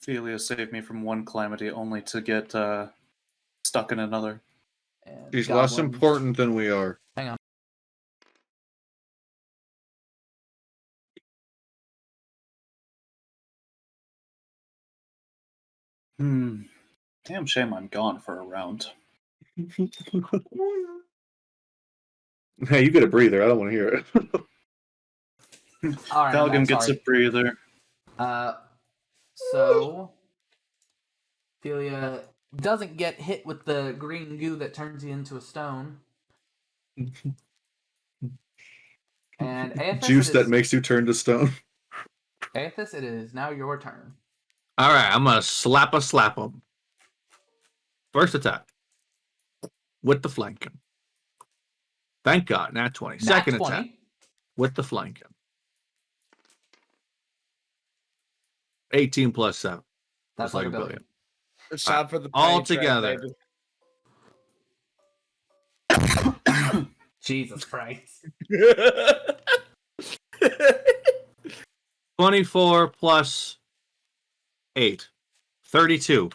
Ophelia saved me from one calamity only to get stuck in another. and She's less Goblins- important than we are. Hang on. Damn shame I'm gone for a round. Hey, you get a breather. I don't want to hear it. All right, I'm Falcon back, gets sorry. a breather. So Ophelia doesn't get hit with the green goo that turns you into a stone. And Aethys, Juice it that is, makes you turn to stone. Aethys, it is now your turn. All right, I'm gonna slap him. First attack with the flanking. Thank God, nat 20. Second Nat 20. attack with the flanking. 18 plus 7. That's like a billion. It's time for the All pain train, together. baby. Jesus Christ. 24 plus 8. 32.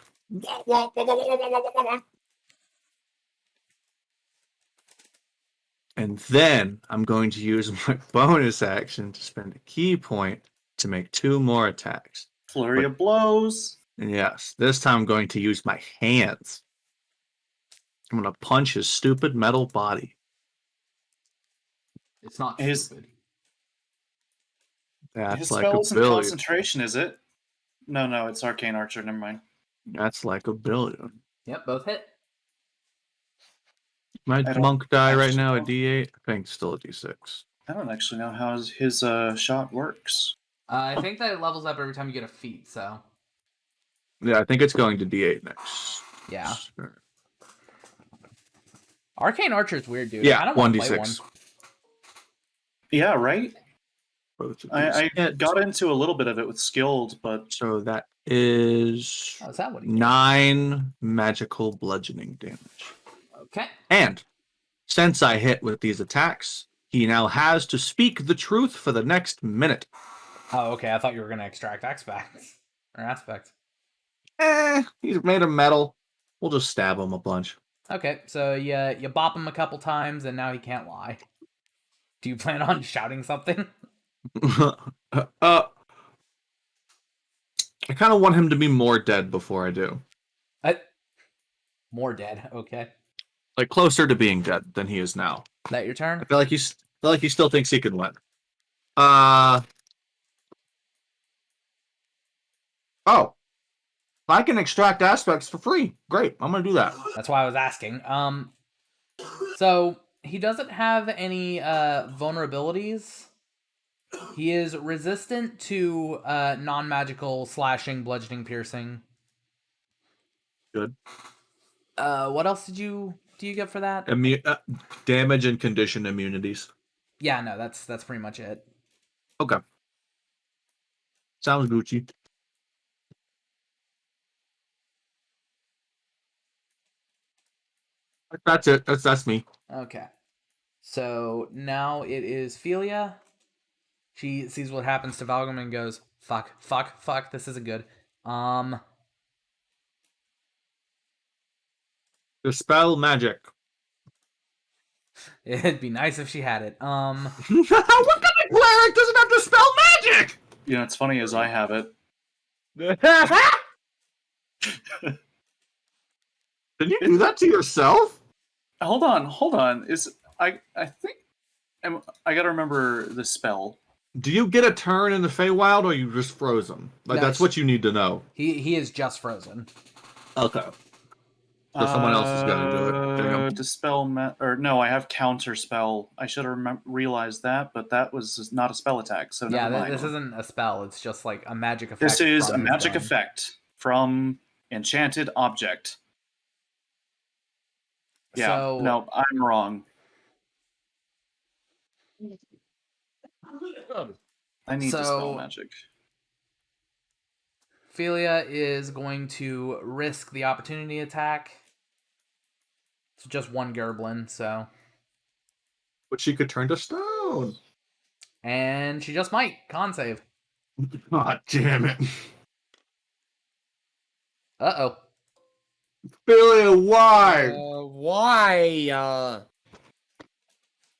And then I'm going to use my bonus action to spend a key point to make 2 more attacks. Flurry of blows. And yes, this time I'm going to use my hands. I'm going to punch his stupid metal body. It's not His- stupid. That's His like spell a isn't billion. concentration, is it? No, it's Arcane Archer. Never mind. That's like a billion. Yep, both hit. My I don't monk die right actually now, a know. D8? I think still a D6. I don't actually know how his shot works. I think that it levels up every time you get a feat, so. Yeah, I think it's going to D8 next. Yeah. Arcane Archer's weird, dude. Yeah, I don't want to play 1d6. one. Yeah, right? Both of these I hit. got into a little bit of it with skilled, but So that is Oh, is that what he did? 9 magical bludgeoning damage. Okay. And since I hit with these attacks, he now has to speak the truth for the next minute. Oh, okay. I thought you were going to extract aspects. Or aspects. He's made of metal. We'll just stab him a bunch. Okay, so you bop him a couple times, and now he can't lie. Do you plan on shouting something? I kind of want him to be more dead before I do. More dead. Okay. Like closer to being dead than he is now. That your turn? I feel like he still thinks he can win. Oh, if I can extract aspects for free, great. I'm gonna do that. That's why I was asking. So he doesn't have any vulnerabilities. He is resistant to non-magical slashing, bludgeoning, piercing. Good. What else do you get for that? Damage and condition immunities. Yeah, no, that's pretty much it. Okay. Sounds Gucci. That's it. That's me. Okay. So now it is Philia. She sees what happens to Valgrim and goes, fuck, this isn't good. Dispel magic. It'd be nice if she had it. What kind of cleric doesn't have dispel magic? you know, it's funny as I have it. Did you do that to yourself? Hold on. I think I gotta remember the spell. Do you get a turn in the Feywild, or you just frozen? Like No, that's what you need to know. He is just frozen. Okay. So someone else is gonna do it. Damn. Dispel or no, I have counter spell. I should have realized that, but that was not a spell attack. So Yeah, never mind. this isn't a spell. It's just like a magic effect. This is a from his magic gun. effect from Enchanted object. Yeah, So- no, I'm wrong. I need to spell So- magic. Ophelia is going to risk the opportunity attack. It's just one Gerblin, so. But she could turn to stone. And she just might. Con save. God damn it. Uh-oh. Ophelia, why? Why?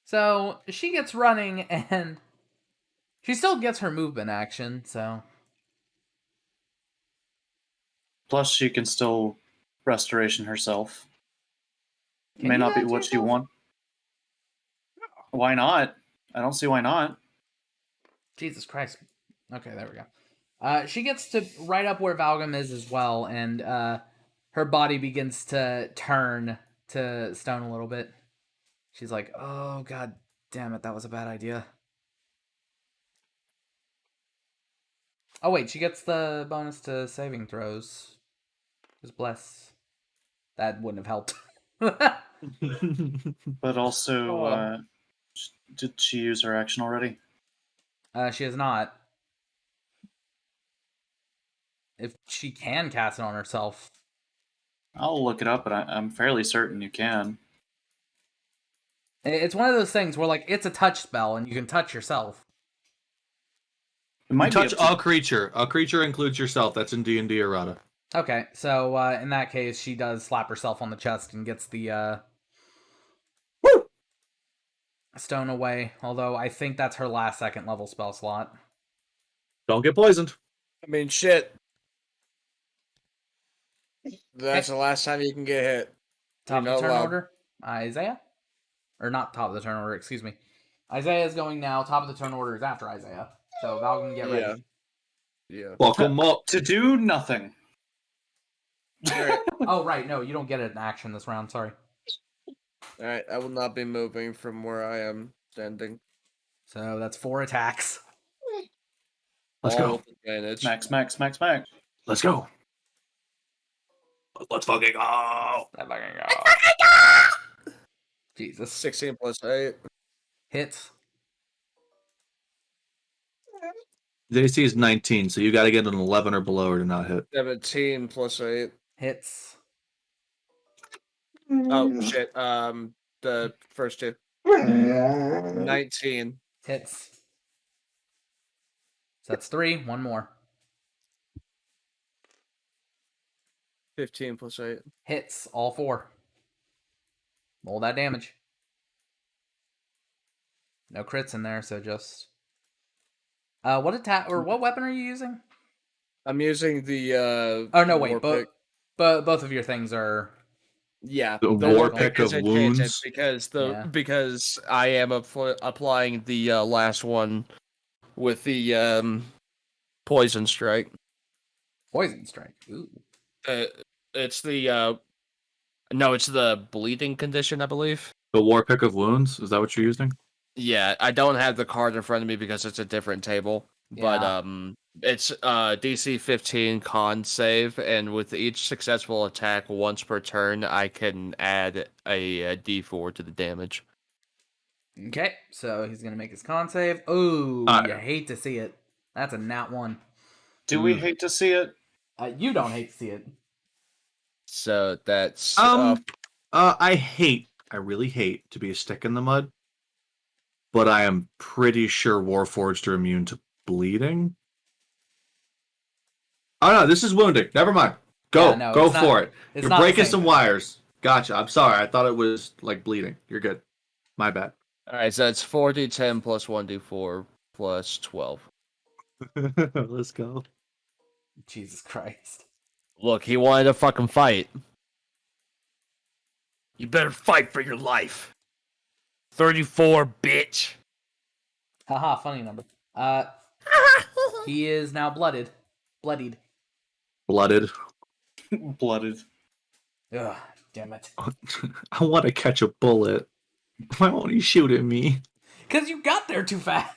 So she gets running and she still gets her movement action, so. Plus, she can still restoration herself. Can May you not be do that what to she yourself? wants. Why not? I don't see why not. Jesus Christ. Okay, there we go. She gets to right up where Valgum is as well, and her body begins to turn to stone a little bit. She's like, oh, god damn it, that was a bad idea. Oh, wait, she gets the bonus to saving throws. Just bless. That wouldn't have helped. But also, Oh. did she use her action already? She has not. If she can cast it on herself. I'll look it up, but I'm fairly certain you can. It's one of those things where, like, it's a touch spell and you can touch yourself. It might touch be up to- a creature. A creature includes yourself. That's in D&D errata. Okay, so in that case, she does slap herself on the chest and gets the stone away. Although I think that's her last second level spell slot. Don't get poisoned. I mean, shit. That's the last time you can get hit. Top You're of the not turn allowed. order, Isaiah, or not top of the turn order. Excuse me. Isaiah is going now. Top of the turn order is after Isaiah. So Valgum, get ready. Yeah. Fuck them up. to do nothing. Alright. Oh right, no, you don't get an action this round. Sorry. Alright, I will not be moving from where I am standing. So that's 4 attacks. Let's All go. with advantage. Max. Let's go. Let's fucking go. That fucking go. Jesus. 16 plus 8. Hits. The AC is 19, so you got to get an 11 or below or to not hit. 17 plus 8. Hits. Oh, shit. The first two. 19. Hits. So that's 3. One more. 15 plus 8. Hits. All 4. Roll that damage. No crits in there, so just... what attack or what weapon are you using? I'm using the Oh no, wait, war pick. both of your things are... Yeah, The war war pick pick is of enchanted wounds? because I am applying the last one with the poison strike. Poison strike. Ooh. It's the no, it's the bleeding condition, I believe. The War Pick of Wounds? Is that what you're using? Yeah, I don't have the card in front of me because it's a different table. But Yeah. it's DC 15 con save, and with each successful attack once per turn, I can add a D4 to the damage. Okay, so he's gonna make his con save. Ooh, you hate to see it. That's a nat 1. Do we hate to see it? You don't hate to see it. So that's I really hate to be a stick in the mud, but I am pretty sure Warforged are immune to bleeding. Oh no, this is wounding. Never mind. Go, Yeah, no, go it's not- for it. it's You're not the breaking same some thing. wires. Gotcha. I'm sorry. I thought it was like bleeding. You're good. My bad. all right. So it's 4d10 plus 1d4 plus 12. Let's go. Jesus Christ. Look, he wanted to fucking fight. You better fight for your life. 34, bitch. Haha, funny number. He is now bloodied. Blooded. Blooded. Ugh, damn it. I want to catch a bullet. Why won't he shoot at me? Because you got there too fast.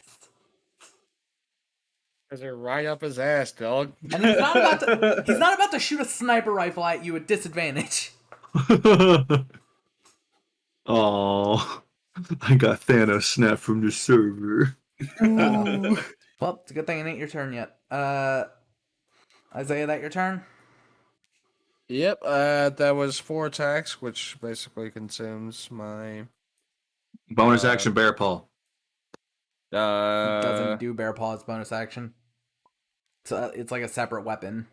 Because they're right up his ass, dog. And he's not about to. He's not about to shoot a sniper rifle at you at disadvantage. Oh, I got Thanos snap from the server. Well, it's a good thing it ain't your turn yet. Isaiah, that your turn? Yep, that was 4 attacks, which basically consumes my... Bonus action bear paw. Doesn't do bear paws bonus action. So it's like a separate weapon.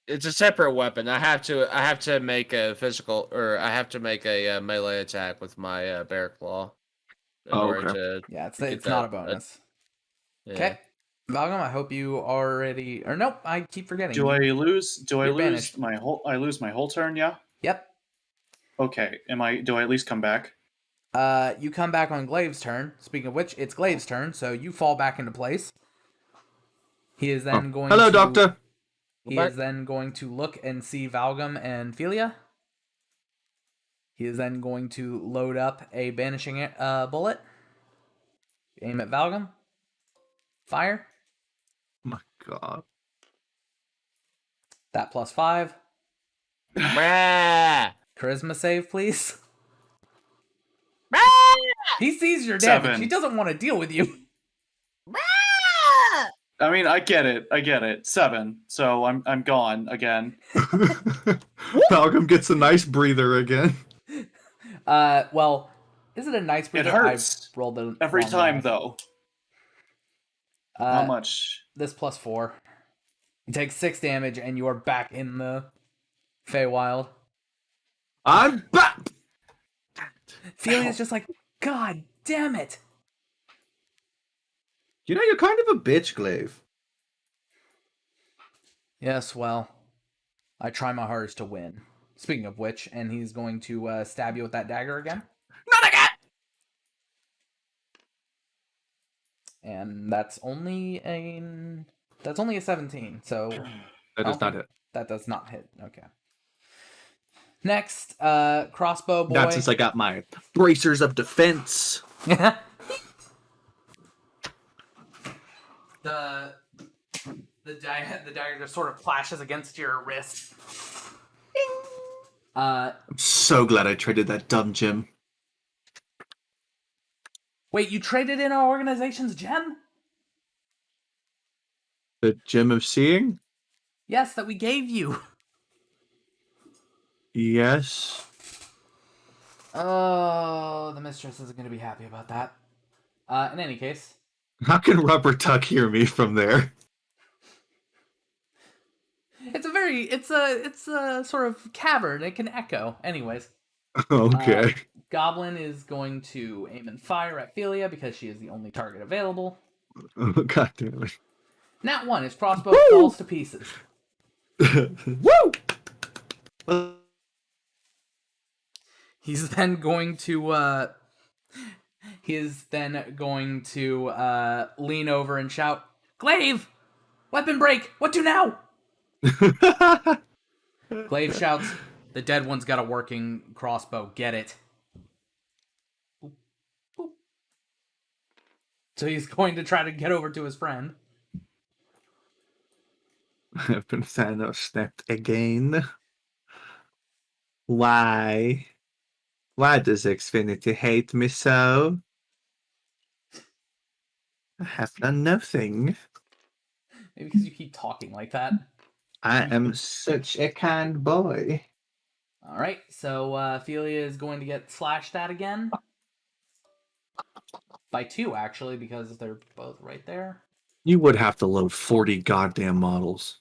It's a separate weapon. I have to make a physical, or I have to make a melee attack with my bear claw. In order to Yeah, it's get not a that- bonus. yeah. Okay. Valgum, I hope you already or nope, I keep forgetting. Do I lose You're banished. my whole turn, yeah? Yep. Okay. Do I at least come back? You come back on Glaive's turn. Speaking of which, it's Glaive's turn, so you fall back into place. He is then going Hello, to doctor. He is then going to look and see Valgum and Philia. He is then going to load up a banishing bullet. Aim at Valgum. Fire. Oh my God. That +5. Brah! Charisma save, please. Brah! He sees your damage. 7. He doesn't want to deal with you. I mean, I get it. 7. So I'm gone again. Malcolm gets a nice breather again. Well, is it a nice breather? hurts. I've rolled the Every wrong time die. though. Uh, How much? This +4. You take 6 damage and you are back in the Feywild. I'm back. Philia's just like, God damn it. You know, you're kind of a bitch, Glaive. Yes, well, I try my hardest to win. Speaking of which, and he's going to stab you with that dagger again. Not again. And that's only a 17. So That does not hit. that does not hit. Okay. Next, crossbow boy. Not since I got my bracers of defense. The dagger just sort of flashes against your wrist. I'm so glad I traded that dumb gem. Wait, you traded in our organization's gem? The gem of seeing? Yes, that we gave you. Yes. Oh, the mistress isn't going to be happy about that. In any case, How can Rubber Tuck hear me from there? it's a sort of cavern. It can echo. Anyways, Okay. Goblin is going to aim and fire at Philia because she is the only target available. Oh, God damn it. Nat 1, his crossbow falls to pieces. Woo! He's then going to lean over and shout, "Glaive! Weapon break! What do now?" Glaive shouts, "The dead one's got a working crossbow. Get it." Boop, boop. So he's going to try to get over to his friend. I've been Thanos snapped again. Why? Why does Xfinity hate me so? I have done nothing. Maybe because you keep talking like that. I am such a kind boy. All right, so Philia is going to get slashed at again. By 2, actually, because they're both right there. You would have to load 40 goddamn models.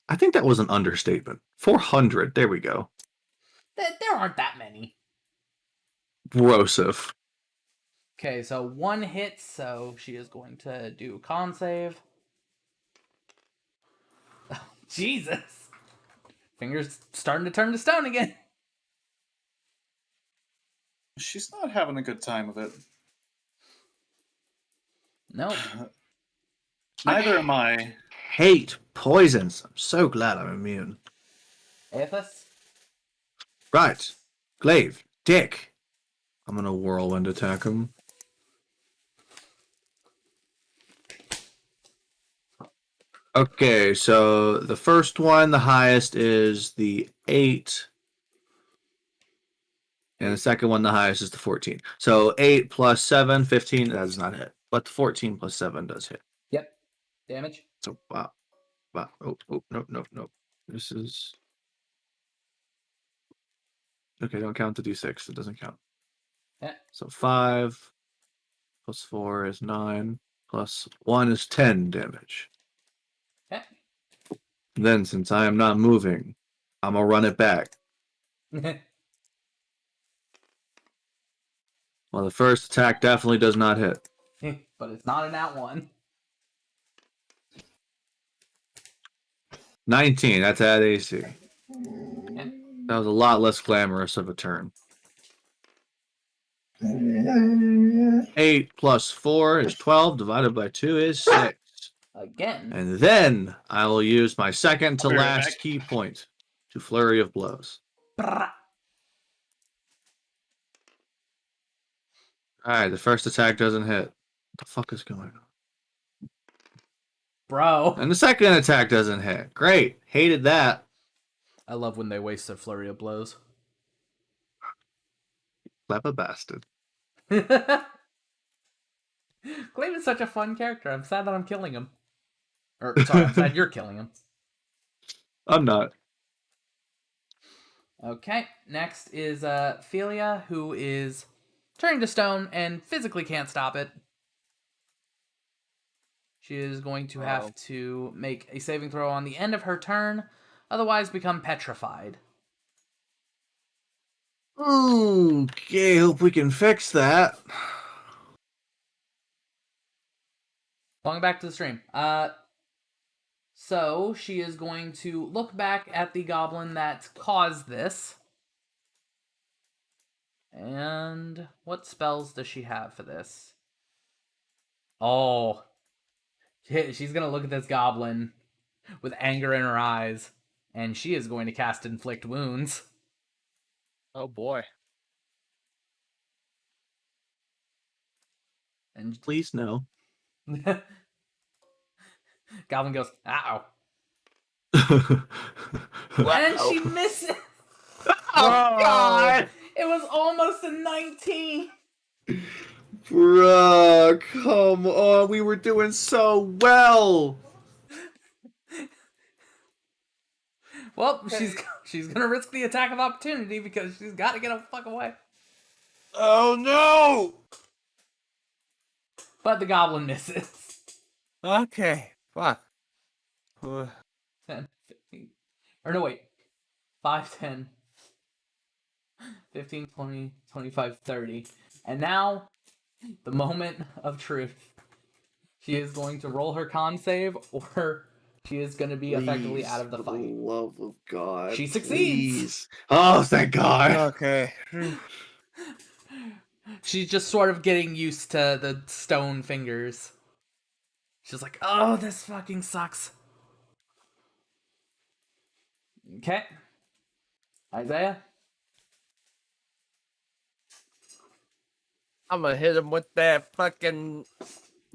I think that was an understatement. 400. There we go. There aren't that many. Broseph. Okay, so 1 hit, so she is going to do con save. Oh, Jesus. Fingers starting to turn to stone again. She's not having a good time with it. Nope. Neither am I. Hate poisons. I'm so glad I'm immune. Aethys? Right. Glaive. Dick. I'm gonna whirlwind attack him. Okay, so the first one, the highest is the 8. And the second one, the highest is the 14. So 8 plus 7, 15, that does not hit. But the 14 plus 7 does hit. Yep. Damage. So, wow. Wow. Oh, nope. This is. Okay, don't count the d6. It doesn't count. Yeah. So 5 plus 4 is 9. Plus 1 is 10 damage. Okay. Then, since I am not moving, I'm going to run it back. Well, the first attack definitely does not hit. But it's not in that one. 19, that's at AC. Okay. That was a lot less glamorous of a turn. 8 plus 4 is 12, divided by 2 is 6. Again. And then I will use my second to I'll be right last back. key point to Flurry of Blows. Brrrah. Alright, the first attack doesn't hit. What the fuck is going on? Bro. And the second attack doesn't hit. Great. Hated that. I love when they waste their flurry of blows. Clever bastard. Claim is such a fun character. I'm sad that I'm killing him. Or, sorry, I'm sad you're killing him. I'm not. Okay, next is Philia, who is turning to stone and physically can't stop it. She is going to have to make a saving throw on the end of her turn, otherwise become petrified. Okay, hope we can fix that. Going back to the stream. So she is going to look back at the goblin that caused this. And what spells does she have for this? Oh. She's going to look at this goblin with anger in her eyes, and she is going to cast Inflict Wounds. Oh boy. And Please no. goblin goes, ow. Oh, And she misses. God! It was almost a 19. Bruh, come on. We were doing so well. Well, she's gonna risk the attack of opportunity because she's got to get the fuck away. Oh no! But the goblin misses. Okay. Fuck. 10, 15. Or no, wait. 5, 10, 15, 20, 25, 30. And now, the moment of truth. She is going to roll her con save, or she is going to be effectively out of the For fight. the love of God. She succeeds. Please. Oh, thank God. Okay. She's just sort of getting used to the stone fingers. She's like, oh, this fucking sucks. Okay. Isaiah? I'm gonna hit him with that fucking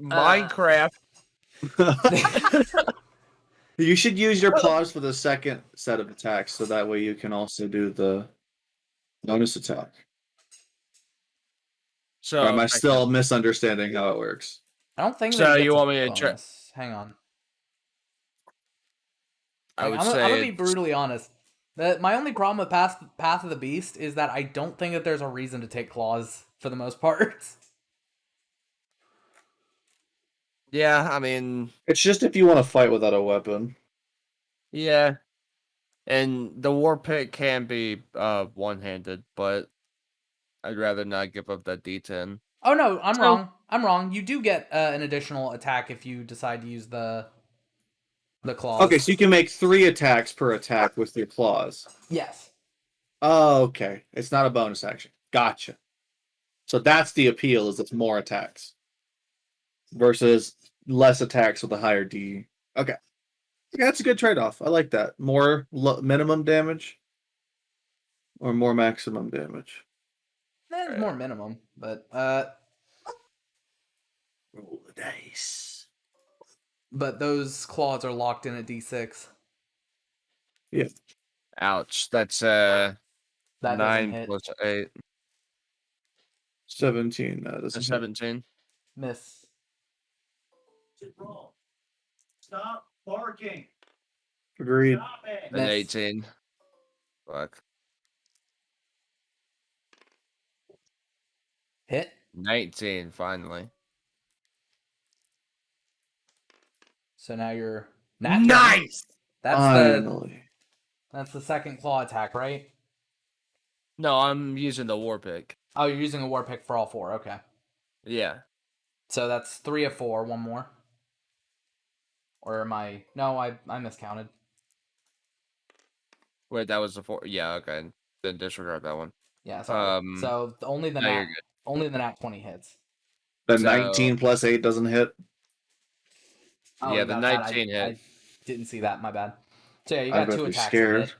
Minecraft. You should use your claws for the second set of attacks, so that way you can also do the bonus attack. So Or am I still misunderstanding how it works? I don't think So that you gets a want me to try- bonus. Hang on. I would I'm say gonna be brutally honest. My only problem with Path of the Beast is that I don't think that there's a reason to take claws for the most part. Yeah, I mean, It's just if you want to fight without a weapon. yeah. And the war pit can be one-handed, but I'd rather not give up that D10. Oh no, I'm So- wrong. I'm wrong. You do get an additional attack if you decide to use the claws. Okay, so you can make 3 attacks per attack with your claws. Yes. Oh, okay. It's not a bonus action. Gotcha. So that's the appeal, is it's more attacks. Versus less attacks with a higher D. Okay. Yeah, that's a good trade-off. I like that. More minimum damage or more maximum damage. That's more minimum, but Roll the dice. But those claws are locked in at D6. Ouch. That's That doesn't 9 hit. plus 8. 17. That That's doesn't hit. 17. Miss. Stop barking. Agreed. Stop it. An Miss. 18. Fuck. Hit. 19, finally. So now you're nat 20. Nice! Finally. That's the second claw attack, right? No, I'm using the war pick. Oh, you're using a war pick for all 4. Okay. Yeah. So that's 3 of 4. One more. Or am I? No, I miscounted. Wait, that was the 4. Yeah, okay. Then disregard that one. Yeah, sorry. Um, So only the No, you're nat 20 hits. The So- 19 plus 8 doesn't hit. Oh, Yeah, the got that. 19 hit. I didn't see that. My bad. So yeah, you I got bet 2 you're attacks. scared. Hit.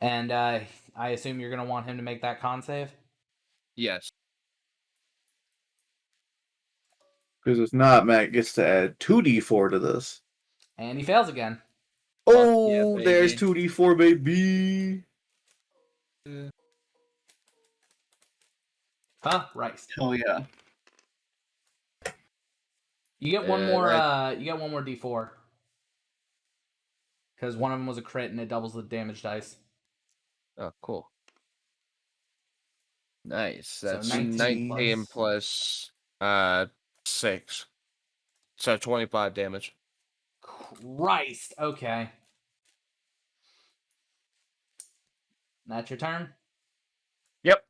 And I assume you're gonna want him to make that con save. Yes. Because if not, Matt gets to add 2d4 to this. And he fails again. Oh, yeah, there's baby. 2d4, baby. Huh? Right. Hell yeah. You get one more. Right. You get one more D4. Because one of them was a crit and it doubles the damage dice. Oh, cool. Nice. So That's 19 19 plus 6. So 25 damage. Christ. Okay. That's your turn. Yep.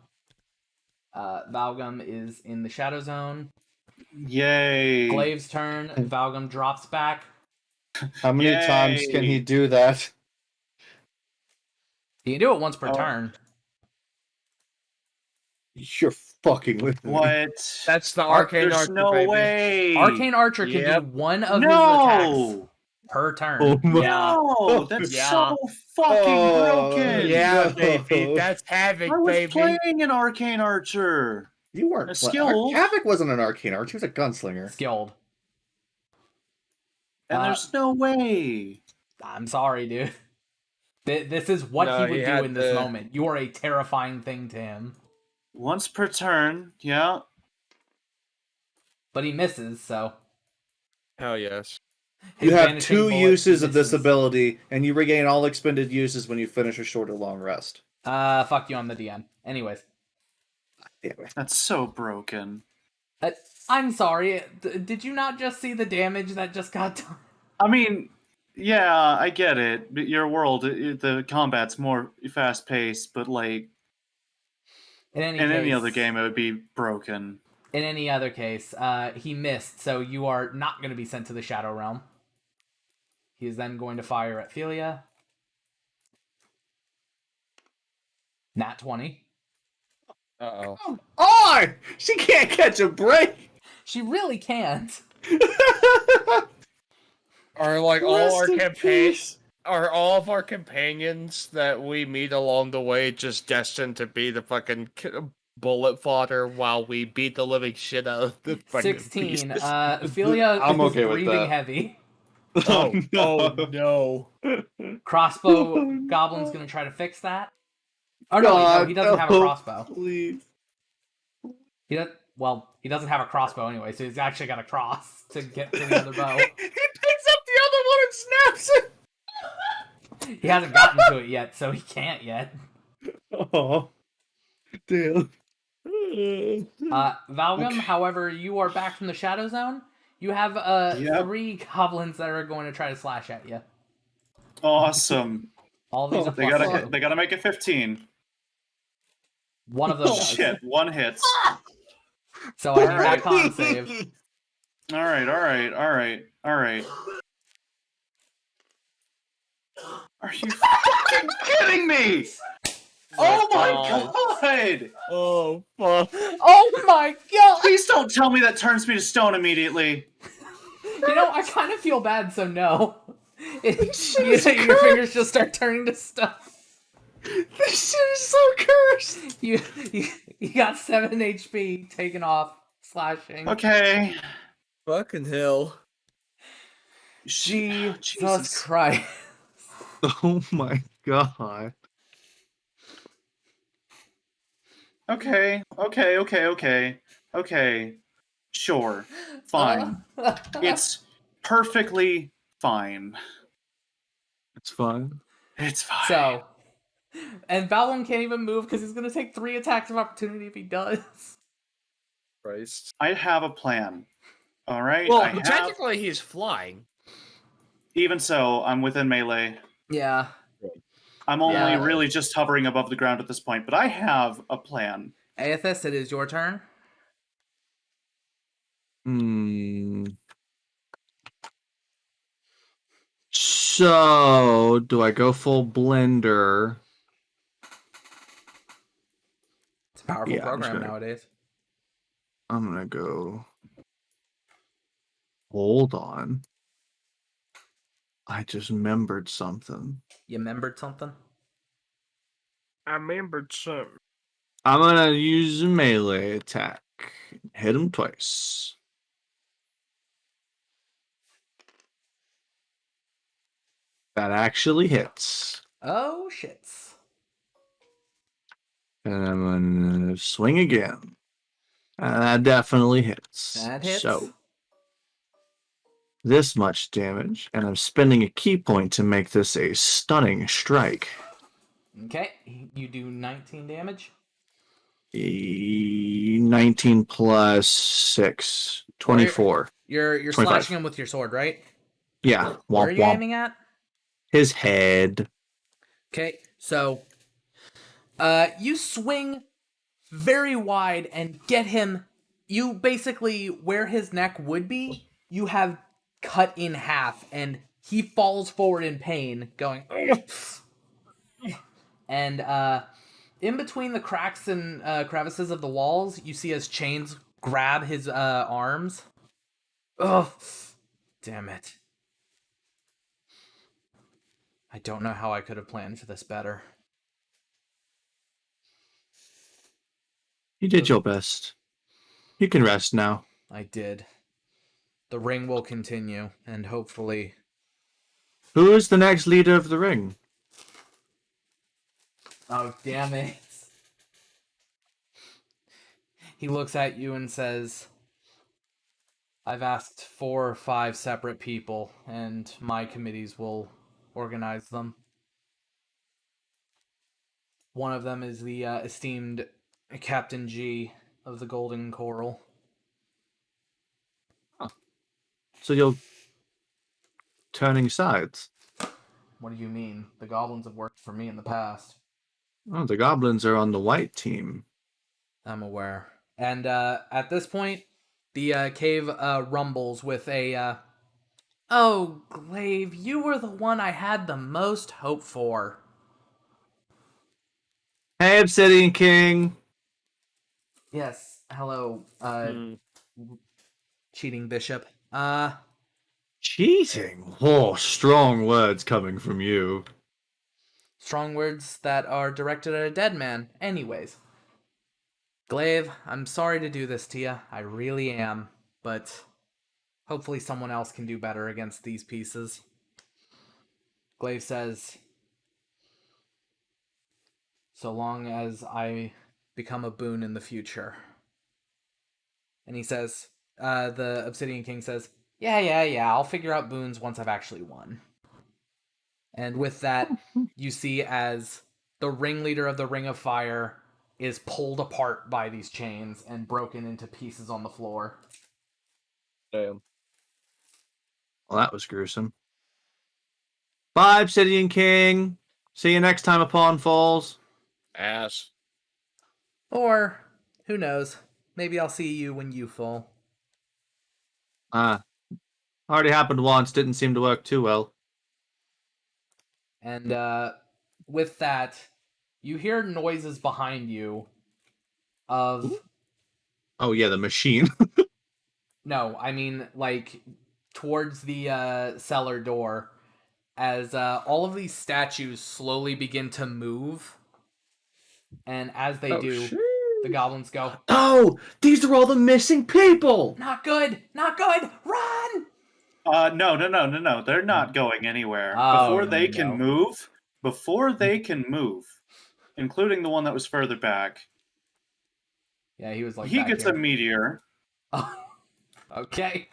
Valgum is in the shadow zone. Yay. Glaive's turn. Valgum drops back. How many Yay. times can he do that? You can do it once per Oh. turn. You're fucking with me. What? That's the Arcane There's Archer, no baby. way. Arcane Archer can Yep. do one of his attacks No. per turn. Oh my- Yeah. No, that's Yeah. so fucking Oh, broken. Yeah, No. baby. That's Havoc, I was baby. playing an Arcane Archer. You weren't A playing. skill. Havoc wasn't an arcane archer. He was a gunslinger. Skilled. And there's no way. I'm sorry, dude. This is what No, he he would do had in this to- moment. You are a terrifying thing to him. Once per turn, yeah. But he misses, so... Hell yes. his You have vanishing 2 bullet uses of this misses. ability, and you regain all expended uses when you finish a short or long rest. Fuck you, I'm the DM. Anyways. Damn it. That's so broken. I'm sorry, did you not just see the damage that just got done? I mean, yeah, I get it. But your world, the combat's more fast paced, but like In any in any case- other game, it would be broken. In any other case, he missed, so you are not going to be sent to the Shadow Realm. He is then going to fire at Philia. Nat 20. Uh-oh. Come on! She can't catch a break! She really can't. Are like all our Rest in campaigns peace. are all of our companions that we meet along the way just destined to be the fucking bullet fodder while we beat the living shit out of the fucking 16. pieces? Philia I'm is okay with breathing that. heavy. Oh no. Crossbow Oh, Goblin's no. going to try to fix that. Oh no, wait, no, he doesn't have a no, crossbow. Please. He doesn't have a crossbow anyway, so he's actually got a cross to get to the other bow. He picks up the other one and snaps it! He hasn't gotten to it yet, so he can't yet. Oh. Damn. Valgum, Okay. however, you are back from the Shadow Zone. You have Yep. 3 goblins that are going to try to slash at you. Awesome. All of these are They plus gotta 2. they gotta make it 15. One of them Oh does. shit! One hits. So I need that con save. All right. Are you fucking kidding me? Oh my god! Oh fuck. Oh my god! Please don't tell me that turns me to stone immediately. You know, I kind of feel bad, so no. Jesus Your fingers just start turning to stuff. This shit is so cursed! You got 7 HP taken off slashing. Okay. Fucking hell. Jesus Christ. Oh my god. Okay. Sure. Fine. It's perfectly fine. It's fine. It's fine. So, and Balon can't even move because he's going to take 3 attacks of opportunity if he does. Christ. I have a plan. All right. Well, technically he's flying. Even so, I'm within melee. Yeah. I'm only Yeah. really just hovering above the ground at this point, but I have a plan. Aethys, it is your turn. So, do I go full blender? It's a powerful Yeah, I'm just program gonna- nowadays. I'm gonna go. Hold on. I just remembered something. You remembered something? I remembered something. I'm gonna use a melee attack. Hit him twice. That actually hits. Oh, shits. And I'm gonna swing again. And that definitely hits. That hits. So, this much damage, and I'm spending a key point to make this a stunning strike. Okay, you do 19 damage. 19 plus 6. 24. You're 25. slashing him with your sword, right? Yeah. Where are Womp you womp. aiming at? His head. Okay, so you swing very wide and get him. You basically, where his neck would be, you have cut in half, and he falls forward in pain, going. And in between the cracks and crevices of the walls, you see his chains grab his arms. Ugh, damn it. I don't know how I could have planned for this better. You did your best. You can rest now. I did. The ring will continue, and hopefully... Who is the next leader of the ring? Oh, damn it. He looks at you and says, I've asked 4 or 5 separate people, and my committees will organize them. One of them is the esteemed Captain G of the Golden Coral. So you're turning sides. What do you mean? The goblins have worked for me in the past. Oh, the goblins are on the white team. I'm aware. And at this point, the cave rumbles with a, Oh, Glaive, you were the one I had the most hope for. Hey, Obsidian King. Yes, hello, cheating bishop. Cheating? Oh, strong words coming from you. Strong words that are directed at a dead man. Anyways. Glaive, I'm sorry to do this to you. I really am. But hopefully someone else can do better against these pieces. Glaive says, so long as I become a boon in the future. And he says, the Obsidian King says, yeah, I'll figure out boons once I've actually won. And with that, you see as the ringleader of the Ring of Fire is pulled apart by these chains and broken into pieces on the floor. Damn. Well, that was gruesome. Bye, Obsidian King. See you next time upon Falls. Ass. Or, who knows, maybe I'll see you when you fall. Already happened once, didn't seem to work too well. And with that, you hear noises behind you of... Oh yeah, the machine. No, I mean, like, towards the cellar door, as all of these statues slowly begin to move. And as they do, the goblins go, Oh, these are all the missing people! Not good! Not good! Run! No. They're not going anywhere. Oh, Before they can no. move, including the one that was further back, Yeah, he was like he back gets here. a meteor. Okay.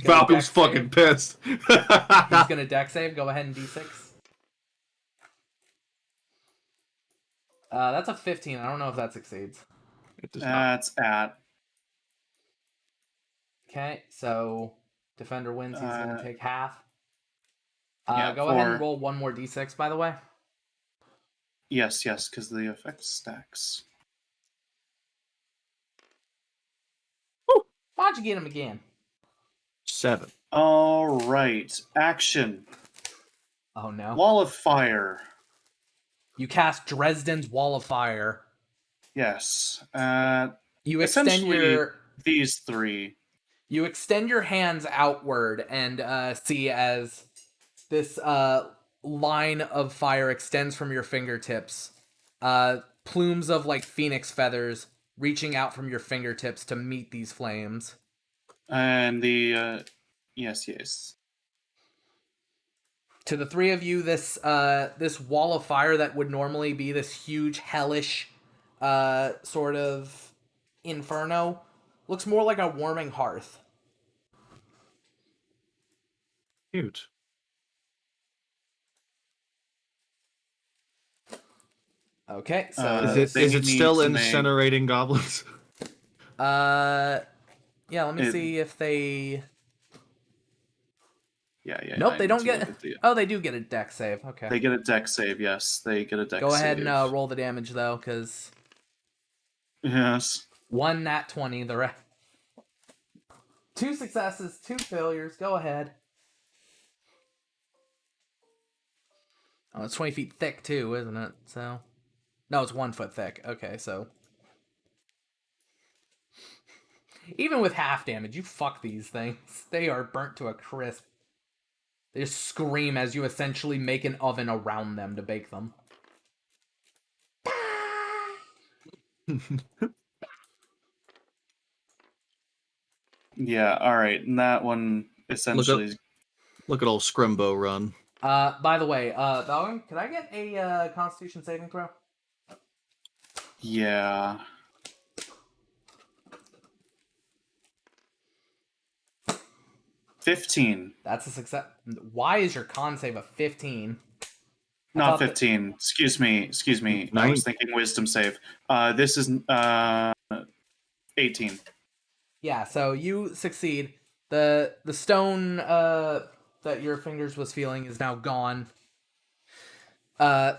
Falcon's dex fucking pissed. He's gonna dex save. Go ahead and d6. That's a 15. I don't know if that succeeds. It does not. That's at. Okay, so defender wins. He's gonna take half. Yeah, go ahead and 4. roll one more d6. By the way. Yes, because the effect stacks. Why'd you get him again? 7. All right, action. Oh no. Wall of fire. You cast Dresden's Wall of Fire. Yes. You extend Essentially, these 3. You extend your hands outward and see as this line of fire extends from your fingertips. Plumes of like phoenix feathers reaching out from your fingertips to meet these flames. And the yes. To the three of you, this wall of fire that would normally be this huge hellish sort of inferno looks more like a warming hearth. Cute. Okay, so Is it still incinerating goblins? yeah, let me see if they. Yeah. Nope, they I don't need to get. look at the- Oh, they do get a dex save. Okay. They get a dex save. Yes, they get a dex. Go ahead save. and roll the damage though, because Yes. 1 nat 20. The rest. 2 successes, 2 failures. Go ahead. Oh, it's 20 feet thick too, isn't it? So, no, it's 1 foot thick. Okay, so even with half damage, you fuck these things. They are burnt to a crisp. They just scream as you essentially make an oven around them to bake them. Yeah. All right. And that one essentially. Look at old Scrimbo run. By the way, Valgrim, could I get a Constitution saving throw? Yeah. 15. That's a success. Why is your con save a 15? Not 15. Excuse me. I was thinking wisdom save. This is 18. Yeah, so you succeed. The stone that your fingers was feeling is now gone. And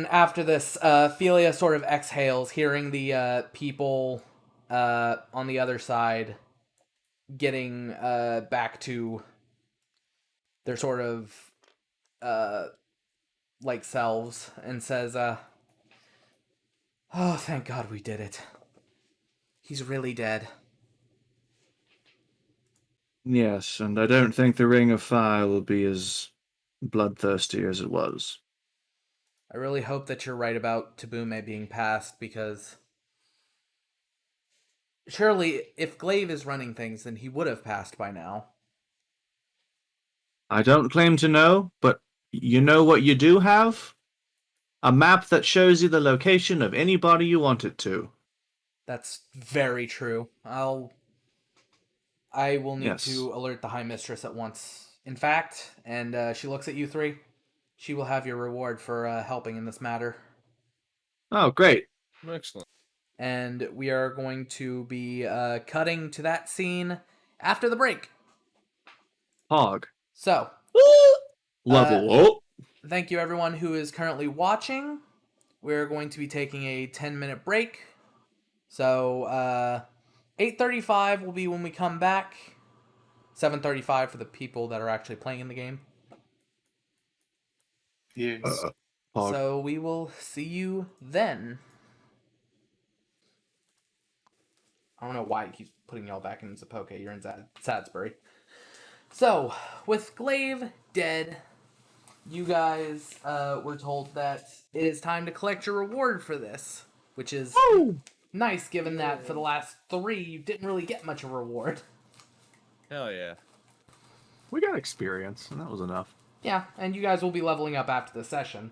after this, Philia sort of exhales, hearing the people on the other side getting back to their sort of like selves, and says, "Oh, thank God we did it. He's really dead." Yes, and I don't think the Ring of Fire will be as bloodthirsty as it was. I really hope that you're right about Tabume being passed, because surely if Glaive is running things, then he would have passed by now. I don't claim to know, but you know what you do have? A map that shows you the location of anybody you want it to. That's very true. I will need Yes. to alert the High Mistress at once. In fact, and she looks at you three, she will have your reward for helping in this matter. Oh, great. Excellent. And we are going to be cutting to that scene after the break. Hog. So, Level up. thank you everyone who is currently watching. We're going to be taking a 10-minute break. So, 8:35 will be when we come back. 7:35 for the people that are actually playing in the game. Yes. Hog. So we will see you then. I don't know why he keeps putting y'all back in Zapoke. You're in Sadsbury. So, with Glaive dead, you guys were told that it is time to collect your reward for this, which is nice given that for the last 3 you didn't really get much of a reward. Hell yeah. We got experience, and that was enough. Yeah, and you guys will be leveling up after the session.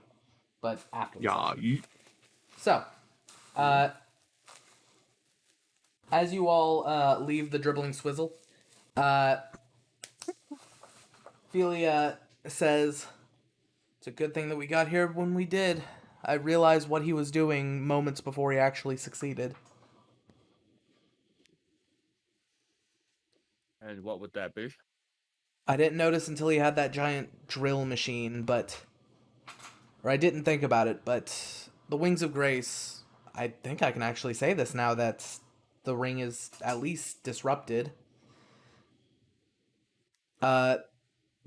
But after the Yeah, session. So, as you all leave the dribbling swizzle, Philia says, "It's a good thing that we got here when we did. I realized what he was doing moments before he actually succeeded." And what would that be? I didn't notice until he had that giant drill machine, or I didn't think about it, but the Wings of Grace, I think I can actually say this now that the ring is at least disrupted. The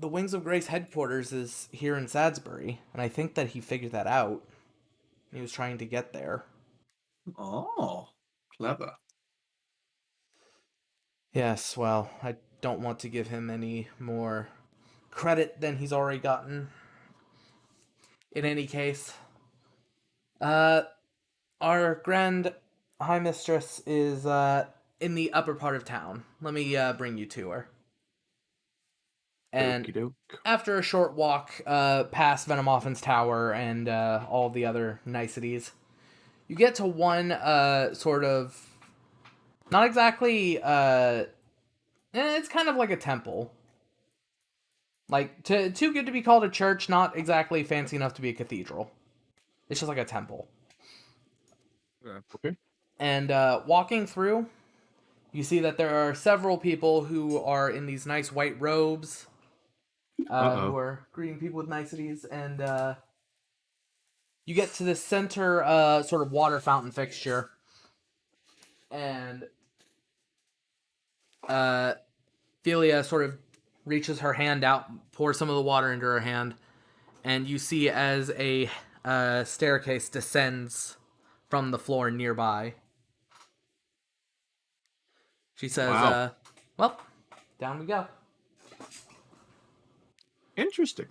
Wings of Grace headquarters is here in Sadsbury, and I think that he figured that out. He was trying to get there. Oh, clever. Yes, well, I don't want to give him any more credit than he's already gotten. In any case, our Grand High Mistress is in the upper part of town. Let me bring you to her. And Okey-doke. after a short walk past Venomoffin's tower and all the other niceties, you get to one sort of, not exactly, it's kind of like a temple. Like, too good to be called a church, not exactly fancy enough to be a cathedral. It's just like a temple. Okay. And walking through, you see that there are several people who are in these nice white robes, who are greeting people with niceties, and you get to the center sort of water fountain fixture, and Philia sort of reaches her hand out, pours some of the water into her hand, and you see as a staircase descends from the floor nearby. She says, Wow. well, down we go. Interesting.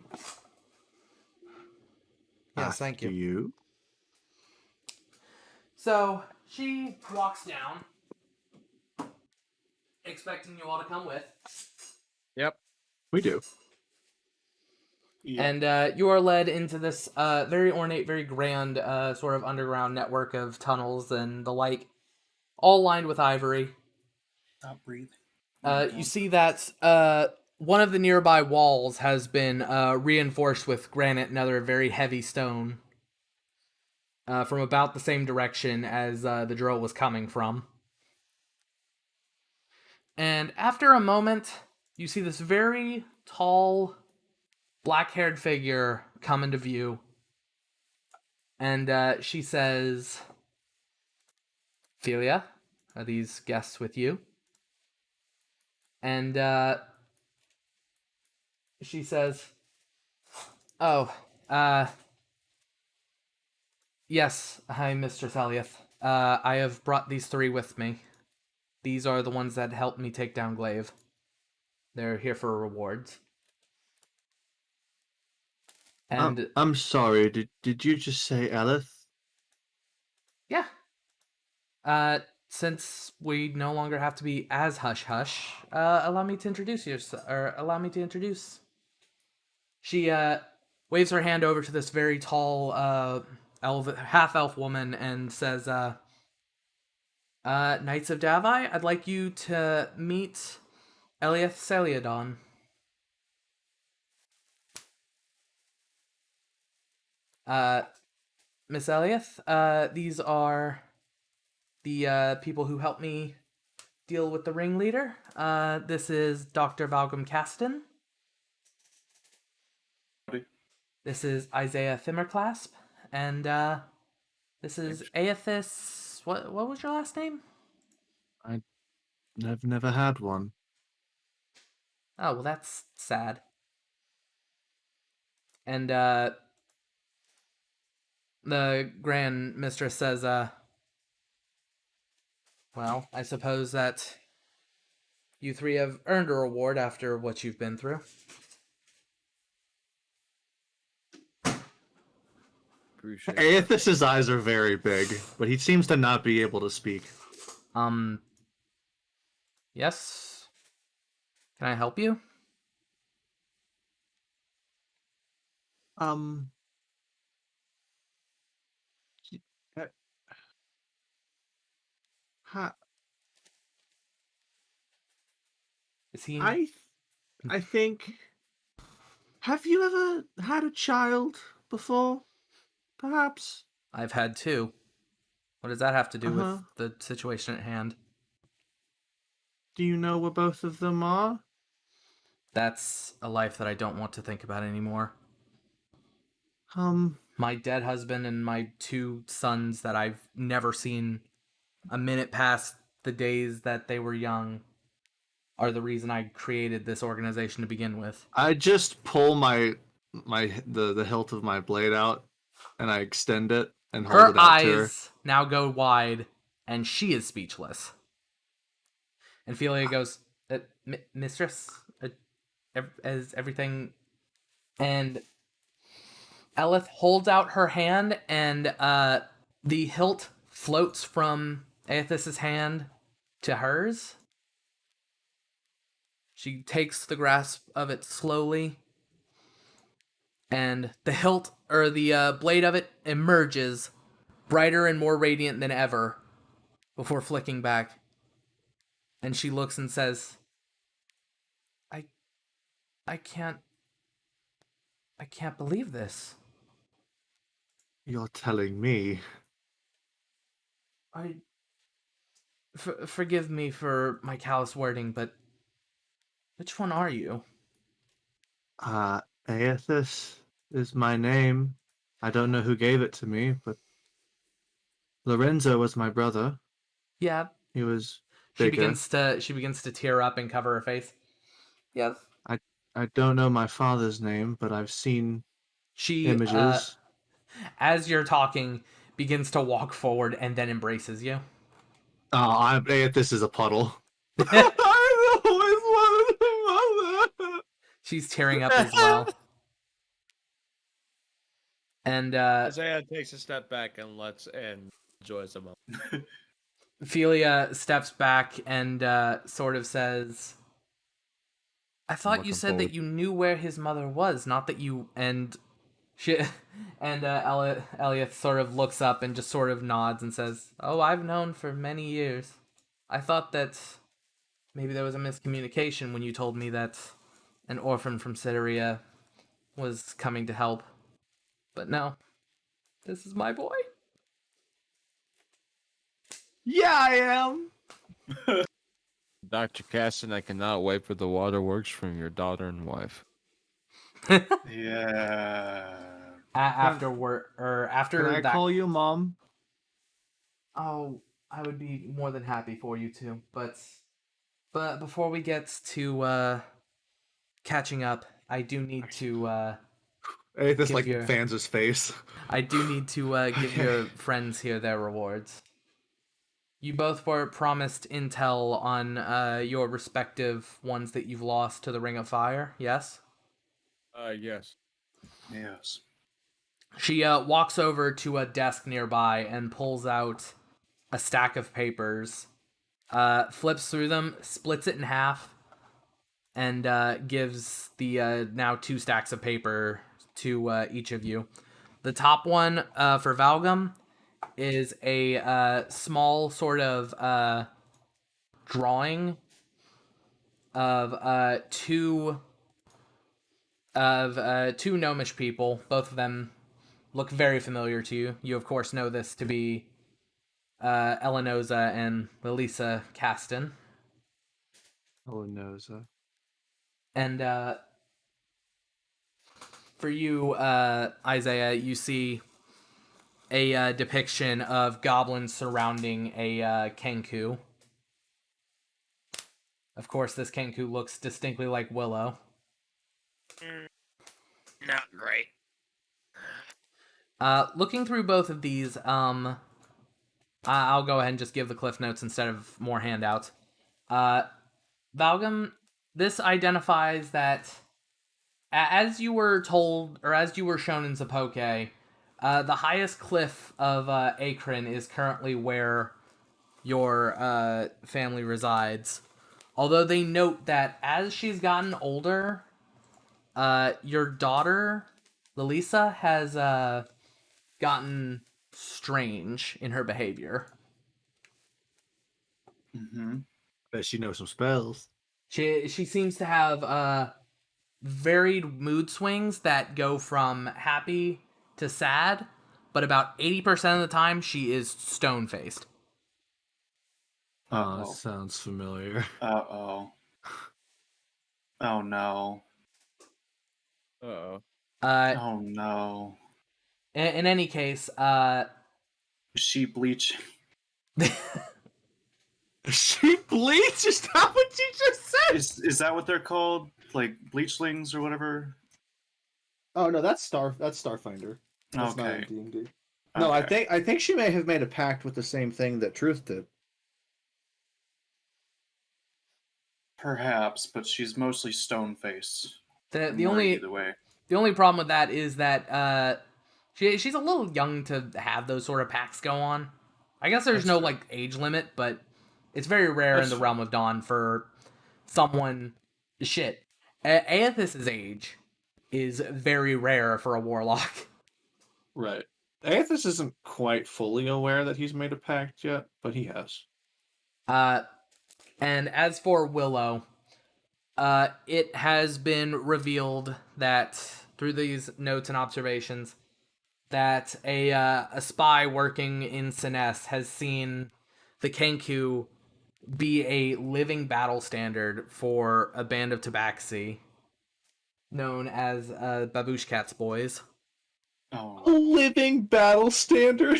Yes, thank After you. you. So, she walks down, expecting you all to come with. Yep. We do. Yeah. And you are led into this very ornate, very grand sort of underground network of tunnels and the like, all lined with ivory. Stop breathing. You see that one of the nearby walls has been reinforced with granite and other very heavy stone from about the same direction as the drill was coming from. And after a moment, you see this very tall, black-haired figure come into view. And she says, "Philia, are these guests with you?" And she says, "Oh, yes, hi, Mr. Thaliath. I have brought these three with me. These are the ones that helped me take down Glaive. They're here for rewards." And I'm sorry. Did you just say Elith? yeah, since we no longer have to be as hush hush, allow me to introduce you, or allow me to introduce. She waves her hand over to this very tall half elf woman and says, "Knights of Davii, I'd like you to meet Eliath Celiodon." Miss Eliath, these are the people who helped me deal with the Ringleader. This is Dr. Valgrim Caston. This is Isaiah Thimmerclasp. And this is Aethys. What was your last name? I've never had one. Oh, well, that's sad. And the Grand Mistress says, well, I suppose that you three have earned a reward after what you've been through. Appreciate it. Aethys's eyes are very big, but he seems to not be able to speak. Yes? Can I help you? Um. uh, ha- Is he? I think. Have you ever had a child before? Perhaps. I've had two. What does that have to Uh do with huh. the situation at hand? Do you know where both of them are? That's a life that I don't want to think about anymore. Um. My dead husband and my two sons that I've never seen a minute past the days that they were young are the reason I created this organization to begin with. I just pull the hilt of my blade out, and I extend it and hold Her it out to her. eyes now go wide, and she is speechless. And Ophelia goes, Mistress, is everything... And Elith holds out her hand, and the hilt floats from Aethys's hand to hers. She takes the grasp of it slowly, and the hilt, or the blade of it, emerges brighter and more radiant than ever before flicking back. And she looks and says, I can't believe this. You're telling me. Forgive me for my callous wording, but which one are you? Aethys is my name. I don't know who gave it to me, but Lorenzo was my brother. Yeah. He was She bigger. begins to tear up and cover her face. Yes. I don't know my father's name, but I've seen She images. as you're talking, begins to walk forward and then embraces you. Aethys is a puddle. I always wanted a mother. She's tearing up as well. And Isaiah takes a step back and enjoys a moment. Ophelia steps back and sort of says, I thought you said that you knew where his mother was, not that you... And she... And Elliot sort of looks up and just sort of nods and says, oh, I've known for many years. I thought that maybe there was a miscommunication when you told me that an orphan from Cyria was coming to help. But no, this is my boy. Yeah, I am. Dr. Caston, I cannot wait for the waterworks from your daughter and wife. Yeah. After Can I that... call you Mom? Oh, I would be more than happy for you to, but before we get to catching up, I do need to Aethys Give your- fans his face. give your friends here their rewards. You both were promised intel on your respective ones that you've lost to the Ring of Fire, yes? Yes. Yes. She walks over to a desk nearby and pulls out a stack of papers, flips through them, splits it in half, and gives the now 2 stacks of paper to each of you. The top one for Valgum is a small sort of drawing of two gnomish people. Both of them look very familiar to you. You of course know this to be Elenoza and Lelisa Caston. Elenoza. And for you, Isaiah, you see a depiction of goblins surrounding a Kenku. Of course, this Kenku looks distinctly like Willow. Not great. Looking through both of these, I'll go ahead and just give the cliff notes instead of more handouts. Valgum, this identifies that, as you were told, or as you were shown in Zapoke, the highest cliff of Akron is currently where your family resides. Although they note that as she's gotten older, your daughter, Lalisa has gotten strange in her behavior. Mm-hmm. Bet she knows some spells. She seems to have varied mood swings that go from happy to sad, but about 80% of the time she is stone faced. Oh, Uh-oh. sounds familiar. Uh-oh. Oh, no. Uh-oh. Oh, no. In any case, Is she bleaching? She bleeds? Is that what you just said? Is that what they're called? Like, bleachlings or whatever? Oh no, that's Starfinder. That's not Okay. in D&D. No, Okay. I think she may have made a pact with the same thing that Truth did. Perhaps, but she's mostly stone face. the I'm worried only either way. the only problem with that is that she's a little young to have those sort of packs go on. I guess there's That's no true. like age limit, but it's very rare That's in the true. realm of Dawn for someone shit. Aethys's age is very rare for a warlock. Right. Aethys isn't quite fully aware that he's made a pact yet, but he has. And as for Willow, it has been revealed that through these notes and observations that a spy working in Sinnes has seen the Kenku be a living battle standard for a band of Tabaxi known as Babush Cat's Boys. Oh. A living battle standard?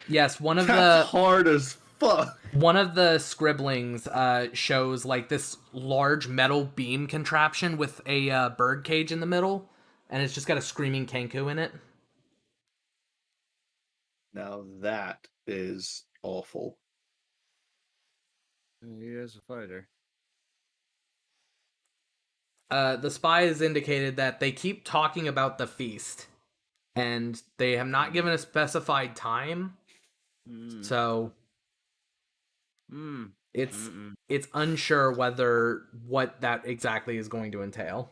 Yes, one of That's the hard as fuck. one of the scribblings shows like this large metal beam contraption with a bird cage in the middle, and it's just got a screaming Kenku in it. Now that is awful. He is a fighter. The spy has indicated that they keep talking about the feast, and they have not given a specified time. So it's it's unsure what that exactly is going to entail.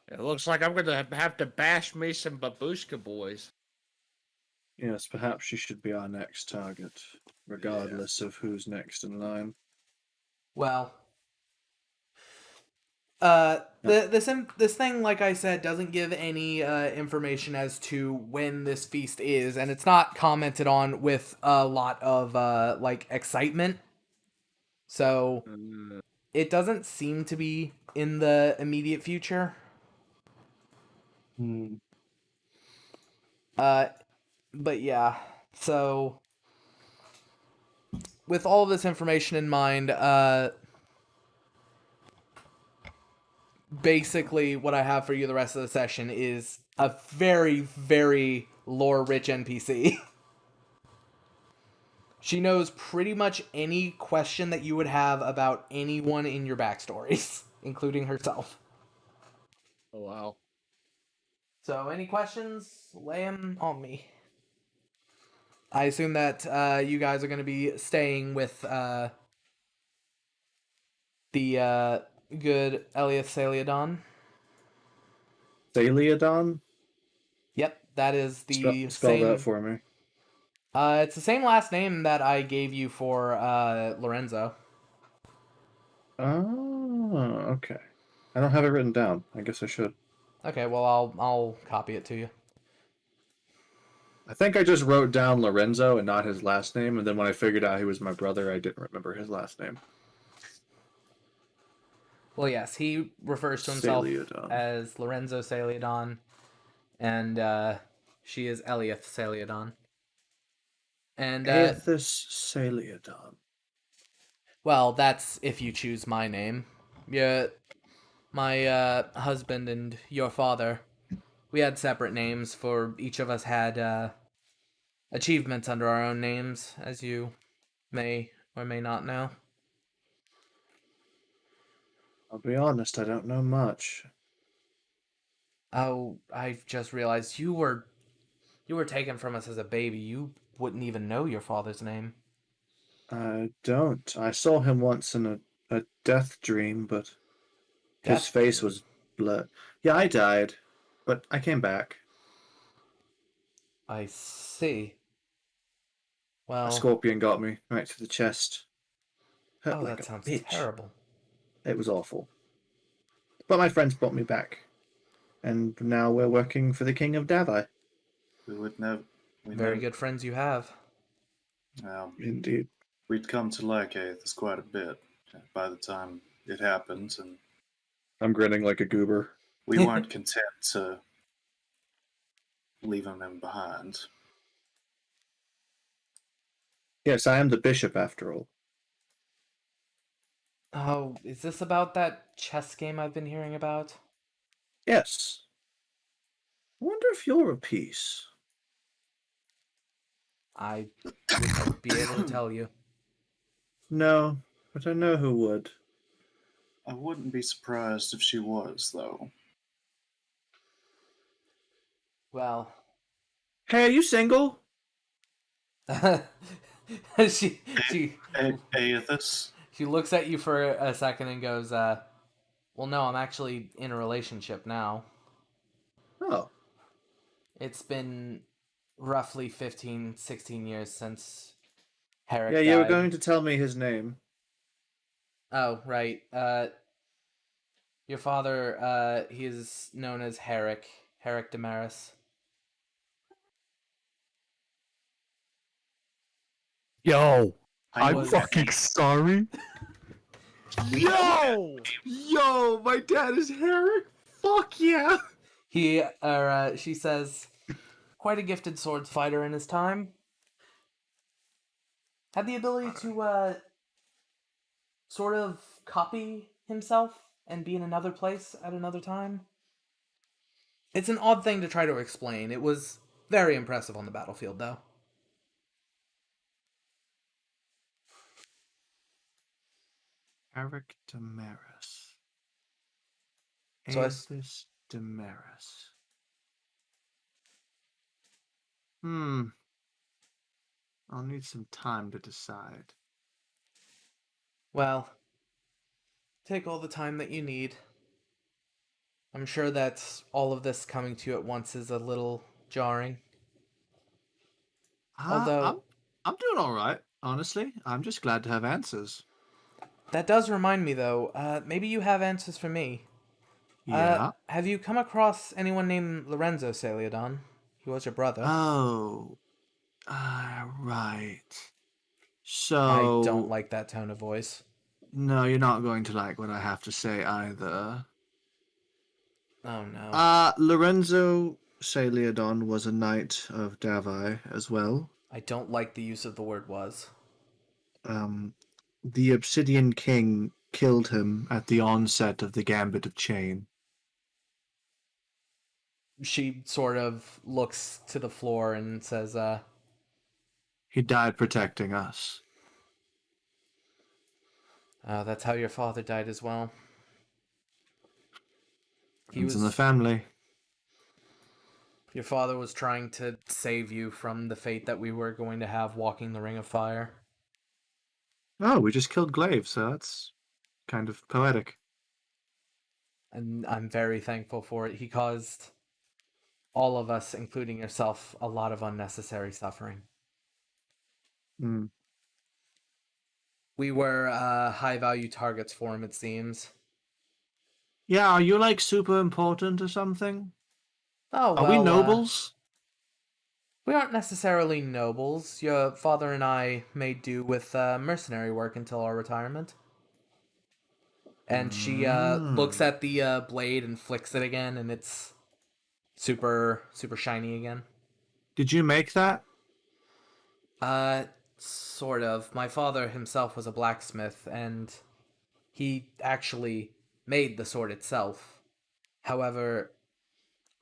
It looks like I'm going to have to bash me some babushka boys. Yes, perhaps she should be our next target, regardless of who's next in line. Well, this thing, like I said, doesn't give any information as to when this feast is, and it's not commented on with a lot of like excitement. So it doesn't seem to be in the immediate future. But yeah, so with all of this information in mind, basically what I have for you the rest of the session is a very, very lore-rich NPC. She knows pretty much any question that you would have about anyone in your backstories, including herself. Oh, wow. So, any questions? Lay them on me. I assume that you guys are going to be staying with the good Eliath Saliadon. Thaliadon? Yep, that is the Spell same. that for me. It's the same last name that I gave you for Lorenzo. Oh, okay. I don't have it written down. I guess I should. Okay, well I'll copy it to you. I think I just wrote down Lorenzo and not his last name, and then when I figured out he was my brother, I didn't remember his last name. Well, yes, he refers to himself Saliadon. as Lorenzo Saliadon, and she is Eliath Saliadon. And Aethys Saliadon. well, that's if you choose my name. Yeah, my husband and your father, we had separate names for each of us had achievements under our own names, as you may or may not know. I'll be honest, I don't know much. Oh, I've just realized you were taken from us as a baby. You wouldn't even know your father's name. I don't. I saw him once in a death dream, but his Death face dream? was blurred. Yeah, I died. but I came back. I see. A Well, scorpion got me right to the chest. Hurt oh, like that a sounds bitch. terrible. It was awful. But my friends brought me back, and now we're working for the King of Davii. We would never. We Very never. good friends you have. Indeed. We'd come to like Aethys quite a bit by the time it happened, and I'm grinning like a goober. we weren't content to leave him behind. Yes, I am the bishop after all. Oh, is this about that chess game I've been hearing about? Yes. I wonder if you're a piece. I wouldn't be able to tell you. No, but I know who would. I wouldn't be surprised if she was, though. Well, Hey, are you single? she Aethys? she looks at you for a second and goes, well, no, I'm actually in a relationship now. Oh, It's been roughly 15, 16 years since Herrick yeah, died. you were going to tell me his name. Oh, right. Your father, he is known as Herrick Damaris. Yo, I I'm was- fucking sorry. Yo, my dad is Herrick. Fuck yeah! She says, quite a gifted swords fighter in his time. Had the ability to, sort of copy himself and be in another place at another time. It's an odd thing to try to explain. It was very impressive on the battlefield, though. Herrick Damaris. So I- Aethys Damaris. I'll need some time to decide. Well, take all the time that you need. I'm sure that all of this coming to you at once is a little jarring. Although- I'm doing all right. Honestly, I'm just glad to have answers. That does remind me, though, maybe you have answers for me. Yeah. Have you come across anyone named Lorenzo Celiodon? He was your brother. Oh. Right. So I don't like that tone of voice. No, you're not going to like what I have to say either. Oh, no. Lorenzo Celiodon was a knight of Davii as well. I don't like the use of the word was. The Obsidian King killed him at the onset of the Gambit of Chain. She sort of looks to the floor and says, He died protecting us. that's how your father died as well. It's in the family. Your father was trying to save you from the fate that we were going to have walking the Ring of Fire. Oh, we just killed Glaive, so that's kind of poetic. And I'm very thankful for it. He caused all of us, including yourself, a lot of unnecessary suffering. Hmm. We were high-value targets for him, it seems. Yeah, are you like super important or something? Oh, well, Are we nobles? We aren't necessarily nobles. Your father and I made do with mercenary work until our retirement. And she looks at the blade and flicks it again, and it's super shiny again. Did you make that? Sort of. My father himself was a blacksmith, and he actually made the sword itself. However,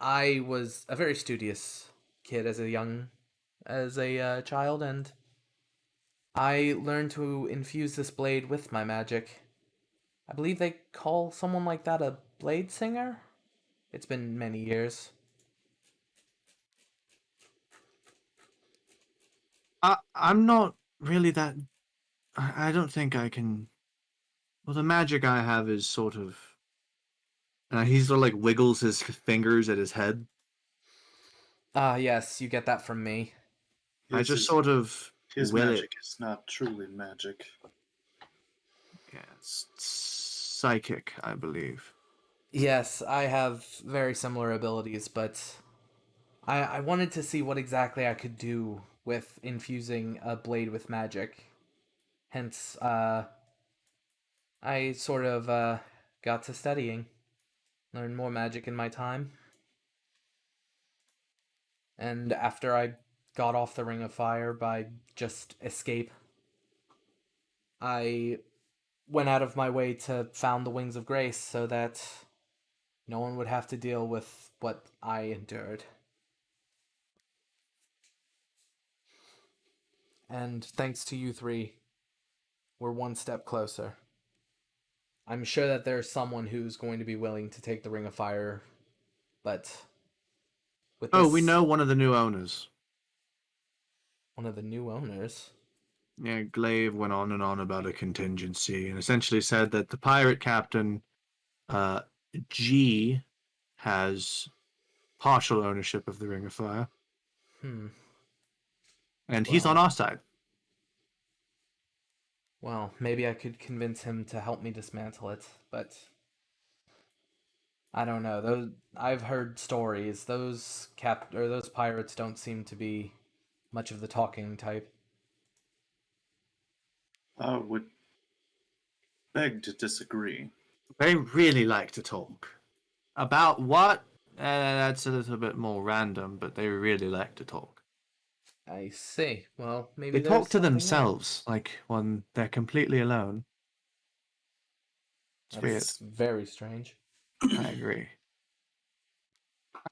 I was a very studious kid as a child, and I learned to infuse this blade with my magic. I believe they call someone like that a blade singer. It's been many years. I'm not really that. I don't think I can. Well, the magic I have is sort of He sort of like wiggles his fingers at his head. Yes, you get that from me. I just sort of his will magic it. is not truly magic. Yeah, it's psychic, I believe. Yes, I have very similar abilities, but I wanted to see what exactly I could do with infusing a blade with magic. Hence, I sort of got to studying, learned more magic in my time. And after I got off the Ring of Fire by just escape, I went out of my way to found the Wings of Grace so that no one would have to deal with what I endured. And thanks to you three, we're one step closer. I'm sure that there's someone who's going to be willing to take the Ring of Fire, but with Oh, this, we know one of the new owners. one of the new owners. Yeah, Glaive went on and on about a contingency and essentially said that the pirate captain, uh, G, has partial ownership of the Ring of Fire, and he's on Well. our side. Well, maybe I could convince him to help me dismantle it, but I don't know. Those I've heard stories. Those pirates don't seem to be much of the talking type. I would beg to disagree. They really like to talk. About what? That's a little bit more random, but they really like to talk. I see. Well, maybe They there's talk to something themselves, like when they're completely alone. It's there. weird. That's very strange. I agree.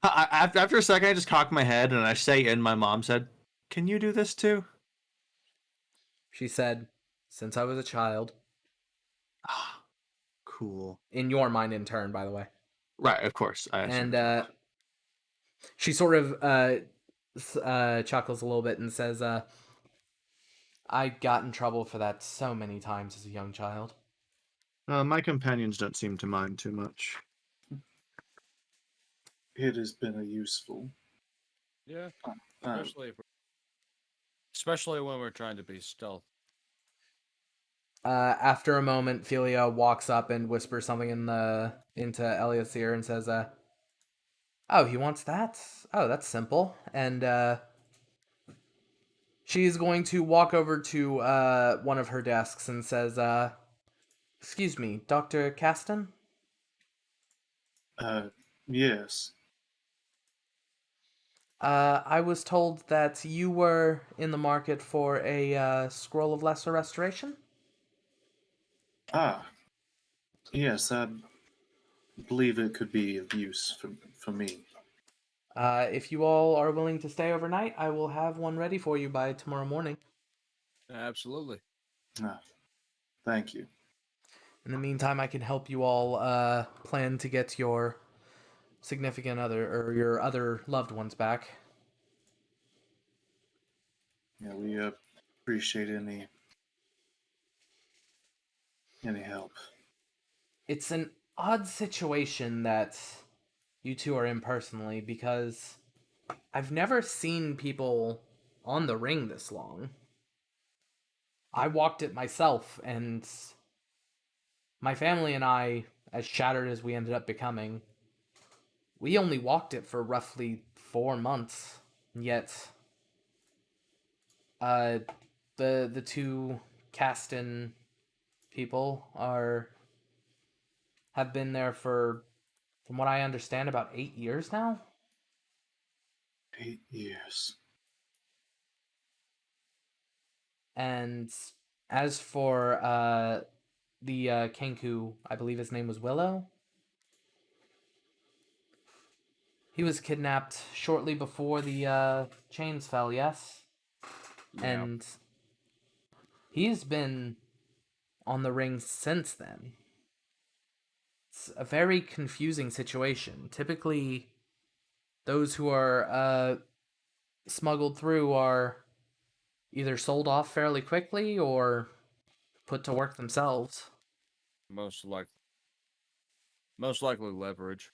After a second, I just cock my head and I say in my mom said, "Can you do this too?" She said, "Since I was a child." Ah, cool. In your mind, in turn, by the way. Right, of course. I assume. And she sort of chuckles a little bit and says, "I got in trouble for that so many times as a young child." My companions don't seem to mind too much. It has been a useful. Yeah, Uh, especially when we're trying to be stealth. After a moment, Philia walks up and whispers something into Elliot's ear and says, "Oh, he wants that? Oh, that's simple." And she's going to walk over to one of her desks and says, "Excuse me, Dr. Caston? yes. I was told that you were in the market for a Scroll of Lesser Restoration?" Ah, yes, I believe it could be of use for me. If you all are willing to stay overnight, I will have one ready for you by tomorrow morning. Absolutely. Ah, thank you. In the meantime, I can help you all plan to get your significant other or your other loved ones back. Yeah, we appreciate any help. It's an odd situation that you two are in personally because I've never seen people on the ring this long. I walked it myself, and my family and I, as shattered as we ended up becoming, we only walked it for roughly 4 months. Yet, the two Caston people have been there for, from what I understand, about 8 years now. 8 years. And as for the Kenku, I believe his name was Willow. He was kidnapped shortly before the chains fell, yes? Yeah. And he's been on the ring since then. It's a very confusing situation. Typically, those who are smuggled through are either sold off fairly quickly or put to work themselves. Most likely. Most likely leverage.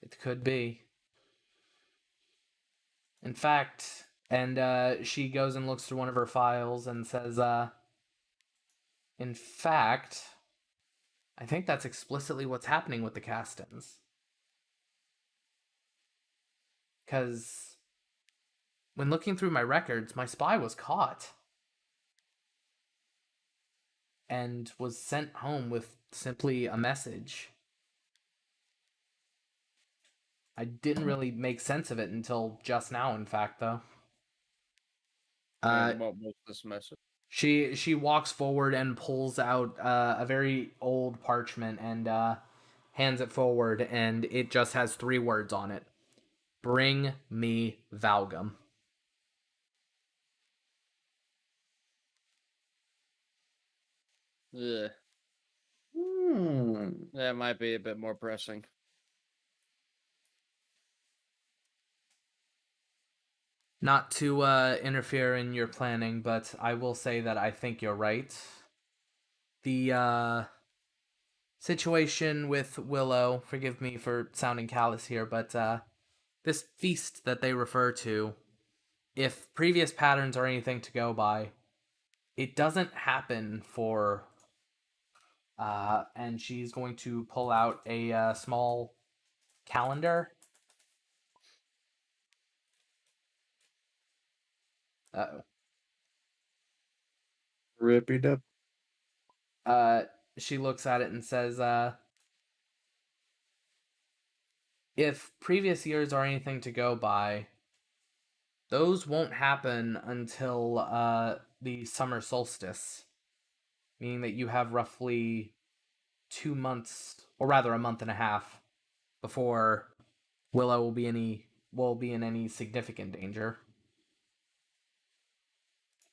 It could be. In fact, and she goes and looks through one of her files and says, in fact, I think that's explicitly what's happening with the Castins. Because when looking through my records, my spy was caught and was sent home with simply a message. I didn't really make sense of it until just now, in fact, though. And what was this message? She walks forward and pulls out a very old parchment and hands it forward, and it just has 3 words on it. Bring me Valgum. Yeah, Hmm. that might be a bit more pressing. Not to interfere in your planning, but I will say that I think you're right. The situation with Willow, forgive me for sounding callous here, but this feast that they refer to, if previous patterns are anything to go by, it doesn't happen for and she's going to pull out a small calendar. Uh-oh. Rip it up. She looks at it and says, if previous years are anything to go by, those won't happen until the summer solstice, meaning that you have roughly 2 months, or rather a month and a half, before Willow will be in any significant danger.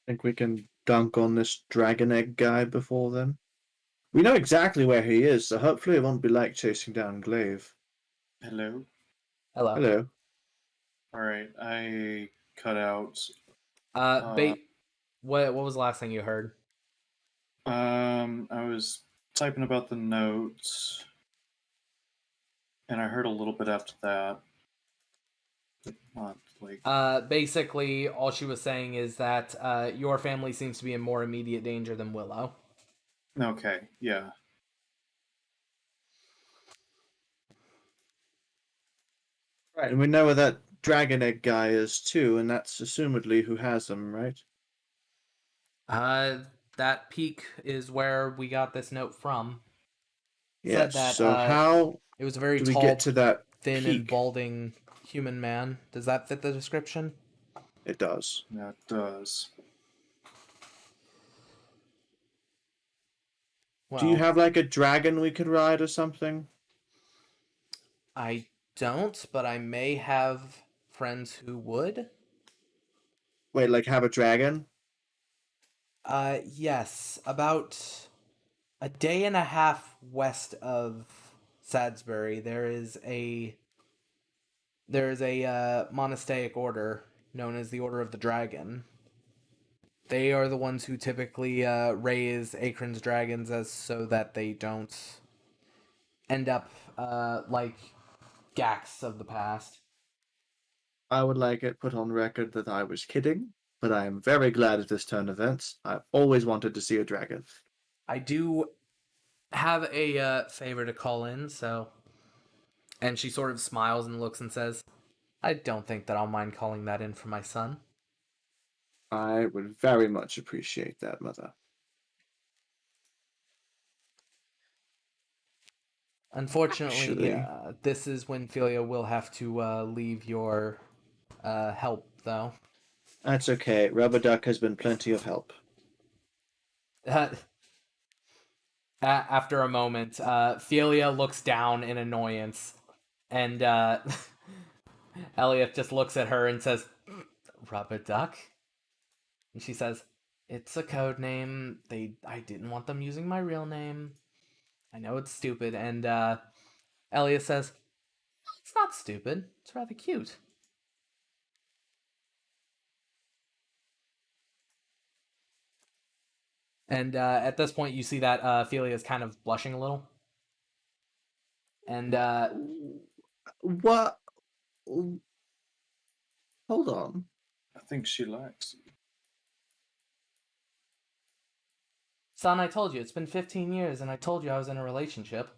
Think we can dunk on this dragon egg guy before then? We know exactly where he is, so hopefully it won't be like chasing down Glaive. Hello. Hello. Hello. All right, I cut out. What was the last thing you heard? I was typing about the notes, and I heard a little bit after that. But not like. Basically, all she was saying is that your family seems to be in more immediate danger than Willow. Okay, yeah. Right, and we know where that dragon egg guy is too, and that's assumedly who has them, right? That peak is where we got this note from. Yes. Said that So how it was a very do we tall, get to that thin, and peak? balding human man. Does that fit the description? It does. That does. Well, Do you have like a dragon we could ride or something? I don't, but I may have friends who would. Wait, like have a dragon? Yes, about a day and a half west of Sadsbury, there is a monastic order known as the Order of the Dragon. They are the ones who typically raise Akron's dragons as so that they don't end up like Gax of the past. I would like it put on record that I was kidding, but I am very glad at this turn of events. I've always wanted to see a dragon. I do have a favor to call in, so. And she sort of smiles and looks and says, I don't think that I'll mind calling that in for my son. I would very much appreciate that, Mother. Unfortunately, Actually- this is when Philia will have to leave your help, though. That's okay. Rubber Duck has been plenty of help. After a moment, Philia looks down in annoyance, and Elliot just looks at her and says, Rubber Duck? And she says, it's a code name. I didn't want them using my real name. I know it's stupid. And Elliot says, it's not stupid. It's rather cute. And at this point, you see that Ophelia is kind of blushing a little. And What? Hold on. I think she likes you. son, I told you it's been 15 years, and I told you I was in a relationship.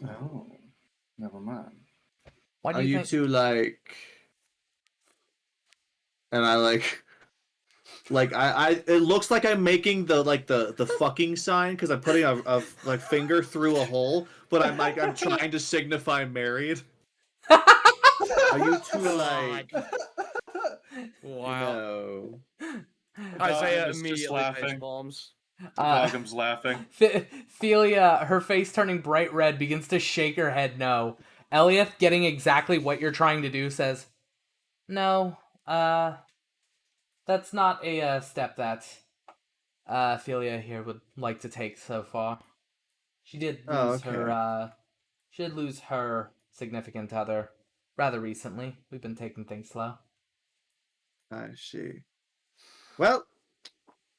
Oh, never mind. Why do Are you you think? two like? And I it looks like I'm making the fucking sign because I'm putting a like finger through a hole, but I'm trying to signify married. Are you two like Wow. you Isaiah Vagum is just immediately face laughing. palms. Vagum's laughing. Thelia, her face turning bright red, begins to shake her head no. Eliath, getting exactly what you're trying to do, says, "No, that's not a step that Thelia here would like to take so far. She did Oh, lose okay. her significant other rather recently. We've been taking things slow." I see. Well,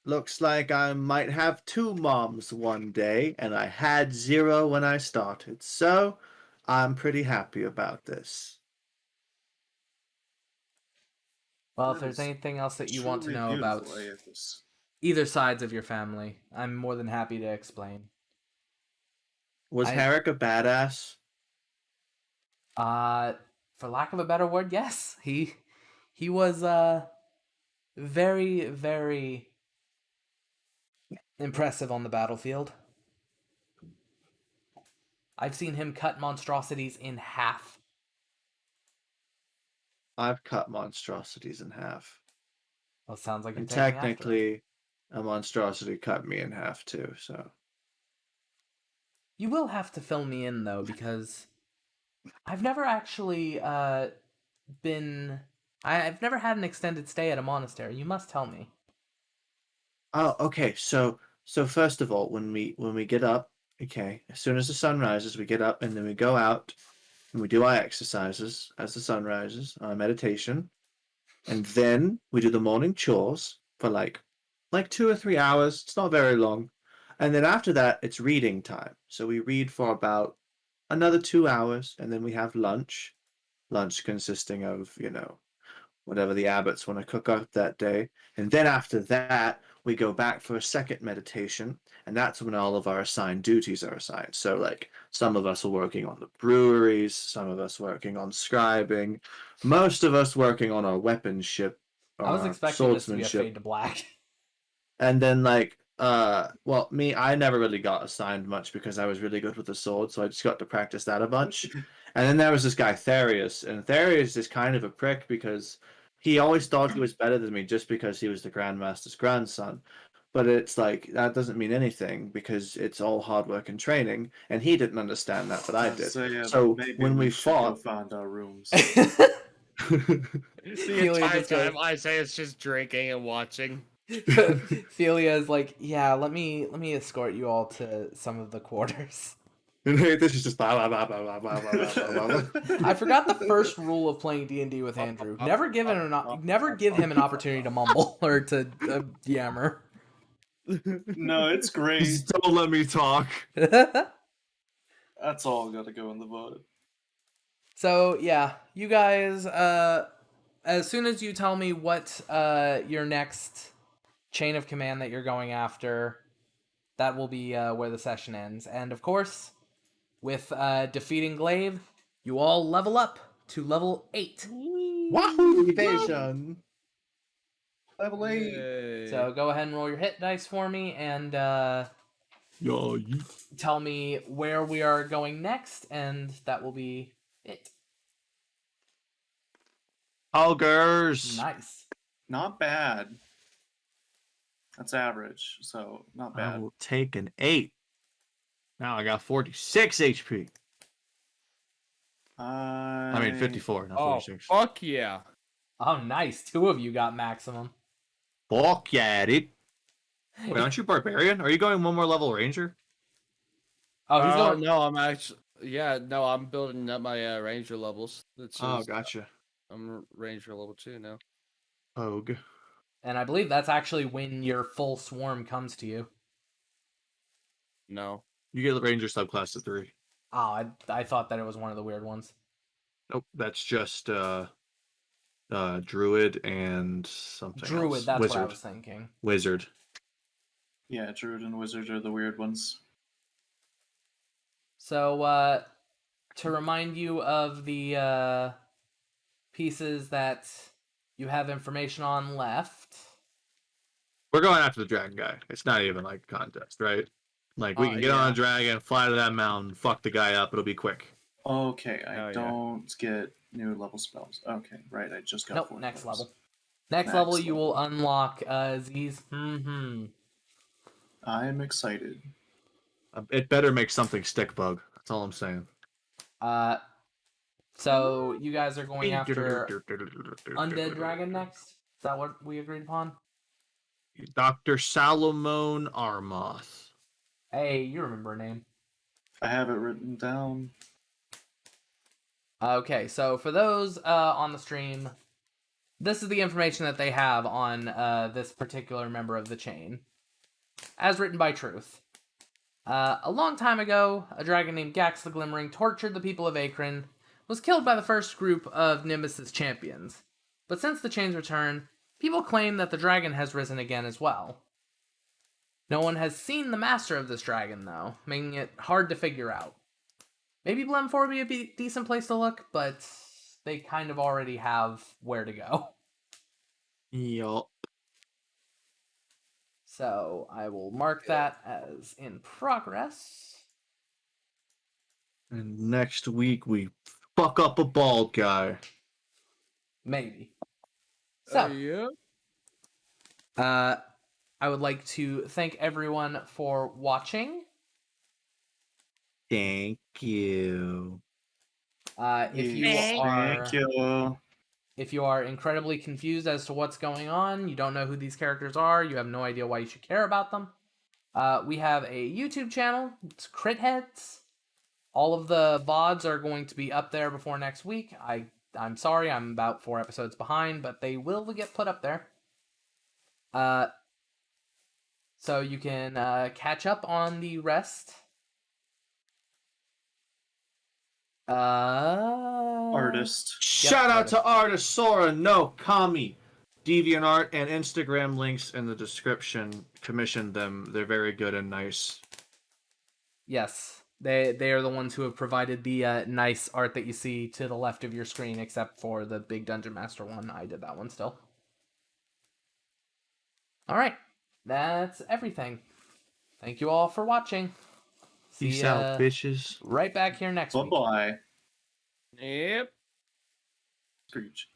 looks like I might have two moms one day, and I had zero when I started, so I'm pretty happy about this. Well, That if there's is anything else that you want to truly know about beautiful, Aethys. either sides of your family, I'm more than happy to explain. Was I- Herrick a badass? For lack of a better word, yes. He was very, very impressive on the battlefield. I've seen him cut monstrosities in half. I've cut monstrosities in half. Well, sounds like you're And taking after him. technically, a monstrosity cut me in half too, so. You will have to fill me in though, because I've never actually I've never had an extended stay at a monastery. You must tell me. Oh, okay. So first of all, when we get up, okay, as soon as the sun rises, we get up and then we go out and we do our exercises as the sun rises, our meditation, and then we do the morning chores for like 2 or 3 hours. It's not very long. And then after that, it's reading time. So we read for about another 2 hours, and then we have lunch. Lunch consisting of, whatever the abbots want to cook up that day. And then after that, we go back for a second meditation, and that's when all of our assigned duties are assigned. So, like, some of us are working on the breweries, some of us working on scribing, most of us working on our weaponship, I was our expecting this to be a swordsmanship. fade to black. And then, like, well, me, I never really got assigned much because I was really good with the sword, so I just got to practice that a bunch. And then there was this guy, Therius, and Therius is kind of a prick because he always thought he was better than me just because he was the Grandmaster's grandson. But it's like, that doesn't mean anything because it's all hard work and training, and he didn't understand that, but I did. So maybe when we should go fought, find our rooms. The Celia entire just goes- time Isaiah's just drinking and watching. Thelia is like, yeah, let me escort you all to some of the quarters. this is just blah, blah, blah, blah, blah, blah, blah, blah, blah. I forgot the first rule of playing D&D with Andrew. Never give him an opportunity to mumble or to yammer. No, it's great. Just don't let me talk. That's all gotta go in the vote. So yeah, you guys. As soon as you tell me what your next chain of command that you're going after, that will be where the session ends. And of course, with defeating Glaive, you all level up to level 8. Wahoo! Evasion! Level 8! Yay. So go ahead and roll your hit dice for me and tell me where we are going next, and that will be it. Ogres! Nice. Not bad. That's average, so not I bad. will take an 8. Now I got 46 HP. I mean 54, not Oh, 46. fuck yeah. Oh, nice. 2 of you got maximum. Fuck yeah, dude. Wait, aren't you barbarian? Are you going one more level ranger? Oh, he's going. No, I'm actually... Yeah, no, I'm building up my ranger levels. Oh, gotcha. I'm ranger level 2 now. Pogue. And I believe that's actually when your full swarm comes to you. No. You get the Ranger subclass of 3. Oh, I thought that it was one of the weird ones. Nope, that's just Druid and something Druid, else. that's Wizard. what I was thinking. Wizard. Yeah, Druid and Wizard are the weird ones. So, to remind you of the pieces that you have information on left. We're going after the dragon guy. It's not even like a contest, right? Like we can get on yeah. a dragon, fly to that mountain, fuck the guy up. It'll be quick. Okay, I Oh, yeah. don't get new level spells. Okay, right, I just got Nope, 4 next those. level. Next level, you will unlock Z's. I'm excited. It better make something stick bug. That's all I'm saying. So you guys are going after Undead Dragon next? Is that what we agreed upon? Dr. Salomon Armoth. Hey, you remember her name. I have it written down. Okay, so for those on the stream, this is the information that they have on this particular member of the chain. As written by Truth. A long time ago, a dragon named Gax the Glimmering tortured the people of Akron, was killed by the first group of Nimbus's champions. But since the chain's return, people claim that the dragon has risen again as well. No one has seen the master of this dragon, though, making it hard to figure out. Maybe Blemfor would be a decent place to look, but they kind of already have where to go. Yup. So I will mark that as in progress. And next week we fuck up a bald guy. Maybe. So, Yeah. I would like to thank everyone for watching. Thank you. Thank you. If you are incredibly confused as to what's going on, you don't know who these characters are, you have no idea why you should care about them, we have a YouTube channel. It's Crit Heads. All of the VODs are going to be up there before next week. I'm sorry, I'm about 4 episodes behind, but they will get put up there. So you can catch up on the rest. Artist. Shout out to artist Sora no Kami. DeviantArt and Instagram links in the description. Commissioned them. They're very good and nice. Yes, they are the ones who have provided the nice art that you see to the left of your screen, except for the big Dungeon Master one. I did that one still. All right, that's everything. Thank you all for watching. Peace See out, bitches. right back here next week. Bye-bye. Yep. Scrooge.